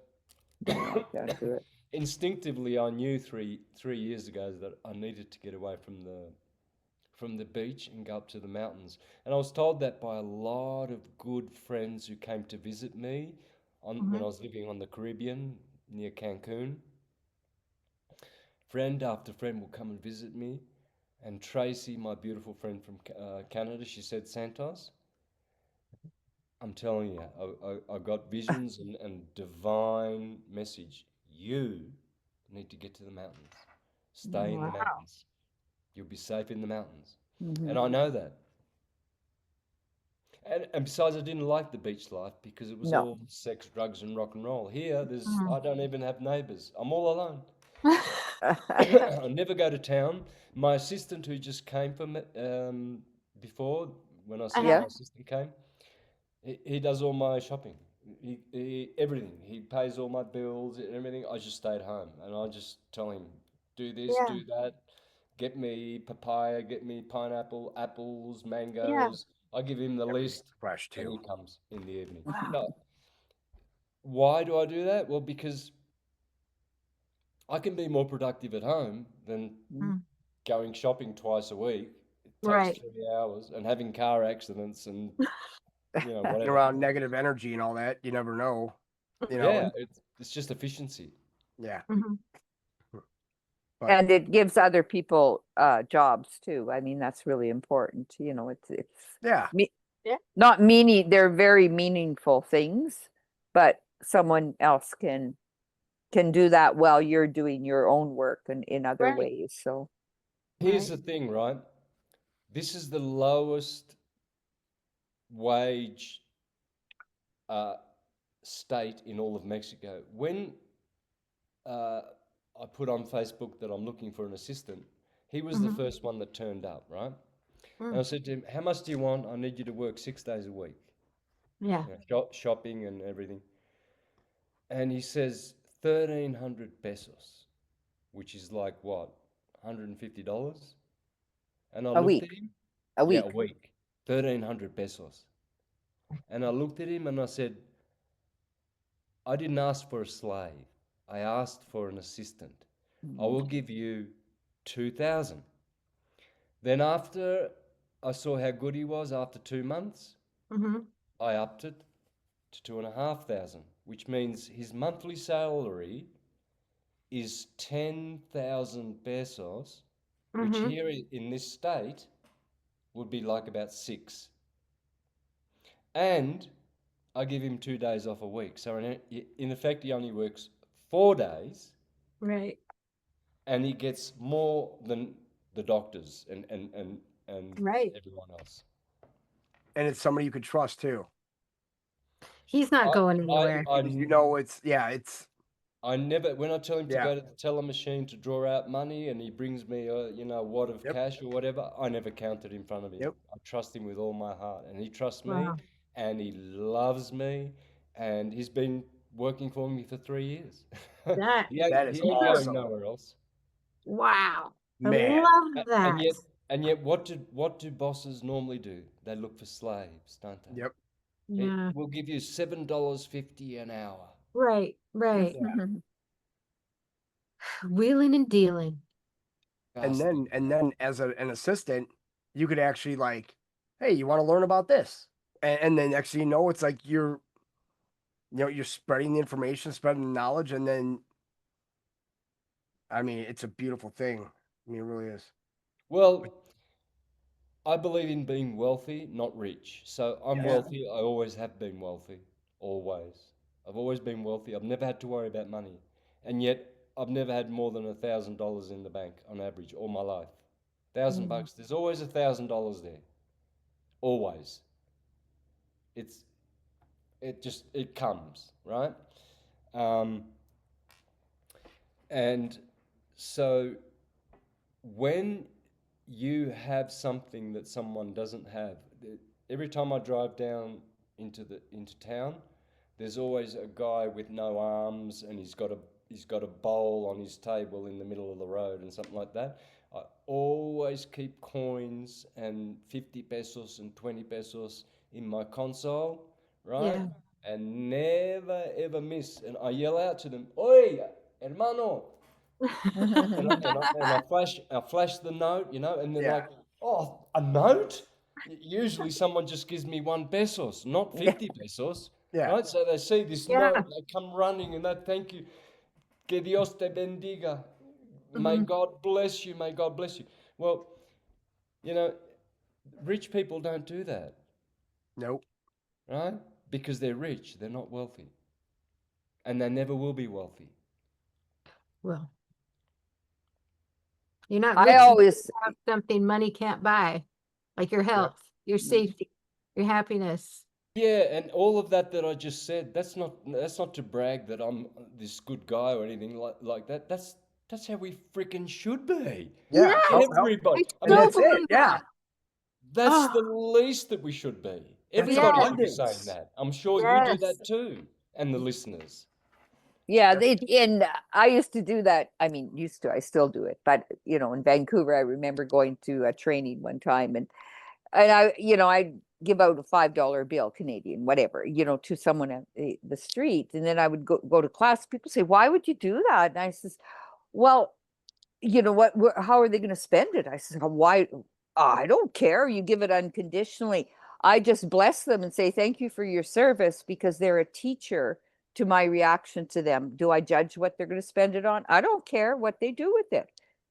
No, I can't do it. instinctively I knew three years ago that I needed to get away from the beach and go up to the mountains. And I was told that by a lot of good friends who came to visit me when I was living on the Caribbean near Cancun. Friend after friend will come and visit me. And Tracy, my beautiful friend from Canada, she said, Santos, I'm telling you, I got visions and divine message. You need to get to the mountains. Stay in the Wow. mountains. You'll be safe in the mountains. Mhm. And I know that. And besides, I didn't like the beach life because it was No. all sex, drugs, and rock and roll. Here, Mm. I don't even have neighbours. I'm all alone. I never go to town. My assistant, who just came from before, when I said Yeah. my assistant came, he does all my shopping. Everything. He pays all my bills and everything. I just stayed home and I just tell him, do this, Yeah. do that. Get me papaya, get me pineapple, apples, Yeah. mangoes. I give him the Everything's list fresh and he too. comes in the evening. Wow. No. Why do I do that? Well, because I can be more productive at home than Mm. going shopping twice a week. It takes Right. 3 hours and having car accidents and whatever. Around negative energy and all that, you never know. You know, Yeah, it's just efficiency. yeah. Mhm. But And it gives other people jobs too. I mean, that's really important. You know, it's yeah, Yeah. not meaning, they're very meaningful things, but someone else can do that while you're doing your own work and in other Right. ways. So Here's Right. the thing, right? This is the lowest wage state in all of Mexico. When I put on Facebook that I'm looking for an assistant, he was the Mhm. first one that turned up, right? And I Mm. said to him, how much do you want? I need you to work 6 days a week, Yeah. shopping and everything. And he says 1,300 pesos, which is like what, $150? And I a looked at week, him, a yeah, a week. week, 1,300 pesos. And I looked at him and I said, I didn't ask for a slave. I asked for an assistant. I will give you 2,000. Then after I saw how good he was after 2 months, Mhm. I upped it to 2,500, which means his monthly salary is 10,000 pesos, which Mhm. here in this state would be like about 6. And I give him 2 days off a week. So in effect, he only works 4 days Right. and he gets more than the doctors and Right. everyone else. and it's somebody you could trust too. He's not going anywhere. Because you know it's I never, when I tell him to Yeah. go to the teller machine to draw out money and he brings me a wad of Yep. cash or whatever, I never count it in front of him. Yep. I trust him with all my heart and he trusts me Wow. and he loves me and he's been working for me for 3 years. That That is He ain't going awesome. nowhere else. Wow. I Man. love And that. yet what do bosses normally do? They look for slaves, don't they? Yep. Yeah. We'll give you $7.50 an hour. Right. Right. Yeah. Wheeling and dealing. And Disgusting. then as an assistant, you could actually like, hey, you want to learn about this, and then next thing you know, it's like you're spreading the information, spreading the knowledge, and then I mean, it's a beautiful thing. I mean, it really is. Well, I believe in being wealthy, not rich. So I'm Yes. wealthy. I always have been wealthy. Always. I've always been wealthy. I've never had to worry about money. And yet I've never had more than $1,000 in the bank on average all my life. $1,000. There's always $1,000 there. Always. It's it comes, right? Um, and so when you have something that someone doesn't have, every time I drive down into town, there's always a guy with no arms and he's got a bowl on his table in the middle of the road and something like that. I always keep coins and 50 pesos and 20 pesos in my console, right? Yeah. And never ever miss. And I yell out to them, "Oi, hermano!" And I flash the note, and they're Yeah. like, "Oh, a note?" Usually someone just gives me 1 pesos, not 50 pesos, Yeah. right? So they see this Yeah. note, they come running and they thank you. Que Dios te bendiga. May Mhm. God bless you. May God bless you. Well, you know, rich people don't do that, Nope. right? Because they're rich, they're not wealthy, and they never will be wealthy. Well, you're not I rich enough always, to have something money can't buy, like your Yep. health, your safety. your happiness. Yeah, and all of that I just said, that's not to brag that I'm this good guy or anything like that. That's how we freaking should be. Yeah. Yes, Everybody. I I And mean, so that's it. believe Yeah. that. that's the Oh, least that we should be. That's Everybody should be yes, saying abundance. that. I'm sure you do yes. that too, and the listeners. Yeah, and I used to do that. I mean, I still do it. But, in Vancouver, I remember going to a training one time, and I give out a $5 bill, Canadian, whatever, to someone at the street. And then I would go to class. People say, why would you do that? And I says, well, how are they going to spend it? I said, why? I don't care. You give it unconditionally. I just bless them and say, thank you for your service, because they're a teacher to my reaction to them. Do I judge what they're going to spend it on? I don't care what they do with it.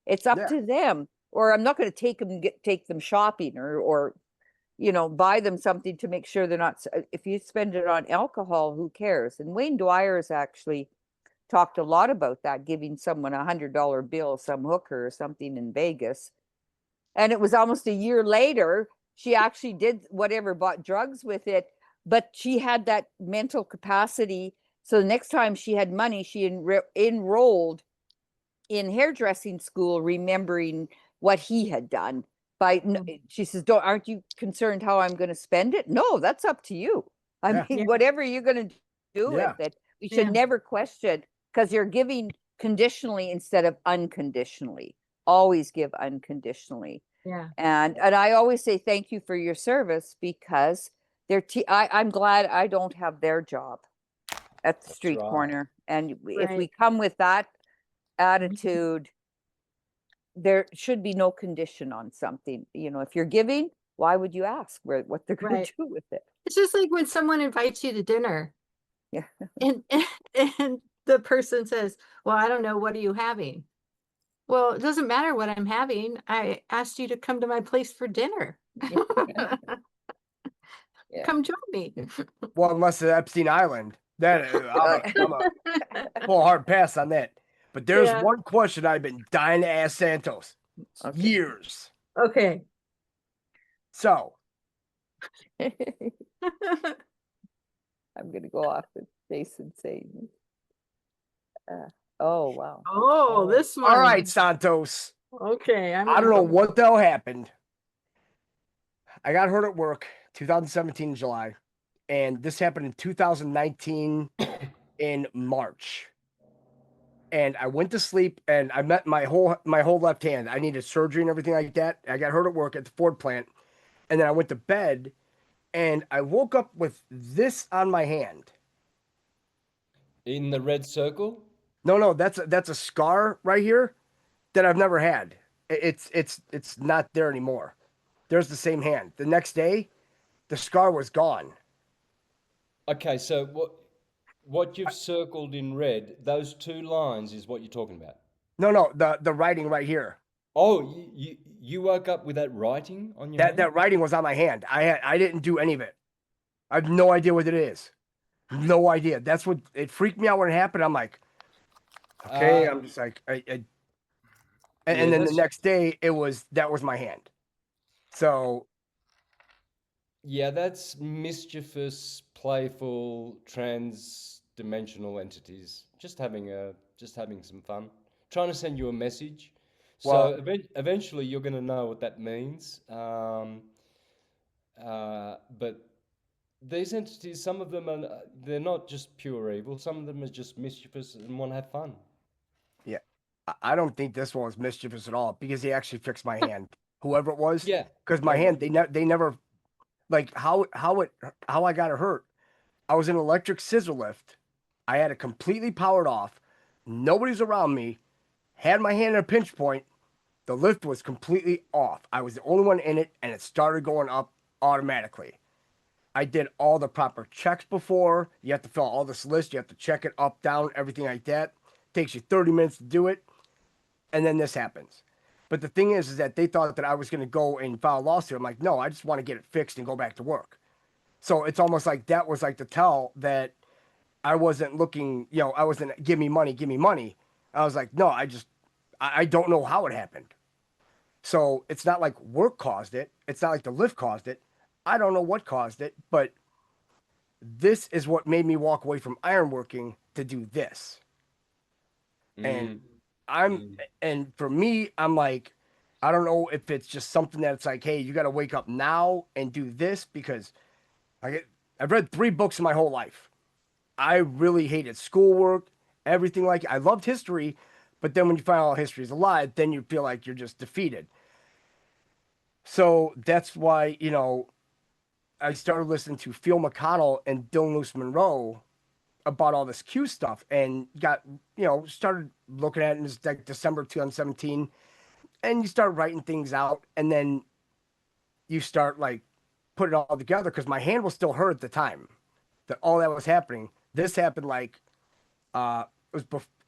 It's up Yeah. to them. Or I'm not going to take them shopping or buy them something to make sure they're not. If you spend it on alcohol, who cares? And Wayne Dwyer has actually talked a lot about that, giving someone $100 bill, some hooker or something in Vegas. And it was almost a year later, she actually did whatever, bought drugs with it, but she had that mental capacity. So the next time she had money, she enrolled in hairdressing school, remembering what he had done. She says, aren't you concerned how I'm going to spend it? No, that's up to you. I Yeah. mean, Yeah. whatever you're going to do Yeah. with it, we should Yeah. never question, because you're giving conditionally instead of unconditionally. Always give unconditionally. Yeah. And I always say thank you for your service, because I'm glad I don't have their job at the That's street right. corner. And if we Right. come with that attitude, there should be no condition on something. If you're giving, why would you ask what they're going Right. to do with it? It's just like when someone invites you to dinner Yeah. and and the person says, well, I don't know, what are you having? Well, it doesn't matter what I'm having. I asked you to come to my place for dinner. Yeah. Come join me. Well, unless it's Epstein Island, then I'm a full hard pass on that. But there's Yeah. one question I've been dying to ask Santos. Okay. Years. Okay. So I'm going to go off with Jason saying, oh, wow. Oh, this one. all right, Santos. Okay. I don't know what the hell happened. I got hurt at work 2017 in July, and this happened in 2019 in March. And I went to sleep, and I met my whole left hand. I needed surgery and everything like that. I got hurt at work at the Ford plant, and then I went to bed, and I woke up with this on my hand. In the red circle? No, that's a scar right here that I've never had. It's not there anymore. There's the same hand. The next day, the scar was gone. Okay, so what you've circled in red, those two lines is what you're talking about. No, the writing right here. Oh, you woke up with that writing on your hand? That writing was on my hand. I didn't do any of it. I have no idea what it is. No idea. That's what it freaked me out when it happened. I'm like, okay. I'm just like, and then the that's- next day that was my hand. So Yeah, that's mischievous, playful, trans-dimensional entities. Just having some fun. Trying to send you a message. So Well- eventually you're going to know what that means. But these entities, some of them they're not just pure evil. Some of them are just mischievous and want to have fun. yeah, I don't think this one was mischievous at all, because he actually fixed my hand. Whoever it was, Yeah. because my Yeah, hand they never, like how I got it hurt. I was in an electric scissor lift. I had it completely powered off. Nobody's around me. Had my hand at a pinch point. The lift was completely off. I was the only one in it, and it started going up automatically. I did all the proper checks before. You have to fill out all this list. You have to check it up, down, everything like that. Takes you 30 minutes to do it. And then this happens. But the thing is that they thought that I was going to go and file a lawsuit. I'm like, no, I just want to get it fixed and go back to work. So it's almost like that was like the tell that I wasn't looking, I wasn't, give me money. I was like, no, I don't know how it happened. So it's not like work caused it. It's not like the lift caused it. I don't know what caused it, but this is what made me walk away from ironworking to do this. And Mm, I'm mm. and for me, I'm like, I don't know if it's just something that's like, hey, you got to wake up now and do this because I've read 3 books in my whole life. I really hated schoolwork, everything like I loved history, but then when you find out history is a lie, then you feel like you're just defeated. So that's why, I started listening to Phil McConnell and Dylan Luce Monroe about all this Q stuff and got, started looking at it in like December 2017 and you start writing things out and then you start like putting it all together because my hand was still hurt at the time that all that was happening. This happened like it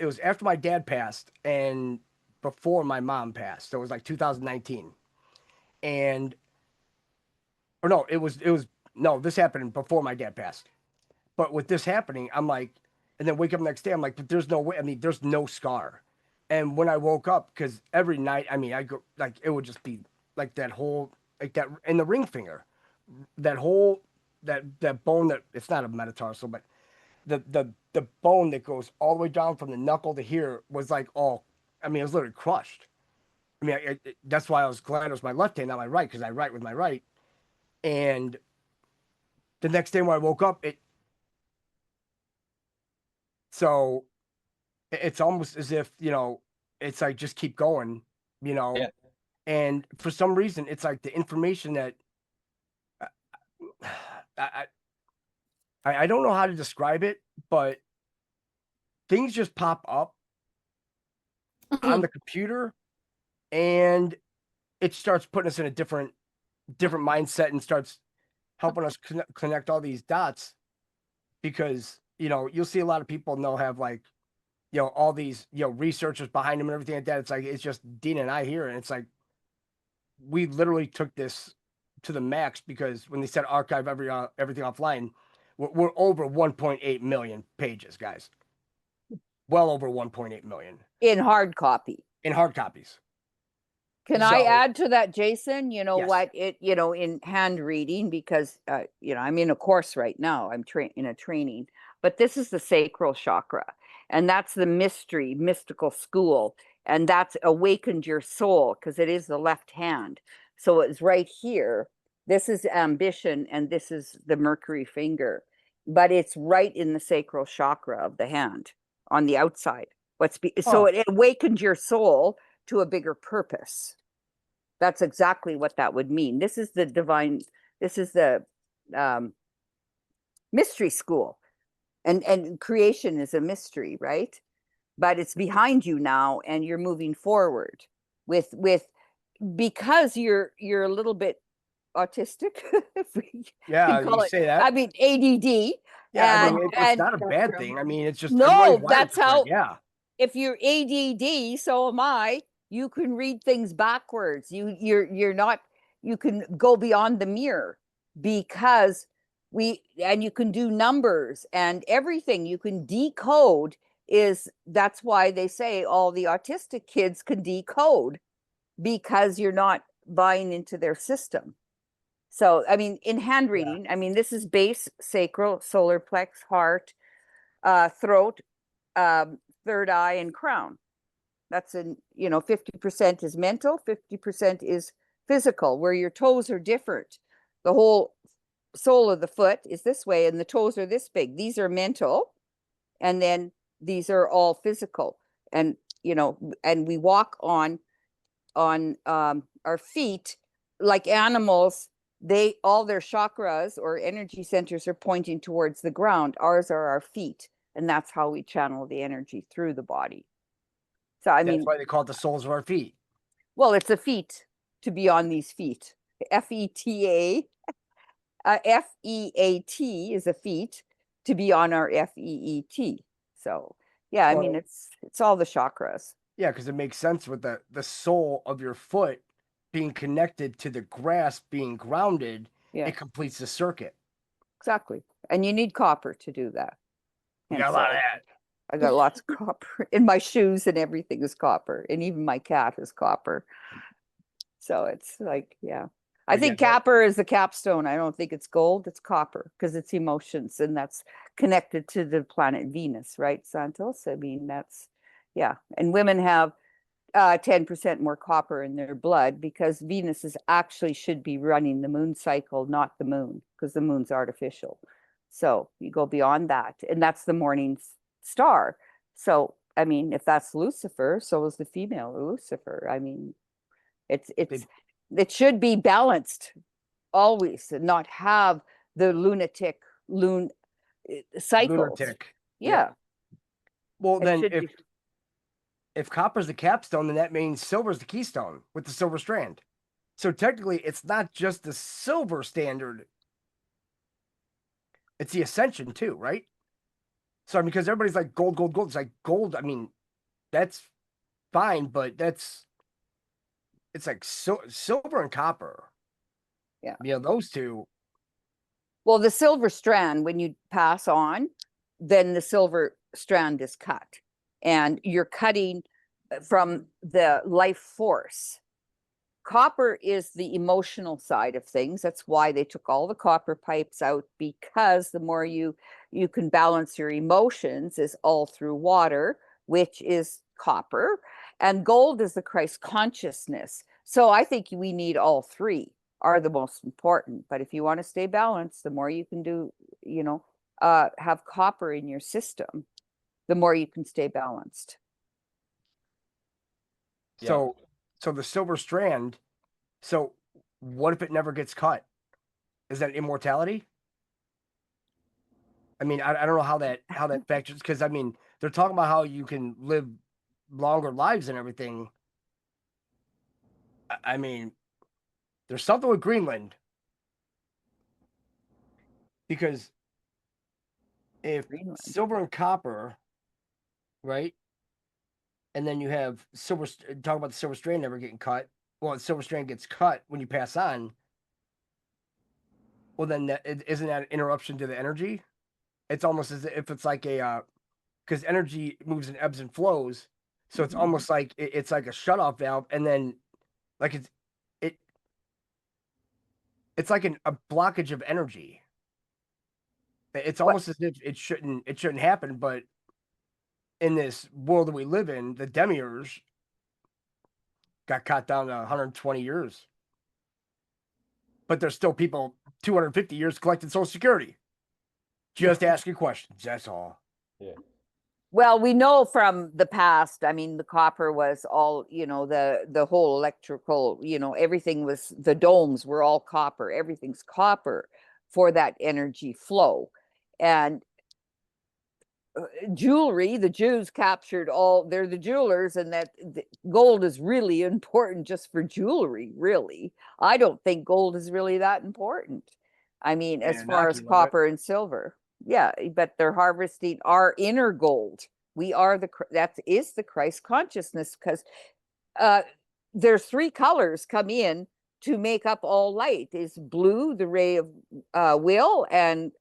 was after my dad passed and before my mom passed. So it was like 2019. And or no, it was no, this happened before my dad passed. But with this happening, I'm like, and then wake up the next day, I'm like, but there's no way. I mean, there's no scar. And when I woke up, because every night, I mean, I go like it would just be like that whole like that in the ring finger, that whole that bone that it's not a metatarsal, but the bone that goes all the way down from the knuckle to here was like all, I mean, it was literally crushed. I mean, that's why I was glad it was my left hand, not my right, because I write with my right. And the next day when I woke up, so it's almost as if, it's like just keep going, you know. Yeah. And for some reason, it's like the information that I I don't know how to describe it, but things just pop up on the computer and it starts putting us in a different mindset and starts helping us connect all these dots because you'll see a lot of people and they'll have like all these researchers behind them and everything like that. It's like it's just Dean and I here, and it's like we literally took this to the max because when they said archive everything offline, we're over 1.8 million pages, guys. Well over 1.8 million in hard copy. in hard copies. Can I So, add to that, Jason? You know yes. what in hand reading, because I'm in a course right now. I'm in a training, but this is the sacral chakra, and that's the mystical school, and that's awakened your soul because it is the left hand. So it's right here. This is ambition, and this is the Mercury finger, but it's right in the sacral chakra of the hand on the outside. So it awakened your soul to a bigger purpose. That's exactly what that would mean. This is the divine, this is the mystery school. And creation is a mystery, right? But it's behind you now and you're moving forward with because you're a little bit autistic, if we Yeah, can call you it. say that. I mean, ADD. Yeah, I And, mean, it's not a bad thing. I mean, it's just everybody's no, wired that's different. how. Yeah. If you're ADD, so am I. You can read things backwards. You're not. You can go beyond the mirror because and you can do numbers and everything. You can decode. That's why they say all the autistic kids can decode because you're not buying into their system. So, I mean, in hand reading, I mean, this is base, sacral, solar plex, heart, throat, third eye, and crown. That's 50% is mental, 50% is physical, where your toes are different. The whole sole of the foot is this way, and the toes are this big. These are mental, and then these are all physical. And and we walk on our feet like animals. All their chakras or energy centers are pointing towards the ground. Ours are our feet, and that's how we channel the energy through the body. So That's why they call it the soles of our feet. well, it's a feat to be on these feet. FETA, FEAT is a feat to be on our FEET. So yeah, I mean it's all the chakras. Yeah, because it makes sense with the sole of your foot being connected to the grass being grounded. Yeah, It completes the circuit. exactly. And you need copper to do that. You And got a lot of that. I got lots of copper in my shoes, and everything is copper, and even my cat is copper. So it's like, yeah. I But yeah, think copper is the capstone. I don't think it's gold, it's copper, because it's emotions, and that's connected to the planet Venus, right, Santos? I mean, that's, yeah. And women have 10% more copper in their blood, because Venus is actually should be running the moon cycle, not the moon, because the moon's artificial. So you go beyond that, and that's the morning star. So, I mean, if that's Lucifer, so is the female Lucifer. I mean, it should be balanced always, and not have the lunatic cycles. lunatic. Yeah, Well, it then should be. if copper's the capstone, then that means silver's the keystone with the silver strand. So technically, it's not just the silver standard; it's the ascension too, right? So because everybody's like gold, gold, gold. It's like gold. I mean, that's fine, but it's like silver and copper. Yeah. You know, those two. Well, the silver strand, when you pass on, then the silver strand is cut, and you're cutting from the life force. Copper is the emotional side of things. That's why they took all the copper pipes out, because the more you can balance your emotions is all through water, which is copper, and gold is the Christ consciousness. So I think we need all three are the most important. But if you want to stay balanced, the more you can do, have copper in your system, the more you can stay balanced. So, so the silver strand. So, what if it never gets cut? Is that immortality? I mean, I don't know how that factors, because I mean, they're talking about how you can live longer lives and everything. I mean, there's something with Greenland, because if Greenland. silver and copper, right, and then you have silver. Talk about the silver strand never getting cut. Well, the silver strand gets cut when you pass on. Well, then isn't that an interruption to the energy? It's almost as if it's like a because energy moves in ebbs and flows, so it's almost like it's like a shutoff valve, and then like it it's like a blockage of energy. It's almost as if it shouldn't happen, but in this world that we live in, the demiurge got cut down to 120 years. But there's still people 250 years collecting Social Security. Just asking questions. That's all. Yeah. Well, we know from the past, I mean, the copper was all, the whole electrical, everything was, the domes were all copper. Everything's copper for that energy flow. And jewelry, the Jews captured they're the jewelers, and that gold is really important just for jewelry, really. I don't think gold is really that important. I mean, as far as copper and silver. Yeah, but they're harvesting our inner gold. That is the Christ consciousness, because there's three colors come in to make up all light. Is blue, the ray of will, and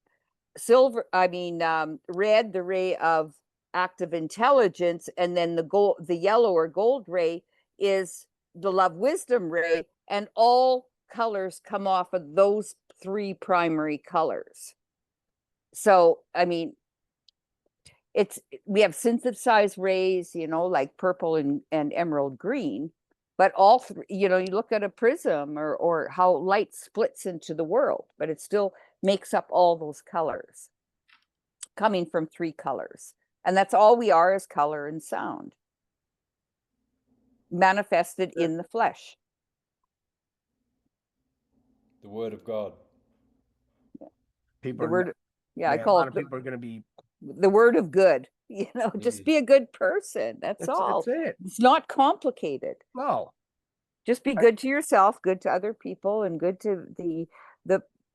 red, the ray of active intelligence, and then the yellow or gold ray is the love wisdom ray, and all colors come off of those three primary colors. So, I mean, we have synthesized rays, like purple and emerald green, but all three, you look at a prism or how light splits into the world, but it still makes up all those colors coming from three colors. And that's all we are, is color and sound manifested in the flesh. The word of God. People The word, I a call lot it of people are going to be. the word of good. Just be a good person. That's all. That's it. It's not complicated. No. Just be good to yourself, good to other people, and good to the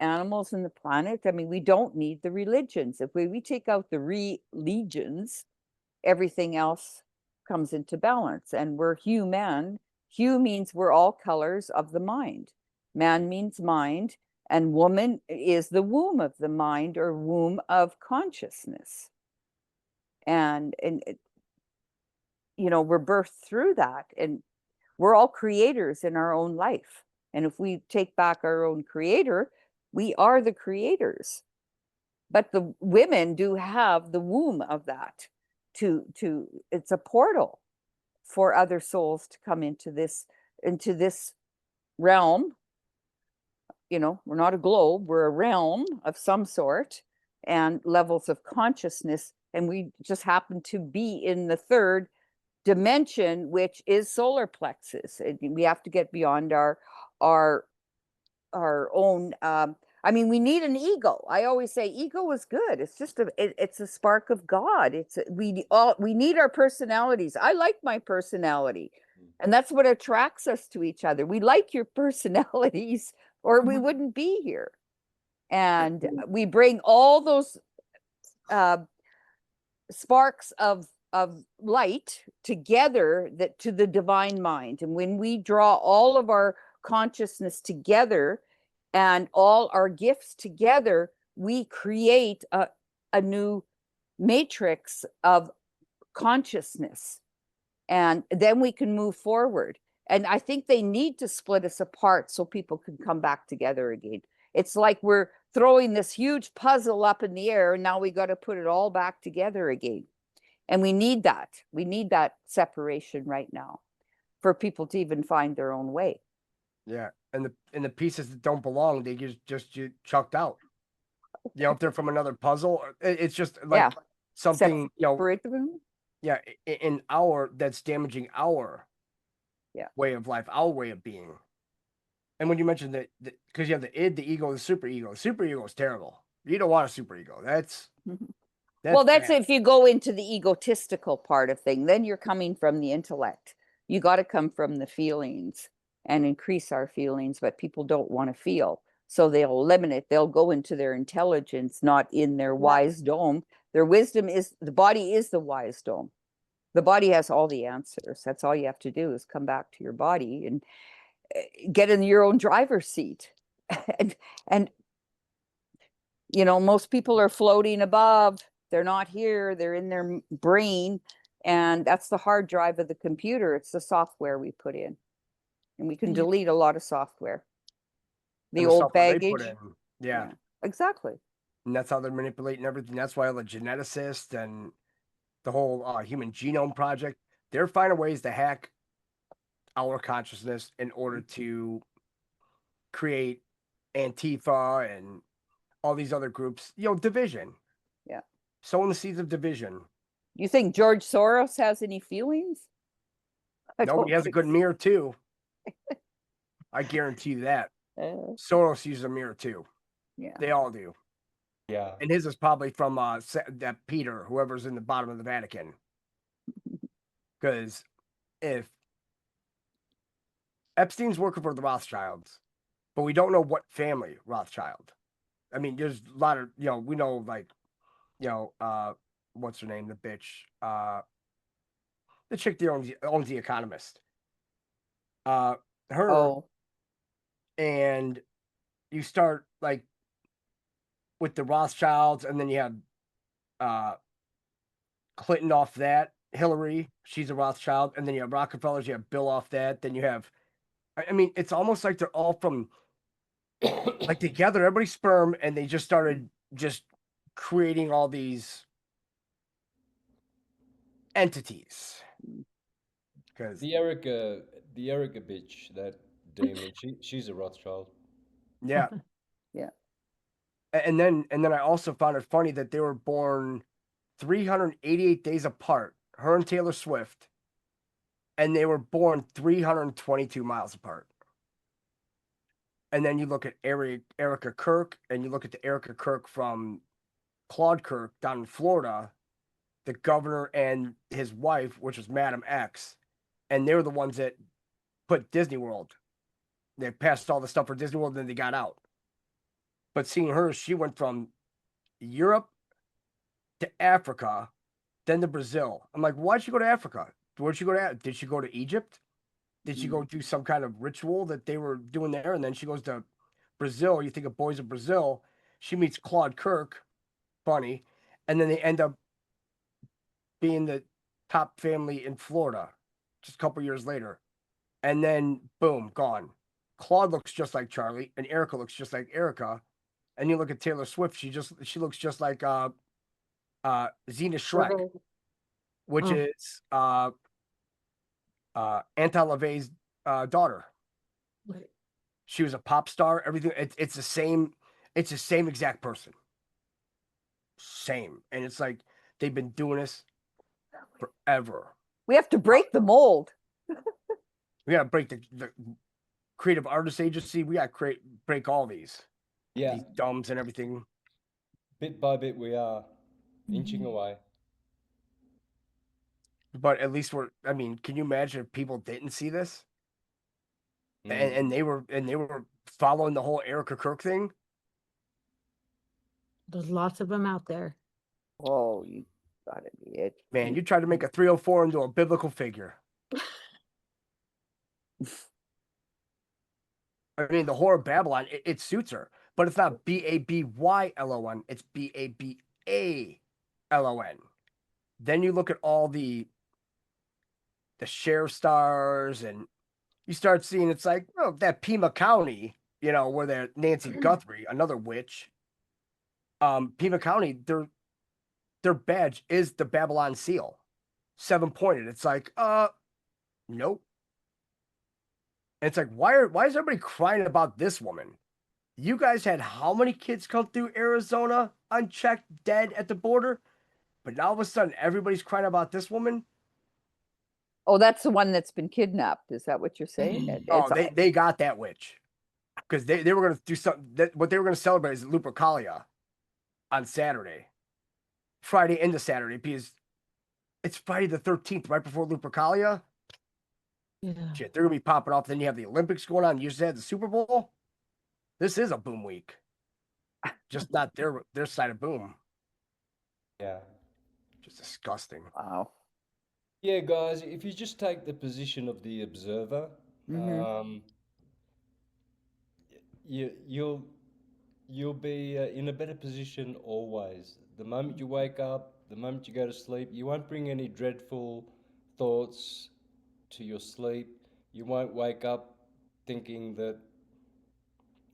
animals and the planet. I mean, we don't need the religions. If we take out the religions, everything else comes into balance. And we're human. Hue means we're all colors of the mind. Man means mind, and woman is the womb of the mind, or womb of consciousness. And we're birthed through that, and we're all creators in our own life. And if we take back our own creator, we are the creators. But the women do have the womb of that. It's a portal for other souls to come into this realm. You know, we're not a globe, we're a realm of some sort and levels of consciousness. And we just happen to be in the third dimension, which is solar plexus. We have to get beyond our own. I mean, we need an ego. I always say ego is good. It's just it's a spark of God. We need our personalities. I like my personality, and that's what attracts us to each other. We like your personalities, or we wouldn't be here. And we bring all those sparks of light together to the divine mind. And when we draw all of our consciousness together and all our gifts together, we create a new matrix of consciousness, and then we can move forward. And I think they need to split us apart so people can come back together again. It's like we're throwing this huge puzzle up in the air, and now we got to put it all back together again. And we need that. We need that separation right now for people to even find their own way. Yeah, and the pieces that don't belong, they just chucked out. You know, if they're from another puzzle, it's just like something, you know. Separate them. Yeah, that's damaging our way of life, our way of being. And when you mentioned that, because you have the id, the ego, the super ego is terrible. You don't want a super ego. That's That's if you go into the egotistical part of thing, then you're coming from the intellect. You got to come from the feelings and increase our feelings, but people don't want to feel. So they'll eliminate, they'll go into their intelligence, not in their wise dome. Their wisdom is, the body is the wise dome. The body has all the answers. That's all you have to do is come back to your body and get in your own driver's seat. and you know, most people are floating above. They're not here. They're in their brain. And that's the hard drive of the computer. It's the software we put in. And we can delete a lot of software. The old baggage. Yeah, exactly. And that's how they're manipulating everything. That's why all the geneticists and the whole Human Genome Project, they're finding ways to hack our consciousness in order to create Antifa and all these other groups, you know, division. Yeah. Sowing the seeds of division. You think George Soros has any feelings? Nobody has a good mirror too. I guarantee you that. Soros uses a mirror too. Yeah. They all do. Yeah. And his is probably from that Peter, whoever's in the bottom of the Vatican. Because if Epstein's working for the Rothschilds, but we don't know what family Rothschild. I mean, there's a lot of, you know, we know, like, you know, what's her name? The bitch. The chick that owns The Economist. Her. Oh. And you start, like, with the Rothschilds, and then you have Clinton off that. Hillary, she's a Rothschild. And then you have Rockefellers, you have Bill off that. Then you have, I mean, it's almost like they're all from, like, they gathered everybody's sperm, and they just started just creating all these entities. Because the Erica bitch, that demon, she's a Rothschild. yeah. Yeah. And then I also found it funny that they were born 388 days apart, her and Taylor Swift, and they were born 322 miles apart. And then you look at Erica Kirk, and you look at the Erica Kirk from Claude Kirk down in Florida, the governor and his wife, which was Madam X, and they were the ones that put Disney World. They passed all the stuff for Disney World, and then they got out. But seeing her, she went from Europe to Africa, then to Brazil. I'm like, why'd she go to Africa? Where'd she go to? Did she go to Egypt? Did she go do some kind of ritual that they were doing there? And then she goes to Brazil. You think of Boys of Brazil. She meets Claude Kirk, funny, and then they end up being the top family in Florida just a couple years later. And then, boom, gone. Claude looks just like Charlie, and Erica looks just like Erica. And you look at Taylor Swift, she looks just like Xena Shrek, Okay. which Oh. is Anta LaVey's daughter. Wait. She was a pop star. Everything. It's the same. It's the same exact person. Same, and it's like they've been doing this forever. We have to break the mold. We gotta break the creative artist agency. We gotta break all these dumbs and everything. Bit by bit, we are inching Mhm. away. But at least I mean, can you imagine if people didn't see this? Mm. And they were following the whole Erica Kirk thing. There's lots of them out there. Oh, you gotta be it. Man, you tried to make a 304 into a biblical figure. I mean, the whore of Babylon, it suits her, but it's not Babyylon. It's Balon. Then you look at all the share stars, and you start seeing it's like, oh, that Pima County, where that Nancy Guthrie, another witch. Pima County, their badge is the Babylon seal, 7-pointed. It's like, nope. And it's like, why is everybody crying about this woman? You guys had how many kids come through Arizona unchecked, dead at the border? But now all of a sudden, everybody's crying about this woman. Oh, that's the one that's been kidnapped. Is that what you're saying? Oh, they got that witch. Because they were going to do something. What they were going to celebrate is Lupercalia on Saturday. Friday into Saturday, because it's Friday the 13th, right before Lupercalia. Yeah. Shit, they're going to be popping off. Then you have the Olympics going on. You just had the Super Bowl. This is a boom week. Just not their side of boom. Yeah. Just disgusting. Wow. Yeah, guys, if you just take the position of the observer, you'll be in a better position always. The moment you wake up, the moment you go to sleep, you won't bring any dreadful thoughts to your sleep. You won't wake up thinking that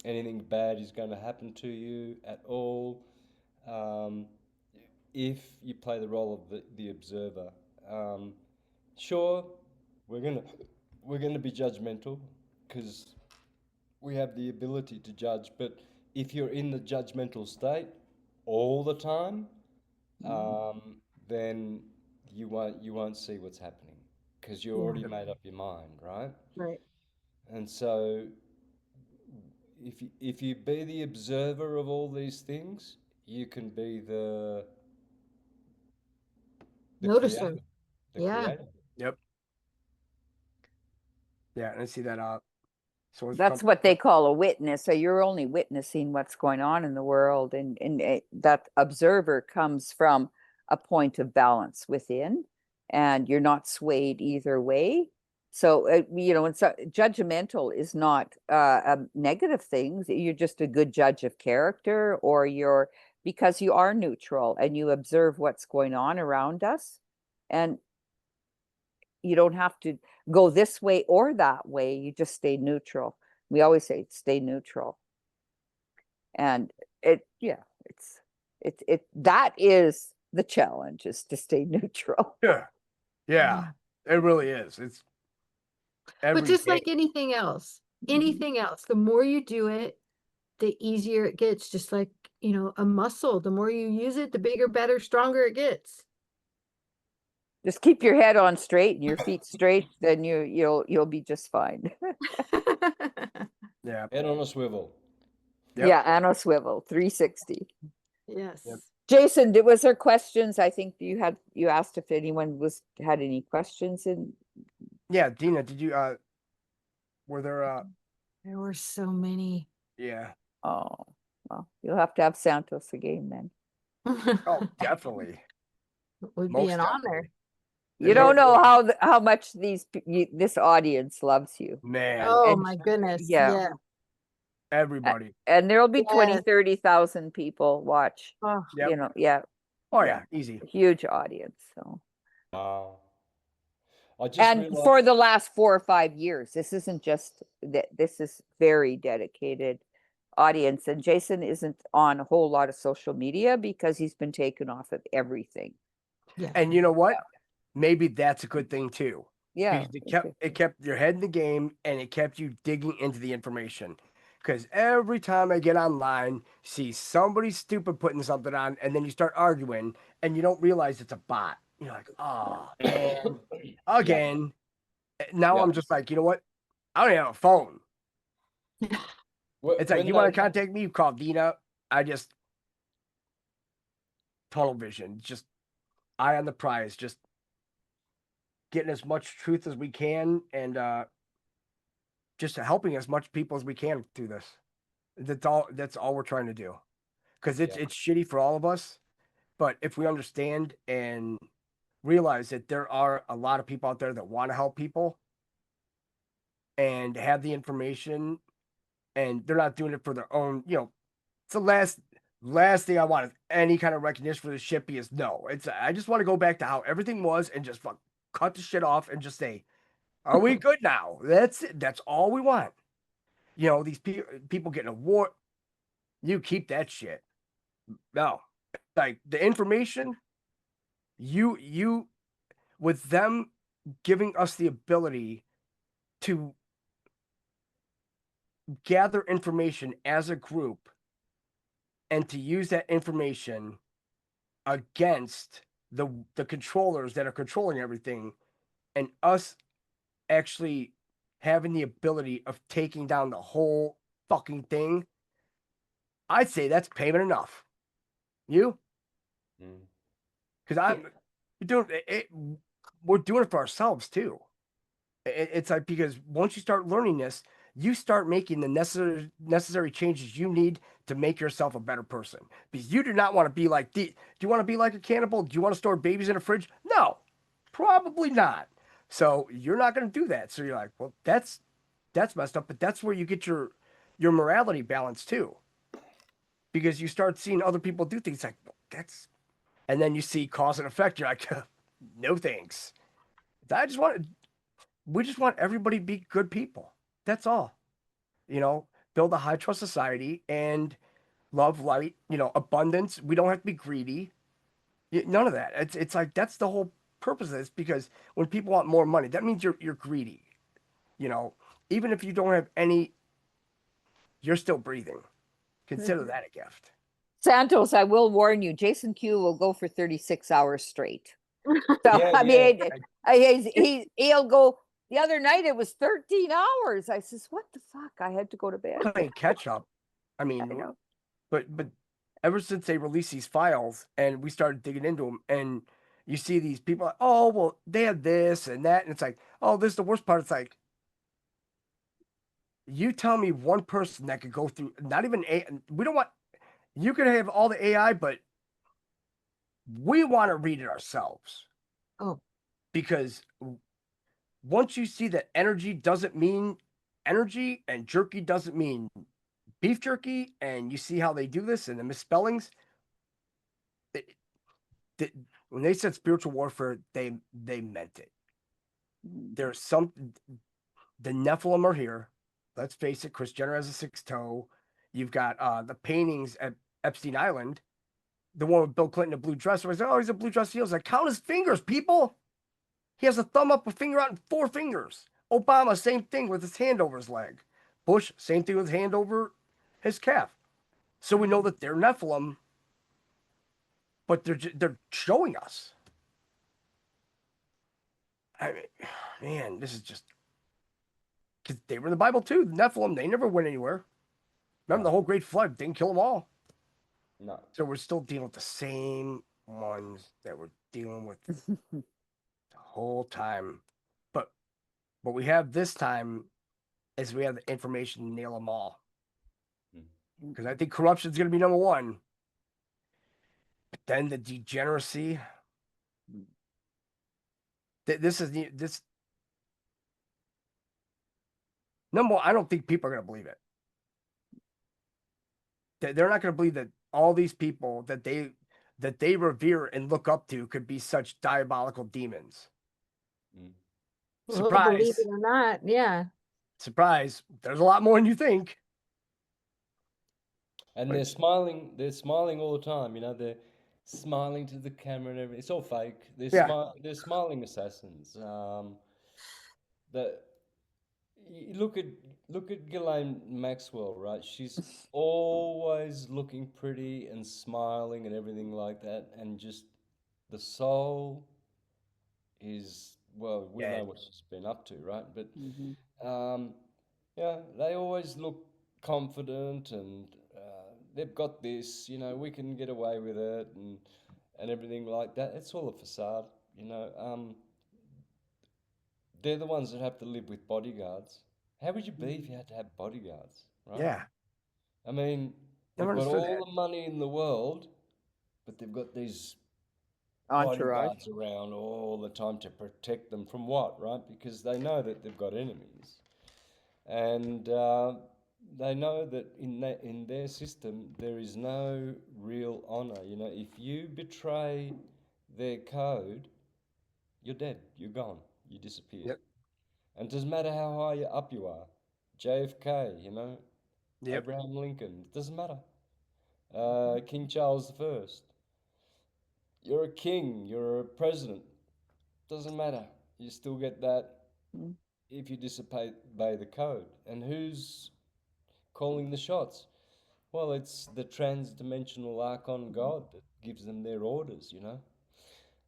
anything bad is going to happen to you at all. If you play the role of the observer, sure, we're gonna be judgmental because we have the ability to judge. But if you're in the judgmental state all the time, then you won't see what's happening because you already made up your mind, right? Right. And so, if you be the observer of all these things, you can be the Noticer. creator. The Yeah. creator. Yep. Yeah, and I see that. So That's what they call a witness. So you're only witnessing what's going on in the world, and that observer comes from a point of balance within, and you're not swayed either way. So and so judgmental is not a negative thing. You're just a good judge of character, or because you are neutral and you observe what's going on around us, and you don't have to go this way or that way. You just stay neutral. We always say stay neutral. And that is the challenge, is to stay neutral. Yeah, it really is. It's But just day. like anything else, the more you do it, the easier it gets. Just like, a muscle, the more you use it, the bigger, better, stronger it gets. Just keep your head on straight and your feet straight, then you'll be just fine. Yeah. Head on a swivel. Yep. Yeah, and a swivel, 360. Yes. Yep. Jason, was there questions? I think you asked if anyone had any questions in. Yeah, Dina, did you were there There were so many. yeah. Oh, well, you'll have to have Santos again then. Oh, definitely. It would Most be an definitely. honor. You don't know how much this audience loves you. Man. Oh And- my goodness. yeah. Yeah. Everybody. And there'll be 20, Yes. 30,000 people watch. Oh, Yep. Yeah, Oh yeah, easy. huge audience. So Wow. I just And realized. for the last 4 or 5 years, this isn't just that, this is very dedicated audience. And Jason isn't on a whole lot of social media because he's been taken off of everything. Yeah. And you know what? Maybe that's a good thing too. Yeah. Because it kept your head in the game and it kept you digging into the information. Because every time I get online, see somebody stupid putting something on, and then you start arguing, and you don't realize it's a bot. You're like, oh, and again. Now Yeah. I'm just like, you know what? I don't even have a phone. It's like, When you want to contact me? You call Dina. I just tunnel vision, just eye on the prize, just getting as much truth as we can, and just helping as much people as we can through this. That's all we're trying to do. Because it's shitty for all of us. But if we understand and realize that there are a lot of people out there that want to help people and have the information, and they're not doing it for their own, it's the last thing I want is any kind of recognition for this shit, because no, I just want to go back to how everything was and just cut the shit off and just say, are we good now? That's it. That's all we want. These people getting a war. You keep that shit. No, like the information, you with them giving us the ability to gather information as a group and to use that information against the controllers that are controlling everything, and us actually having the ability of taking down the whole fucking thing, I'd say that's payment enough. You? Because I'm doing it, we're doing it for ourselves too. It's like, because once you start learning this, you start making the necessary changes you need to make yourself a better person. Because you do not want to be like do you want to be like a cannibal? Do you want to store babies in a fridge? No, probably not. So you're not going to do that. So you're like, well, that's messed up. But that's where you get your morality balance too. Because you start seeing other people do things like, well, and then you see cause and effect. You're like, no thanks. We just want everybody to be good people. That's all. Build a high trust society and love, light, abundance. We don't have to be greedy. None of that. It's like, that's the whole purpose of this, because when people want more money, that means you're greedy. Even if you don't have any, you're still breathing. Consider that a gift. Santos, I will warn you, Jason Q will go for 36 hours straight. So, Yeah, I yeah. mean, he'll go. The other night it was 13 hours. I says, what the fuck? I had to go to bed. Playing catch up. I mean, I know. but ever since they released these files and we started digging into them, and you see these people, like, oh, well, they have this and that, and it's like, oh, this is the worst part. It's like, you tell me one person that could go through, not even we don't want, you can have all the AI, but we want to read it ourselves. Oh. Because once you see that energy doesn't mean energy and jerky doesn't mean beef jerky, and you see how they do this and the misspellings, when they said spiritual warfare, they meant it. There's the Nephilim are here. Let's face it, Kris Jenner has a 6 toe. You've got the paintings at Epstein Island. The one with Bill Clinton, a blue dress. Everybody's like, oh, he's a blue dress. He was like, count his fingers, people. He has a thumb up, a finger out, and 4 fingers. Obama, same thing with his hand over his leg. Bush, same thing with his hand over his calf. So we know that they're Nephilim, but they're showing us. I mean, man, this is just, because they were in the Bible too. The Nephilim, they never went anywhere. Remember the whole Great Flood didn't kill them all. No. So we're still dealing with the same ones that we're dealing with the whole time. But what we have this time is we have the information to nail them all. Because I think corruption is going to be number one. But then the degeneracy. This. Number one, I don't think people are going to believe it. They're not going to believe that all these people that they revere and look up to could be such diabolical demons. Well, believe Surprise. it or not, yeah. Surprise. There's a lot more than you think. And But- they're smiling all the time, you know, they're smiling to the camera and everything. It's all fake. Yeah. They're smiling assassins. That you look at Ghislaine Maxwell, right? She's always looking pretty and smiling and everything like that, and just the soul is, well, we know Dead. what she's been up to, right? But Mhm. yeah, they always look confident and they've got this, you know, we can get away with it and everything like that. It's all a facade, you know. They're the ones that have to live with bodyguards. How would you be if you had to have bodyguards, right? Yeah. I mean, Never they've got understood all that. the money in the world, but they've got these Entourage. bodyguards around all the time to protect them from what, right? Because they know that they've got enemies, and they know that in their system there is no real honor. You know, if you betray their code, you're dead. You're gone. You disappear. Yep. And it doesn't matter how high up you are, JFK, you know, Yep. Abraham Lincoln. It doesn't matter. King Charles I. You're a king. You're a president. Doesn't matter. You still get that Mm. if you disobey the code. And who's calling the shots? Well, it's the trans-dimensional archon god that gives them their orders, you know.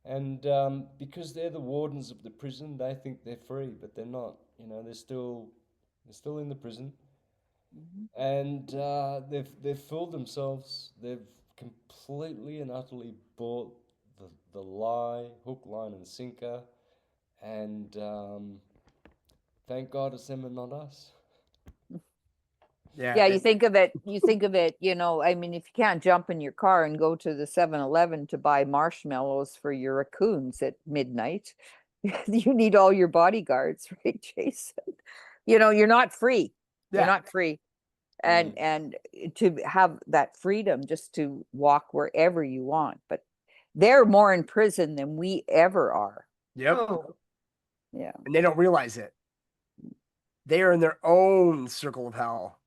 And because they're the wardens of the prison, they think they're free, but they're not. You know, they're still in the prison, Mhm. and they've fooled themselves. They've completely and utterly bought the lie, hook, line, and sinker. And thank God it's them and not us. Yeah. Yeah, you think of it, you know, I mean, if you can't jump in your car and go to the 7-Eleven to buy marshmallows for your raccoons at midnight, you need all your bodyguards, right, Jason? You know, you're not free. You're Yeah. not free. And to have that freedom just to walk wherever you want. But they're more in prison than we ever are. Yep. Oh, Yeah. And they don't realize it. They are in their own circle of hell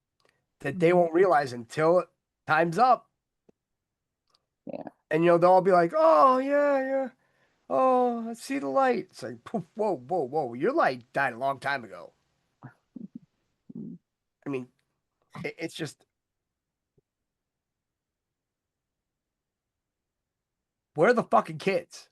that they won't realize until time's up. Yeah. And they'll all be like, "Oh yeah, yeah. Oh, I see the light." It's like, poof, whoa, whoa, whoa. Your light died a long time ago. Mm. I mean, it's just, where are the fucking kids?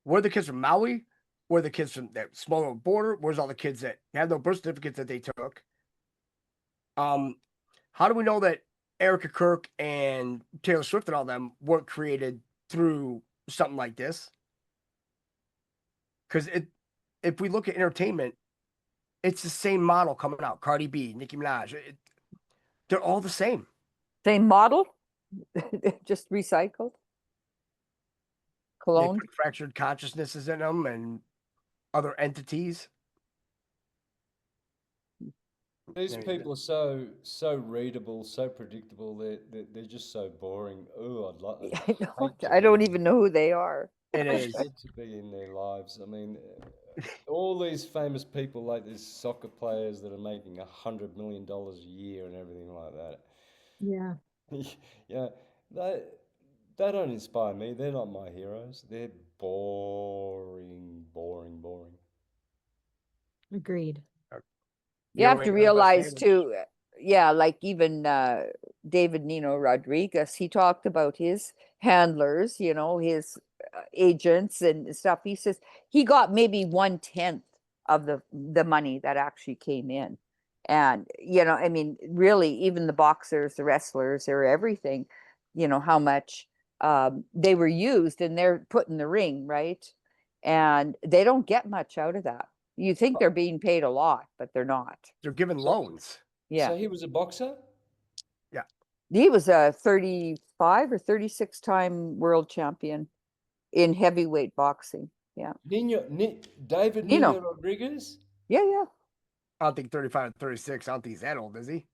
Where are the kids from Maui? Where are the kids from that small little border? Where's all the kids that have no birth certificates that they took? How do we know that Erica Kirk and Taylor Swift and all them weren't created through something like this? Because if we look at entertainment, it's the same model coming out. Cardi B, Nicki Minaj, they're all the same. Same model, just recycled. They Clone. put fractured consciousnesses in them and other entities. These I mean, people are so readable, so predictable. They're just so boring. Oh, I know. hate to I don't be- even know who they are. It I is. hate to be in their lives. I mean, all these famous people, like these soccer players that are making $100 million a year and everything like that. yeah, Yeah, they they don't inspire me. They're not my heroes. They're boring, boring, boring. agreed. You have to ain't no best realize neighbor. too, yeah, like even David Nino Rodriguez, he talked about his handlers, you know, his agents and stuff. He says he got maybe 1/10 of the money that actually came in. And, you know, I mean, really, even the boxers, the wrestlers, or everything, you know, how much they were used and they're put in the ring, right? And they don't get much out of that. You think they're being paid a lot, but they're not. They're given So, loans. Yeah. so he was a boxer? Yeah. He was a 35 or 36 time world champion in heavyweight boxing. Yeah. David Nino. Nino Rodriguez? Yeah, yeah. I don't think 35 or 36. I don't think he's that old, is he?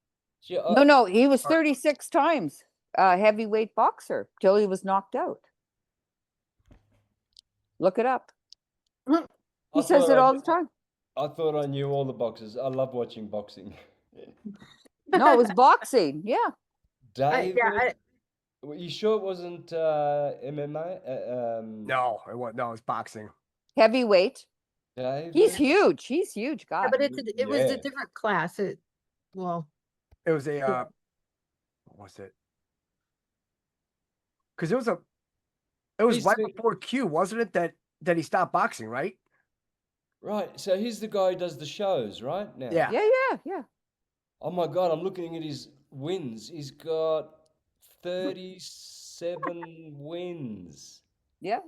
Yeah, No, he was Or- 36 times heavyweight boxer till he was knocked out. Look it up. He says it all the time. I thought I knew all the boxers. I love watching boxing. No, it was boxing. Yeah. David, yeah, were you sure it wasn't MMA? No, it was no, it's boxing. Heavyweight. David? He's huge. He's huge guy. but it was a Yeah. different class. Well, It was a what was it? Because it was He's right the- before Q, wasn't it? That he stopped boxing, right? Right. So he's the guy who does the shows, right? Now. Yeah. Yeah. Oh my God, I'm looking at his wins. He's got 37 wins. Yeah.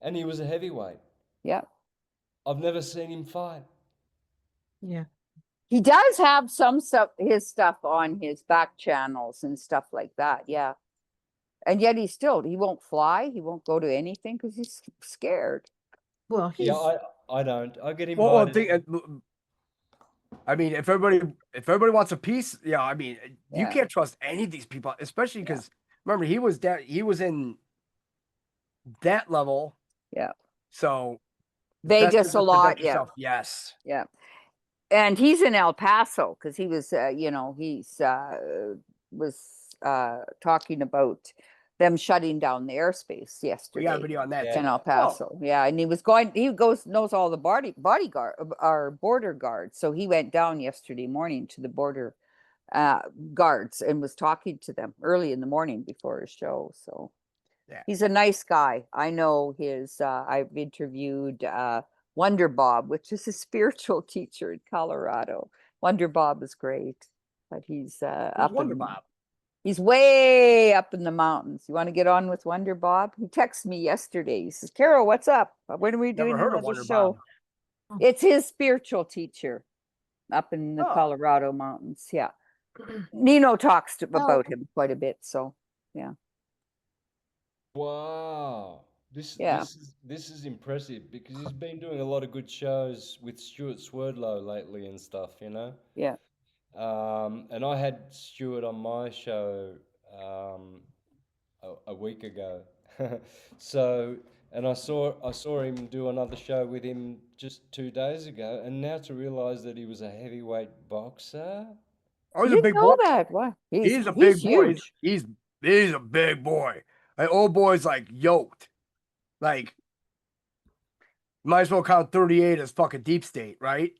And he was a heavyweight. Yeah. I've never seen him fight. yeah. He does have some stuff, his stuff on his back channels and stuff like that. Yeah. And yet he won't fly. He won't go to anything because he's scared. Well, he's Yeah, I don't. I get Well, invited. I mean, if everybody wants a piece, yeah. I mean, you Yeah. can't trust any of these people, especially because remember he was in that level. Yeah. So best is Vegas just a protect lot. Yeah. yourself. Yes. Yeah. And he's in El Paso because he was, was talking about them shutting down the airspace We yesterday. got a video on that. Yeah. In El too. Paso. Yeah. And he knows all the bodyguard, our border guards. So he went down yesterday morning to the border guards and was talking to them early in the morning before his show. So Yeah. he's a nice guy. I know I've interviewed Wonder Bob, which is a spiritual teacher in Colorado. Wonder Bob is great, but he's up Wonder in, Bob. he's way up in the mountains. You want to get on with Wonder Bob? He texted me yesterday. He says, "Carol, what's up? When are we doing Never heard of another Wonder show?" Bob. It's his spiritual teacher up in the Oh. Colorado mountains. Yeah. Nino talks about him quite a bit. So yeah. Wow. Yeah. This is impressive because he's been doing a lot of good shows with Stuart Swerdlow lately and stuff, you know? Yeah. And I had Stuart on my show a week ago. So, and I saw him do another show with him just 2 days ago, and now to realize that he was a heavyweight boxer. Oh, he's You a didn't big know boy. that. Why? He's a big boy. Huge. He's a big boy. Like old boy's like yoked. Like might as well count 38 as fucking deep state, right?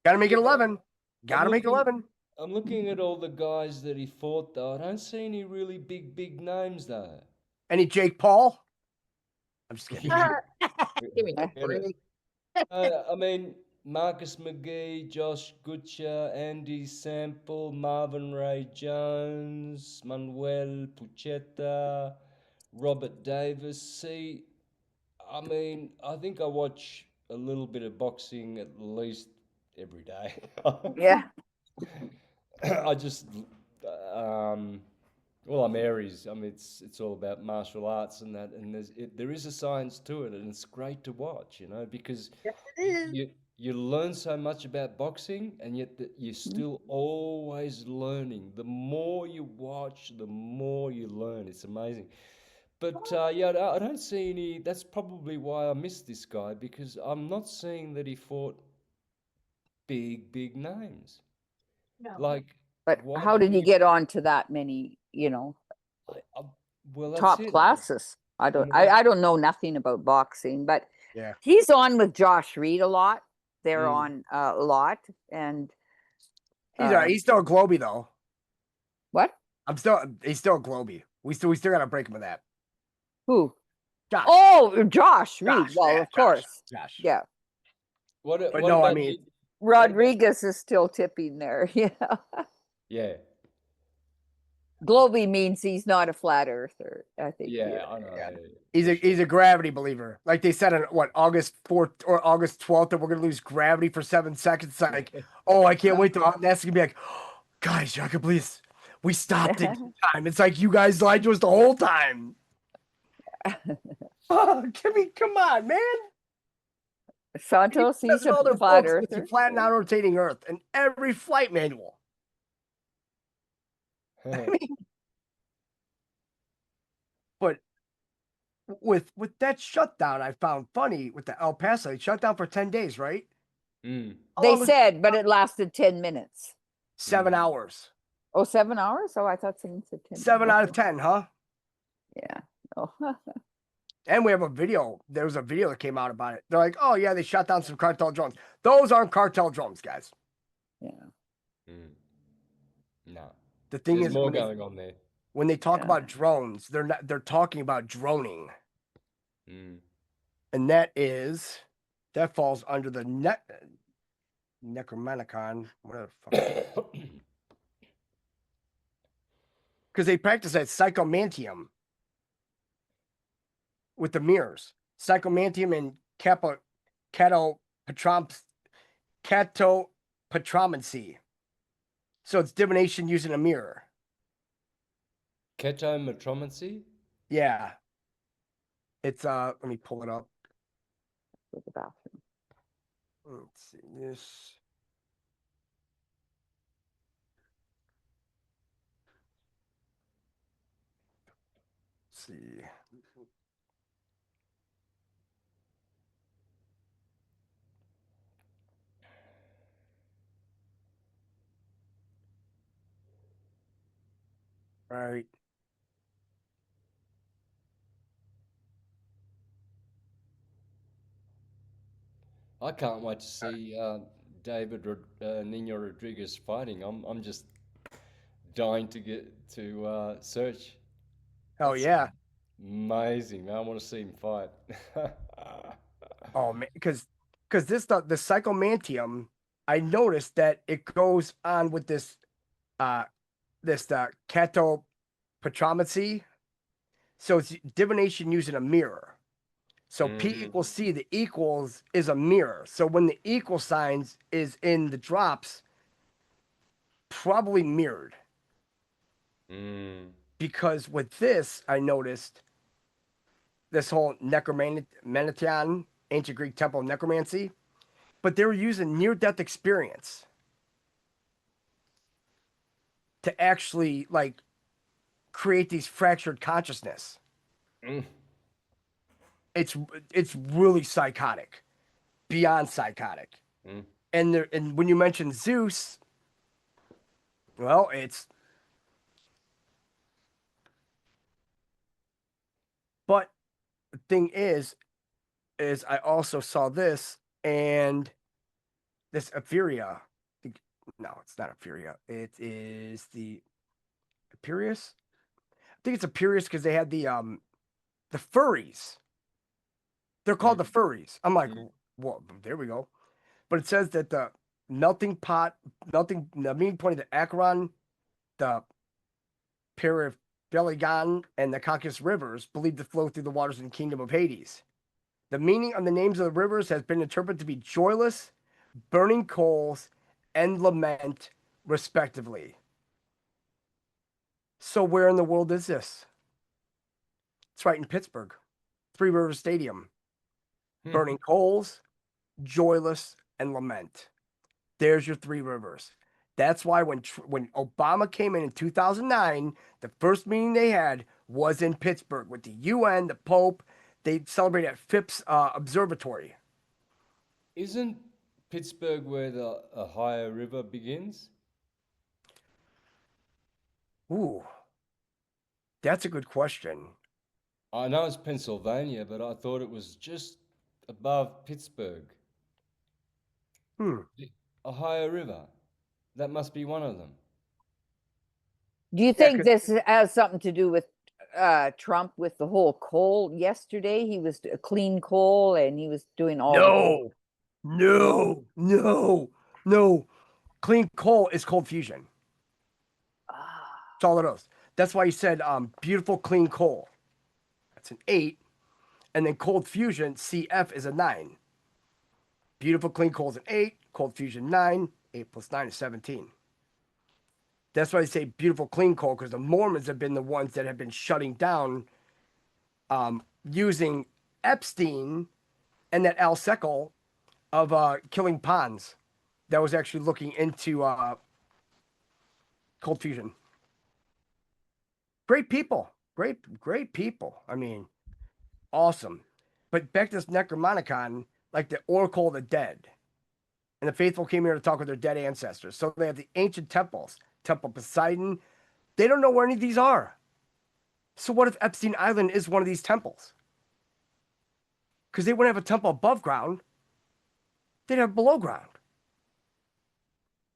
Gotta make it 11. Gotta make 11. I'm looking at all the guys that he fought though. I don't see any really big names though. Any Jake Paul? I'm just kidding. give me a Get it. break. I mean, Marcus McGee, Josh Gutcher, Andy Sample, Marvin Ray Jones, Manuel Puchetta, Robert Davis. See, I mean, I think I watch a little bit of boxing at least every day. Yeah. I just, well, I'm Aries. I mean, it's all about martial arts and that, and there is a science to it, and it's great to watch, you know, because Yes, it is. you learn so much about boxing, and yet you're still always learning. The more you watch, the more you learn. It's amazing. But yeah, I don't see any. That's probably why I missed this guy, because I'm not seeing that he fought big names. No. Like, But why how did didn't he get on to that many, well, that's top it. classes? I don't know nothing about boxing, but Yeah. he's on with Josh Reed a lot. They're Mm. on a lot. And He's still a Globy though. what? He's still a Globy. We still gotta break him with that. Who? Josh. Oh, Josh Reed. Josh, Well, yeah, of course. Josh. Yeah. What But what no, I about mean- Rodriguez is still tipping there. Yeah. yeah, Globy means he's not a flat earther, I think. yeah, I know. yeah. Yeah, He's a gravity believer. Like they said on August 4th or August 12th that we're gonna lose gravity for 7 seconds. It's like, oh, I can't wait till that's gonna be like, guys, y'all can please. We stopped it in time. It's like you guys lied to us the whole time. Oh, come on, man. Santos, That's he's a all their flat books with the earther. flat and non-rotating Earth and every flight manual. But with that shutdown, I found funny with the El Paso. It shut down for 10 days, right? Mm. How They long was it? said, but it lasted 10 minutes. 7 Mm. hours. Oh, 7 hours? Oh, I thought someone said 10. 7 out of Okay. 10, huh? Yeah. Oh, And we have a video. There was a video that came out about it. They're like, oh yeah, they shot down some cartel drones. Those aren't cartel drones, guys. yeah. Mm. No. The thing There's is, more going on there. when they talk Yeah. about drones, they're talking about droning. Mm. And that falls under the Necromanicon, whatever the fuck. Because they practice that psychomantium with the psychomantium and catopatromancy. So it's divination using a mirror. Ketomatromancy? Yeah. It's let me pull it up. With the bathroom. Let's see this. Let's see. All right. I can't wait to see Nino Rodriguez fighting. I'm just dying to get to search. Oh That's yeah. amazing, man. I want to see him fight. Oh man, because this stuff, the psychomantium, I noticed that it goes on with this catopatromancy. So it's divination using a mirror. So P Mhm. equals C, the equals is a mirror. So when the equal signs is in the drops, probably mirrored. Mm. Because with this, I noticed this whole necromantion, ancient Greek temple of necromancy, but they were using near-death experience to actually like create these fractured consciousness. Mm. It's really psychotic, beyond psychotic. Mm. And when you mention Zeus, well, but the thing is I also saw this and this Etheria. No, it's not Etheria. It is the Apirius. I think it's Apirius because they had the furries. They're called the furries. I'm like, Mm. well, there we go. But it says that the the mean point of the Acheron, the Periphelia, and the Caucasus rivers believed to flow through the waters in the kingdom of Hades. The meaning of the names of the rivers has been interpreted to be joyless, burning coals, and lament, respectively. So where in the world is this? It's right in Pittsburgh, Three Rivers Stadium. Hmm. Burning coals, joyless, and lament. There's your three rivers. That's why when Obama came in 2009, the first meeting they had was in Pittsburgh with the UN, the Pope. They celebrated at Phipps Observatory. Isn't Pittsburgh where the Ohio River begins? Ooh, that's a good question. I know it's Pennsylvania, but I thought it was just above Pittsburgh. Hmm. The Ohio River. That must be one of them. Do you Yeah, think this has something to do with Trump with the whole coal yesterday? He was a clean coal and he was doing all the coal. No. Clean coal is cold fusion. Ah, That's all it is. That's why he said beautiful clean coal. That's an 8. And then cold fusion, CF is a 9. Beautiful clean coal is an 8. Cold fusion 9. 8 plus 9 is 17. That's why they say beautiful clean coal, because the Mormons have been the ones that have been shutting down using Epstein and that Al Seckel of killing ponds that was actually looking into cold fusion. Great people. Great people. I mean, awesome. But back to this Necromonicon, like the Oracle of the Dead. And the faithful came here to talk with their dead ancestors. So they have the ancient temples, Temple Poseidon. They don't know where any of these are. So what if Epstein Island is one of these temples? Because they wouldn't have a temple above ground. They'd have below ground.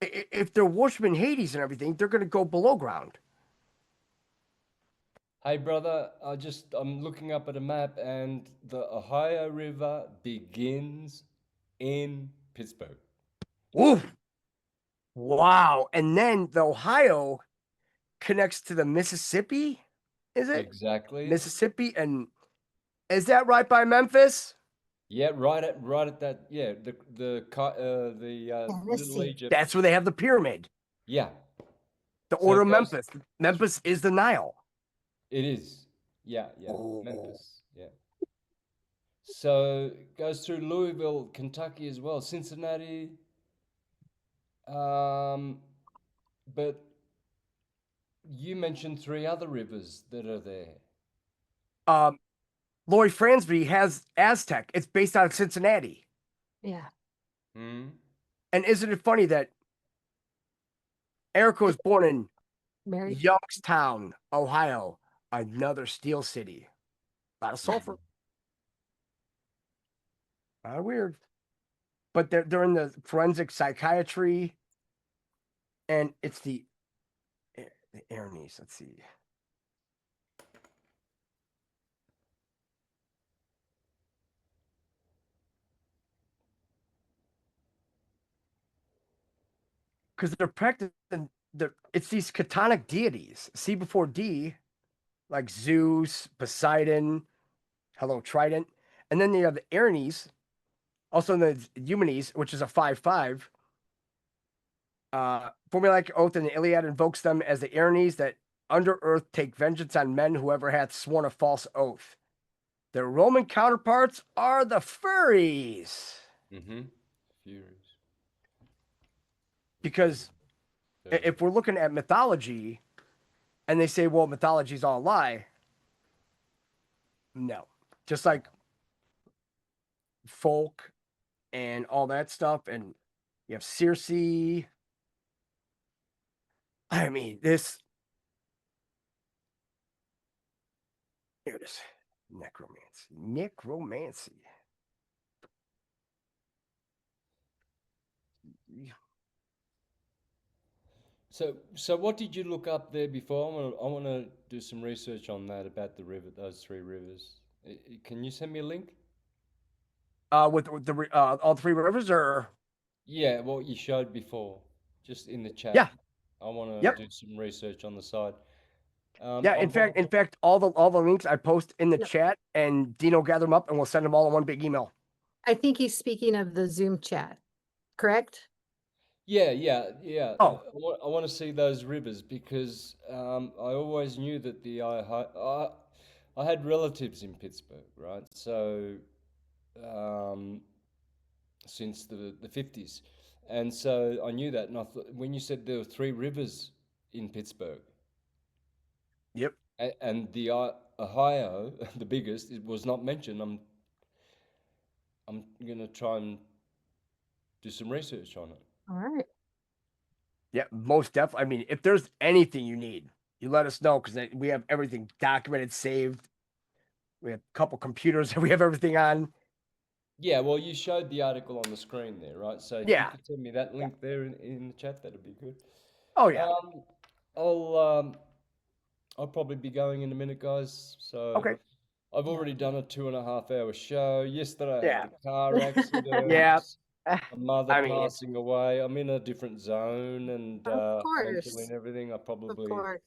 If they're worshiping Hades and everything, they're going to go below ground. Hey, brother, I'm looking up at a map, and the Ohio River begins in Pittsburgh. Oof. Wow. And then the Ohio connects to the Mississippi, is it? Exactly. Mississippi. And is that right by Memphis? Yeah, right at that. Yeah, the let's Little see. Egypt. That's where they have the pyramid. Yeah, The So Order it of goes- Memphis. Memphis is the Nile. it is. Yeah, Oh. Memphis. Yeah. So it goes through Louisville, Kentucky as well, Cincinnati. But you mentioned 3 other rivers that are there. Lori Fransby has Aztec. It's based out of Cincinnati. Yeah. Hmm? And isn't it funny that Erica was born in Mary. Youngstown, Ohio, another steel city. A lot of sulfur. Weird. But they're in the forensic psychiatry, and it's the Arnis. Let's see. Because they're practicing, it's these chthonic deities. C before D, like Zeus, Poseidon, hello, Trident. And then you have the Arnis, also the Eumenes, which is a 5/5. Formulaic oath in the Iliad invokes them as the Arnis that under earth take vengeance on men whoever hath sworn a false oath. Their Roman counterparts are the Furies. Mm-hmm. Furies. Because if we're looking at mythology and they say, well, mythology is all a lie. No. Just like folk and all that stuff. And you have Circe. I mean, this. Here it is. Necromancy. So what did you look up there before? I want to do some research on that about the river, those 3 rivers. Can you send me a link? With the all 3 rivers, or Yeah, what you showed before, just in the chat. Yeah. I want to Yep. do some research on the side. yeah. In fact, all the links I post in the Yep. chat, and Dino gather them up, and we'll send them all in one big email. I think he's speaking of the Zoom chat, correct? Yeah. Oh. I want to see those rivers because I always knew that I had relatives in Pittsburgh, right? So since the 50s. And so I knew that. And I thought, when you said there were 3 rivers in Pittsburgh, Yep. and the Ohio, the biggest, it was not mentioned. I'm gonna try and do some research on it. All right. Yeah, most definitely. I mean, if there's anything you need, you let us know, because we have everything documented, saved. We have a couple computers that we have everything on. Yeah, well, you showed the article on the screen there, right? So if Yeah. you could send me that link there in the chat, that'd be good. Oh yeah. I'll probably be going in a minute, guys. So Okay. I've already done a 2.5-hour show. Yesterday I Yeah. had a car accident. Yeah. A mother I mean, passing away. I'm in a different zone and Of course. mentally and everything. I Of probably, course.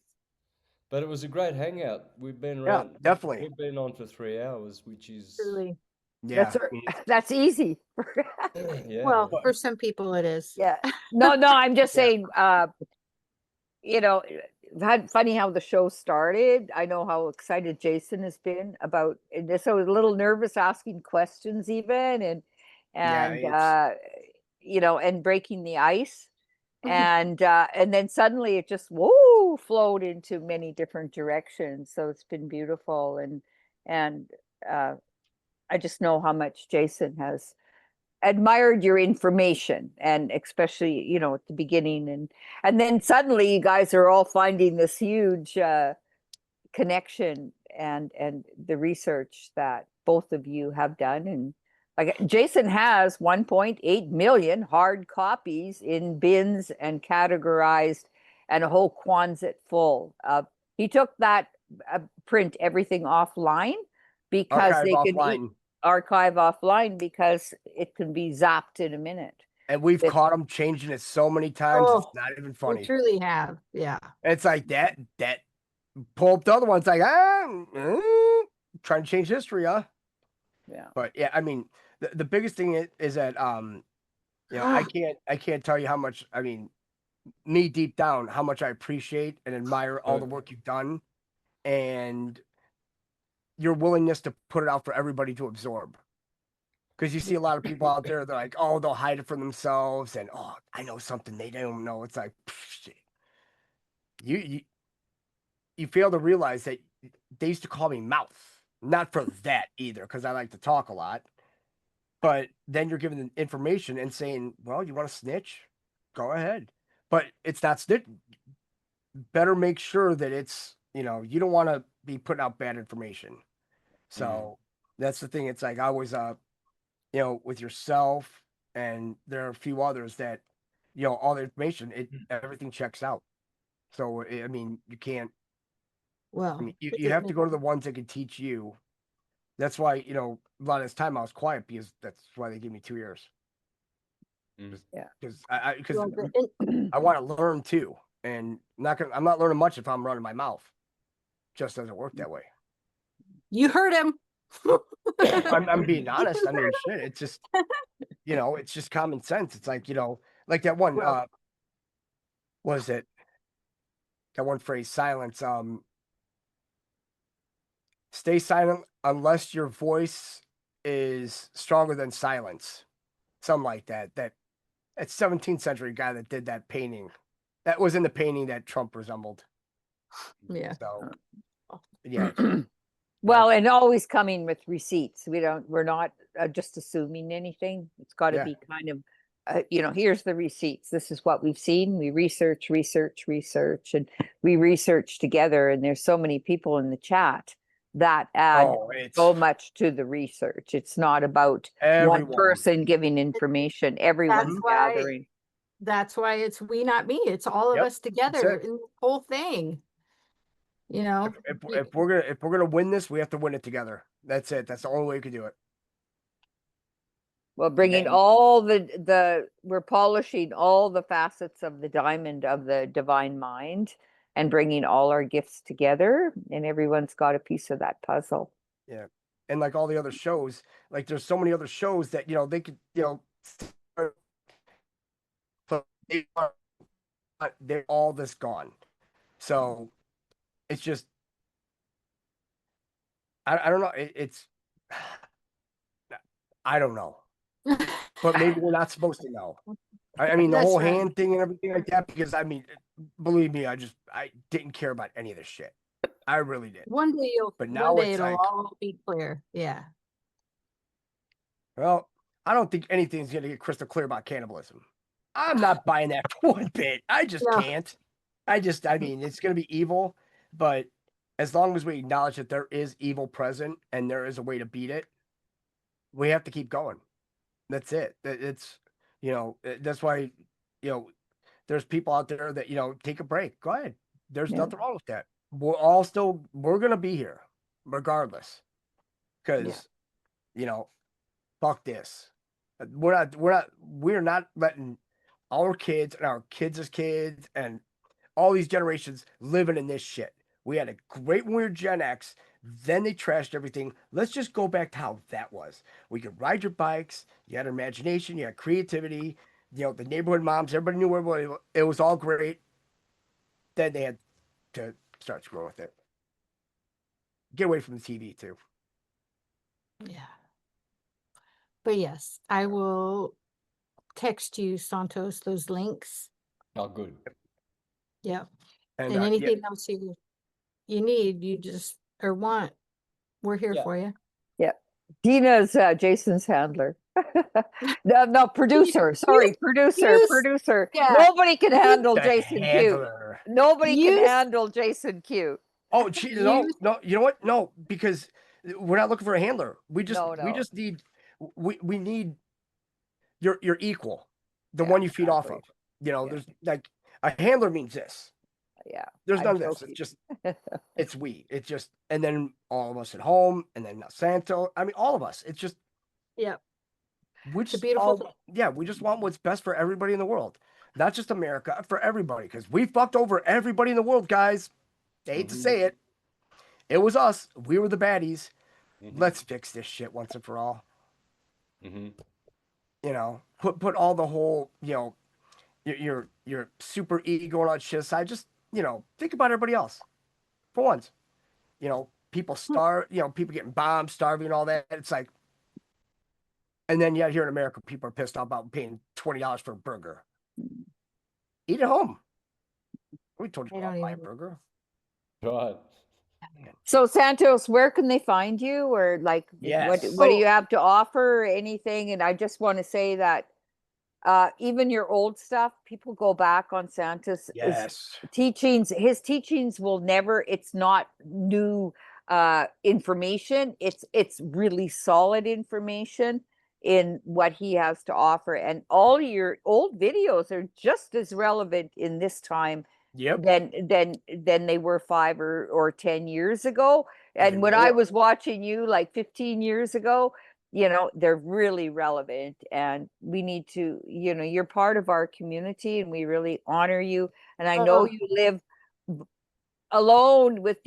but it was a great hangout. We've been Yeah, around. definitely. We've been on for 3 hours, which is Truly. Yeah. That's easy. yeah. Well, for some people it is. Yeah. No, I'm just Yeah. saying, funny how the show started. I know how excited Jason has been about it. So a little nervous asking questions even, and and breaking the ice. And then suddenly it just flowed into many different directions. So it's been beautiful. And I just know how much Jason has admired your information, and especially, you know, at the beginning, and then suddenly you guys are all finding this huge connection and the research that both of you have done. And like Jason has 1.8 million hard copies in bins and categorized, and a whole Quonset full of. He took that print everything offline because Archive they can offline. archive offline because it can be zapped in a minute. And we've It- caught them changing it so many times. Oh, It's not even We funny. truly have. Yeah. It's like that pull up the other ones like, trying to change history, huh? Yeah. But yeah, I mean, the biggest thing is that you know, I can't tell you how much, I mean, me deep down, how much I appreciate and admire all the work you've done and your willingness to put it out for everybody to absorb. Because you see a lot of people out there, they're like, oh, they'll hide it from themselves, and oh, I know something they don't know. It's like, shit. You fail to realize that they used to call me mouth, not for that either, because I like to talk a lot. But then you're giving them information and saying, well, you want to snitch? Go ahead. But it's not snitch. Better make sure that it's, you know, you don't want to be putting out bad information. So that's the thing. It's like I always, you know, with yourself, and there are a few others that, you know, all the information, everything checks out. So, I mean, you can't, Well, I mean, you have to go to the ones that can teach you. That's why, you know, a lot of this time I was quiet, because that's why they give me 2 years. Yeah. Because Well, I want to learn too, and I'm not learning much if I'm running my mouth. Just doesn't work that way. you heard him. I'm being honest. I mean, shit. It's just, you know, it's just common sense. It's like, you know, like that one. Well- What is it? That one phrase, silence. Stay silent unless your voice is stronger than silence. Something like that. That 17th century guy that did that painting. That was in the painting that Trump resembled. Yeah. So, yeah. Well, and always coming with receipts. We're not just assuming anything. It's got to Yeah. be kind of, you know, here's the receipts. This is what we've seen. We research, and we research together. And there's so many people in the chat that add so much to the research. It's not about everyone. one person giving information. Everyone's gathering. That's why it's we, not me. It's all of Yep, us together in the whole thing. You know, If we're gonna win this, we have to win it together. That's it. That's the only way we can do it. Well, bringing all we're polishing all the facets of the diamond of the divine mind, and bringing all our gifts together, and everyone's got a piece of that puzzle. Yeah. And like all the other shows, like there's so many other shows that, you know, they could, you know, they're all this gone. So it's just, I don't know. It's, I don't know, but maybe we're not supposed to know. I mean, the That's whole right. hand thing and everything like that, because I mean, believe me, I didn't care about any of this shit. I really did. one day But now it's it'll like, all be clear. Yeah. well, I don't think anything's going to get crystal clear about cannibalism. I'm not buying that for one bit. I just No. can't. I mean, it's going to be evil, but as long as we acknowledge that there is evil present and there is a way to beat it, we have to keep going. That's it. It's, you know, that's why, you know, there's people out there that, you know, take a break. Go ahead. There's nothing wrong with that. We're going to be here regardless. Because, you know, fuck this. We're not letting our kids and our kids' kids and all these generations living in this shit. We had a great when we were Gen X, then they trashed everything. Let's just go back to how that was. We could ride your bikes, you had imagination, you had creativity, you know, the neighborhood moms, everybody knew everybody, it was all great. Then they had to start screwing with it. Get away from the TV too. Yeah. But yes, I will text you, Santos, those links. Oh, good. Yeah. And And anything else you need, you just or want, we're here Yeah. for you. Dina's Jason's handler. No, producer. Sorry, producer. use- yeah. Nobody can handle The Jason Q. handler. Nobody can Use- handle Jason Q. Oh, gee, no, Use- no. You know what? No, because we're not looking for a handler. We No. just need we need your equal, the Yeah, one you feed off exactly. of. You know, Yeah. there's like a handler means this. Yeah. There's I'm none of this. joking. It's just it's we. It's just and then all of us at home, and then Santo. I mean, all of us. It's just Yeah. we It's a just beautiful thing. yeah, we just want what's best for everybody in the world, not just America, for everybody. Because we fucked over everybody in the world, guys. I hate to say it. It was us. We were the baddies. Let's fix this shit once and for all. You know, put all the whole, you know, your super ego and all that shit aside. Just, you know, think about everybody else for once. You know, people starve. You know, people getting bombed, starving, and all that. It's like, and then yet here in America, people are pissed off about paying $20 for a burger. Eat at home. We told you They to don't buy a even- burger. Right. So Santos, where can they find you, or like Yes. what do you have to offer or anything? And I just want to say that even your old stuff, people go back on Santos' Yes. teachings. His teachings will never, it's not new information. It's really solid information in what he has to offer. And all your old videos are just as relevant in this time Yep. than they were 5 or 10 years ago. And Even when I more. was watching you like 15 years ago, you know, they're really relevant, and we need to, you know, you're part of our community and we really honor you. And I know you live alone with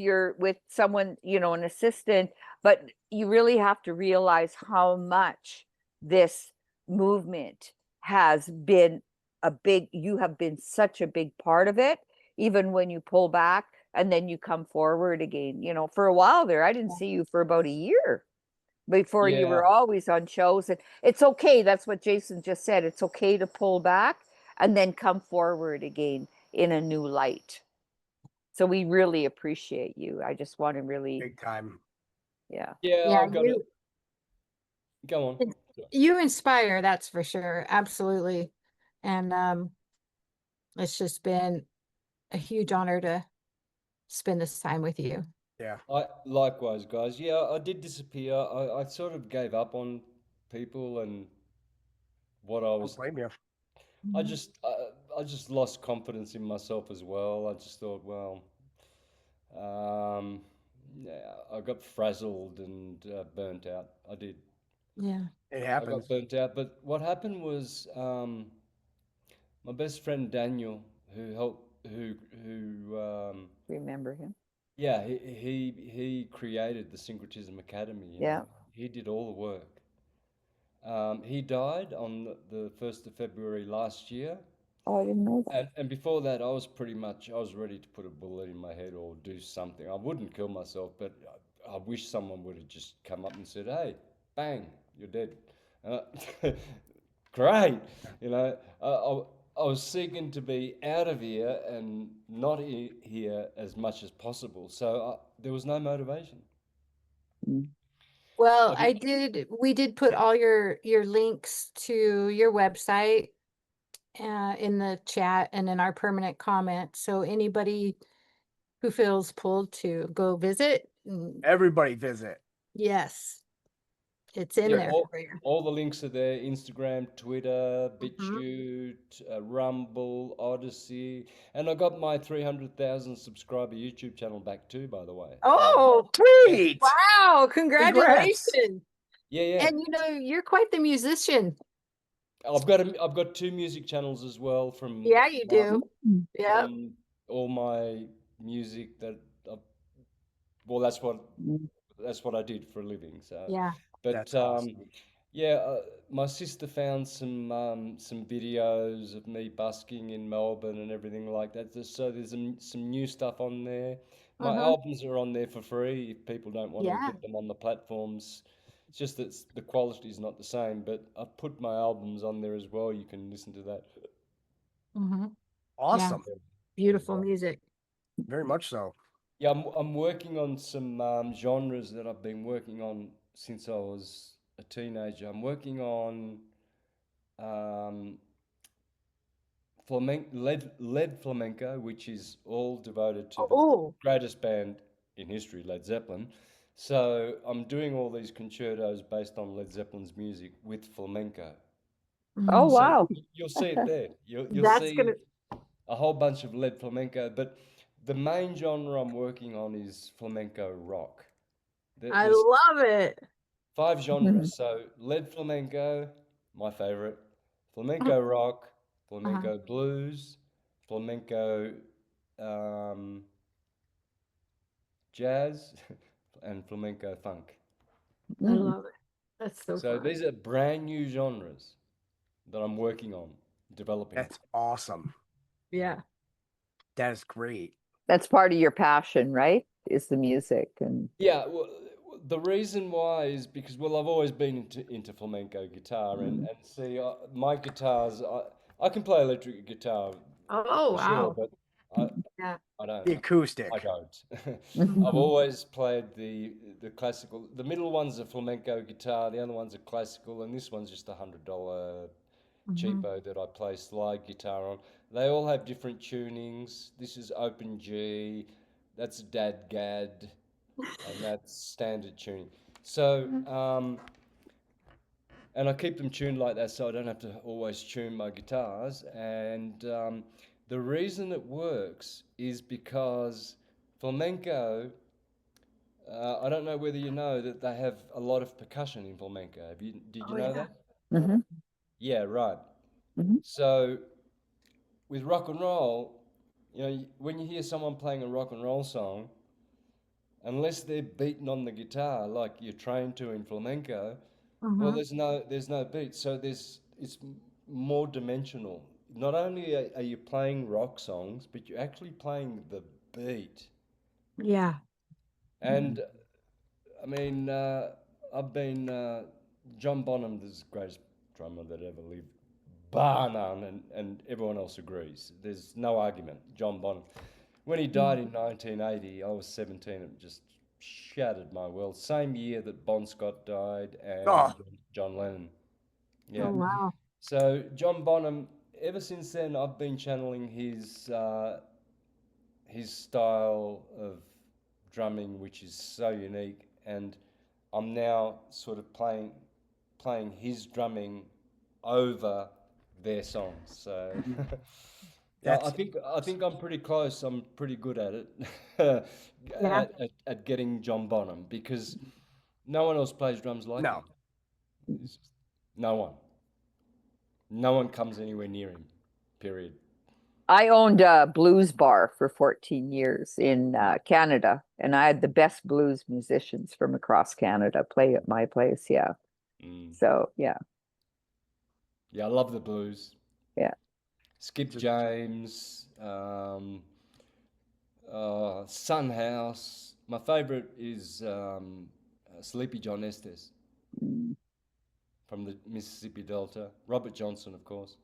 someone, you know, an assistant, but you really have to realize how much this movement has been you have been such a big part of it, even when you pull back and then you come forward again. You know, for a while there, I didn't see you for about a year before. You were always on shows, and it's okay. That's what Jason just said. It's okay to pull back and then come forward again in a new light. So we really appreciate you. I just want to really, Big time. yeah. Yeah, I got it. Go on. you inspire, that's for sure. Absolutely. And it's just been a huge honor to spend this time with you. Yeah. Likewise, guys. Yeah, I did disappear. I sort of gave up on people and what I Don't was. blame you. I just lost confidence in myself as well. I just thought, well, yeah, I got frazzled and burnt out. I did. Yeah. It I happens. got burnt out. But what happened was, my best friend Daniel, who helped, who Remember him? yeah, he created the Syncretism Academy. You Yeah. know? He did all the work. He died on the 1st of February last year. Oh, I didn't know that. And before that, I was ready to put a bullet in my head or do something. I wouldn't kill myself, but I wish someone would have just come up and said, "Hey, bang, you're dead." Uh, Great, you know. I was seeking to be out of here and not here as much as possible. So there was no motivation. Well, I we did put all your links to your website in the chat and in our permanent comment. So anybody who feels pulled to go visit, Everybody visit. yes, it's in Yeah, there for you. all the links are there: Instagram, Twitter, Mhm. BitChute, Rumble, Odyssey, and I got my 300,000 subscriber YouTube channel back too, by the way. Oh, Sweet. wow, congratulations. Yeah. And you know, you're quite the musician. I've got 2 music channels as well from Yeah, you do. Yeah. from all my music that well, that's what I did for a living. So, Yeah. but That's awesome. yeah, my sister found some videos of me busking in Melbourne and everything like that. So there's some new stuff on there. My albums are on there for free if people don't want to Yeah. get them on the platforms. It's just that the quality is not the same, but I've put my albums on there as well. You can listen to that. Awesome. Beautiful music. Very much so. Yeah, I'm working on some genres that I've been working on since I was a teenager. I'm working on lead flamenco, which is all devoted to the Oh, greatest band in history, Led Zeppelin. So I'm doing all these concertos based on Led Zeppelin's music with flamenco. Oh, mm, So wow. you'll see it there. You'll that's see gonna. a whole bunch of lead flamenco, but the main genre I'm working on is flamenco rock. I There's love it. 5 genres. So lead flamenco, my favorite, flamenco rock, Uh-huh. flamenco blues, flamenco um, jazz, and flamenco funk. I Mm. love it. That's so So fun. these are brand new genres that I'm working on developing. That's awesome. Yeah. That is great. That's part of your passion, right? Is the music and Yeah, well, the reason why is because, well, I've always been into flamenco guitar, and see, my guitars, I can play electric guitar Oh, for sure, wow. but I, Yeah. I don't. The acoustic. I don't. I've always played the classical. The middle one's a flamenco guitar, the other one's a classical, and this one's just $100 Mhm. cheapo that I play slide guitar on. They all have different tunings. This is open G, that's dad gad, and that's standard tuning. So, and I keep them tuned like that so I don't have to always tune my guitars. And the reason it works is because flamenco, I don't know whether you know that they have a lot of percussion in flamenco. Did you Oh, know yeah. that? Mhm. Yeah, right. Mhm. So with rock and roll, when you hear someone playing a rock and roll song, unless they're beating on the guitar like you're trained to in flamenco, well, Mhm. there's no beat. So it's more dimensional. Not only are you playing rock songs, but you're actually playing the beat. Yeah. And I mean, I've been John Bonham, the greatest drummer that ever lived, bar none, and everyone else agrees. There's no argument. John Bonham. When he died in 1980, I was 17. It just shattered my world. Same year that Bon Scott died and Oh. John Lennon. Yeah. Oh, wow. So John Bonham. Ever since then, I've been channeling his style of drumming, which is so unique, and I'm now sort of playing his drumming over their songs. So yeah, That's I think I'm pretty close. I'm pretty good at it Yeah. at getting John Bonham, because no one else plays drums like no. him. It's just- no one. No one comes anywhere near him. Period. I owned a blues bar for 14 years in Canada, and I had the best blues musicians from across Canada play at my place. Yeah. Mm. So, yeah. Yeah, I love the blues. Yeah. Skip Just- James, Sun House. My favorite is Sleepy John Estes Mm. from the Mississippi Delta. Robert Johnson, of course.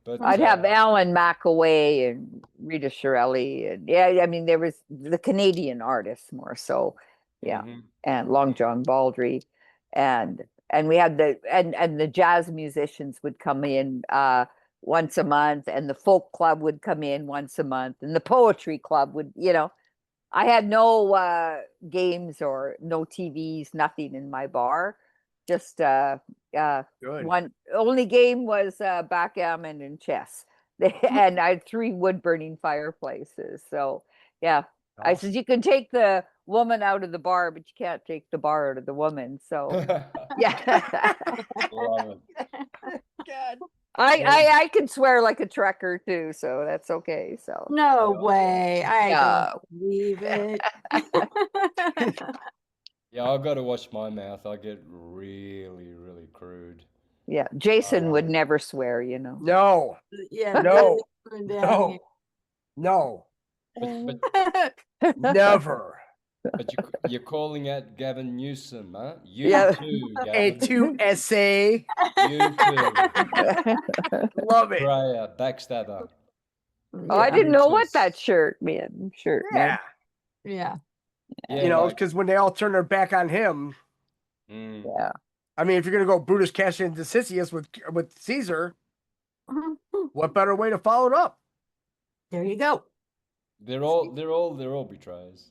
But I'd have Alan McAway and Rita Shirelli, and yeah, I mean there was the Canadian artists more so, yeah, mhm. and Long John Baldry, and we had the jazz musicians would come in once a month, and the folk club would come in once a month, and the poetry club would, I had no games or no TVs, nothing in my bar, just Good. one only game was backgammon and chess. And I had 3 wood burning fireplaces. So yeah, I said you can take the woman out of the bar, but you can't take the bar out of the woman. So yeah, Love it. God. I can swear like a trekker too, so that's okay. So No way. I Yeah. don't believe it. Yeah, I've got to watch my mouth. I get really, really crude. yeah, Jason would never swear, you know. No. Yeah. No. nothing's going down No. here. Never. But you're calling out Gavin Newsom, huh? You Yeah. too, A Gavin. two SA. You too. Love it. Prayer, backstabber. Oh, I didn't know what Brutus. that shirt meant. Yeah. Yeah. Yeah, You know, like, because when they all turn their back on him, Mm. Yeah. I mean, if you're gonna go Brutus Cassius Decius with Caesar, what better way to follow it up? There you go. They're all betrayers.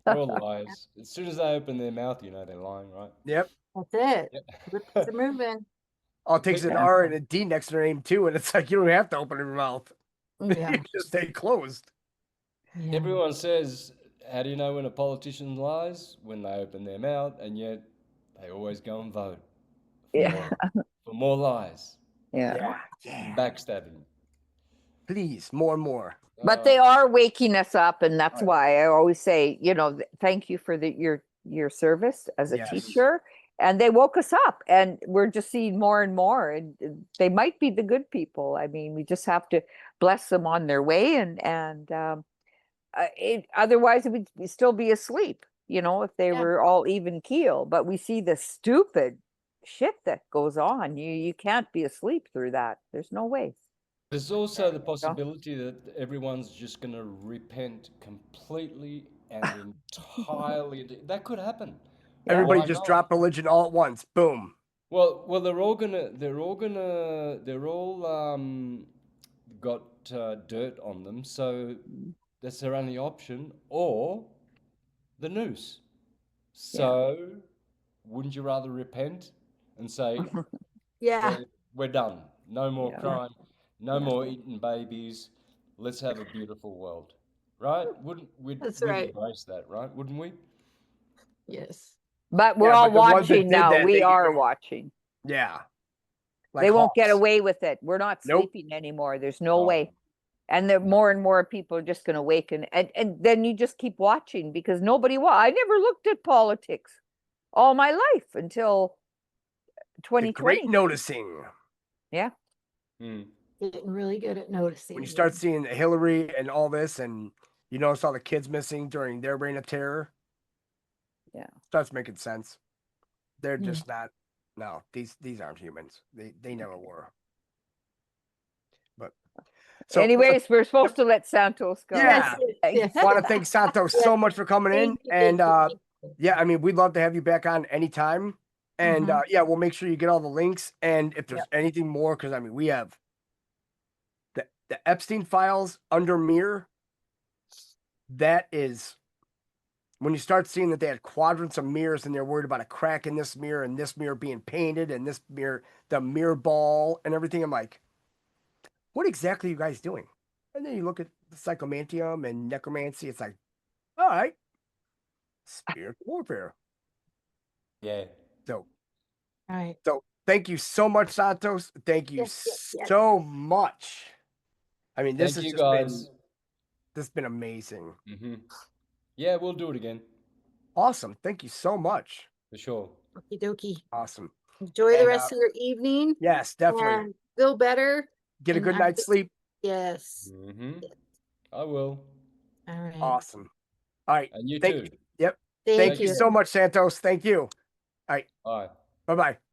They're all liars. As soon as they open their mouth, you know they're lying, right? Yep. That's it. Yep. Lips are moving. Oh, it takes an Yeah. R and a D next to their name too, and it's like you don't have to open your mouth. Yeah. You just stay closed. Yeah. Everyone says, how do you know when a politician lies? When they open their mouth, and yet they always go and vote for, Yeah. more lies, Yeah. Yeah. backstabbing. Please, more and more. But they Uh, are waking us up, and that's Right. why I always say, thank you for your service as a Yes. teacher. And they woke us up, and we're just seeing more and more. And they might be the good people. I mean, we just have to bless them on their way, otherwise we'd still be asleep. If they Yeah. were all even keel. But we see the stupid shit that goes on. You can't be asleep through that. There's no way. There's also the possibility that everyone's just going to repent completely and entirely. That could happen. Yeah. Everybody Why just not? drop religion all at once. Boom. Well, they're all got dirt on them, so that's their only option, or the noose. So, wouldn't you rather repent and say, Yeah. we're done, no more Yeah. crime, no Yeah. more eating babies, let's have a beautiful world, right? We'd That's we'd right. embrace that, right? Wouldn't we? Yes. But we're Yeah, all but the ones that watching did now. that, We they are even- watching. Yeah. Like They won't get hawks. away with it. We're not Nope. sleeping anymore. There's no Oh. way. And the more and more people are just going to awaken. And then you just keep watching because I never looked at politics all my life until The 2020. great noticing. Yeah. Hmm. Getting really good at noticing. When you start seeing Hillary and all this, and you notice all the kids missing during their reign of terror. Yeah. Starts making sense. They're Hmm. just not. No, these aren't humans. They never were. But so Anyways, we're supposed to let Santos go. Yeah. Yes. want to thank Santos so much for coming in, Thank you, and thank you. yeah, I mean, we'd love to have you back on anytime. And Mhm. yeah, we'll make sure you get all the links. And if there's anything more, because I mean, we have the Epstein files under mirror. That is when you start seeing that they had quadrants of mirrors and they're worried about a crack in this mirror and this mirror being painted and this mirror, the mirror ball and everything. I'm like, what exactly are you guys doing? And then you look at the psychomantium and necromancy. It's like, all right, spirit warfare. Yeah. So, All right. so thank you so much, Santos. Thank you Yes. so much. I mean, this Thank has you, just guys. been amazing. Mm-hmm. Yeah, we'll do it again Awesome. Thank you so much. for sure. Okie dokie. Awesome. Enjoy the And, rest of your evening. Yes, definitely. And feel better. Get a and good I'm night's just- sleep. Yes. Mm-hmm. I will. All right. Awesome. All right. And you Thank too. you. Yep. Thank Thank you you. so much, Santos. Thank you. All right. Bye. Bye-bye.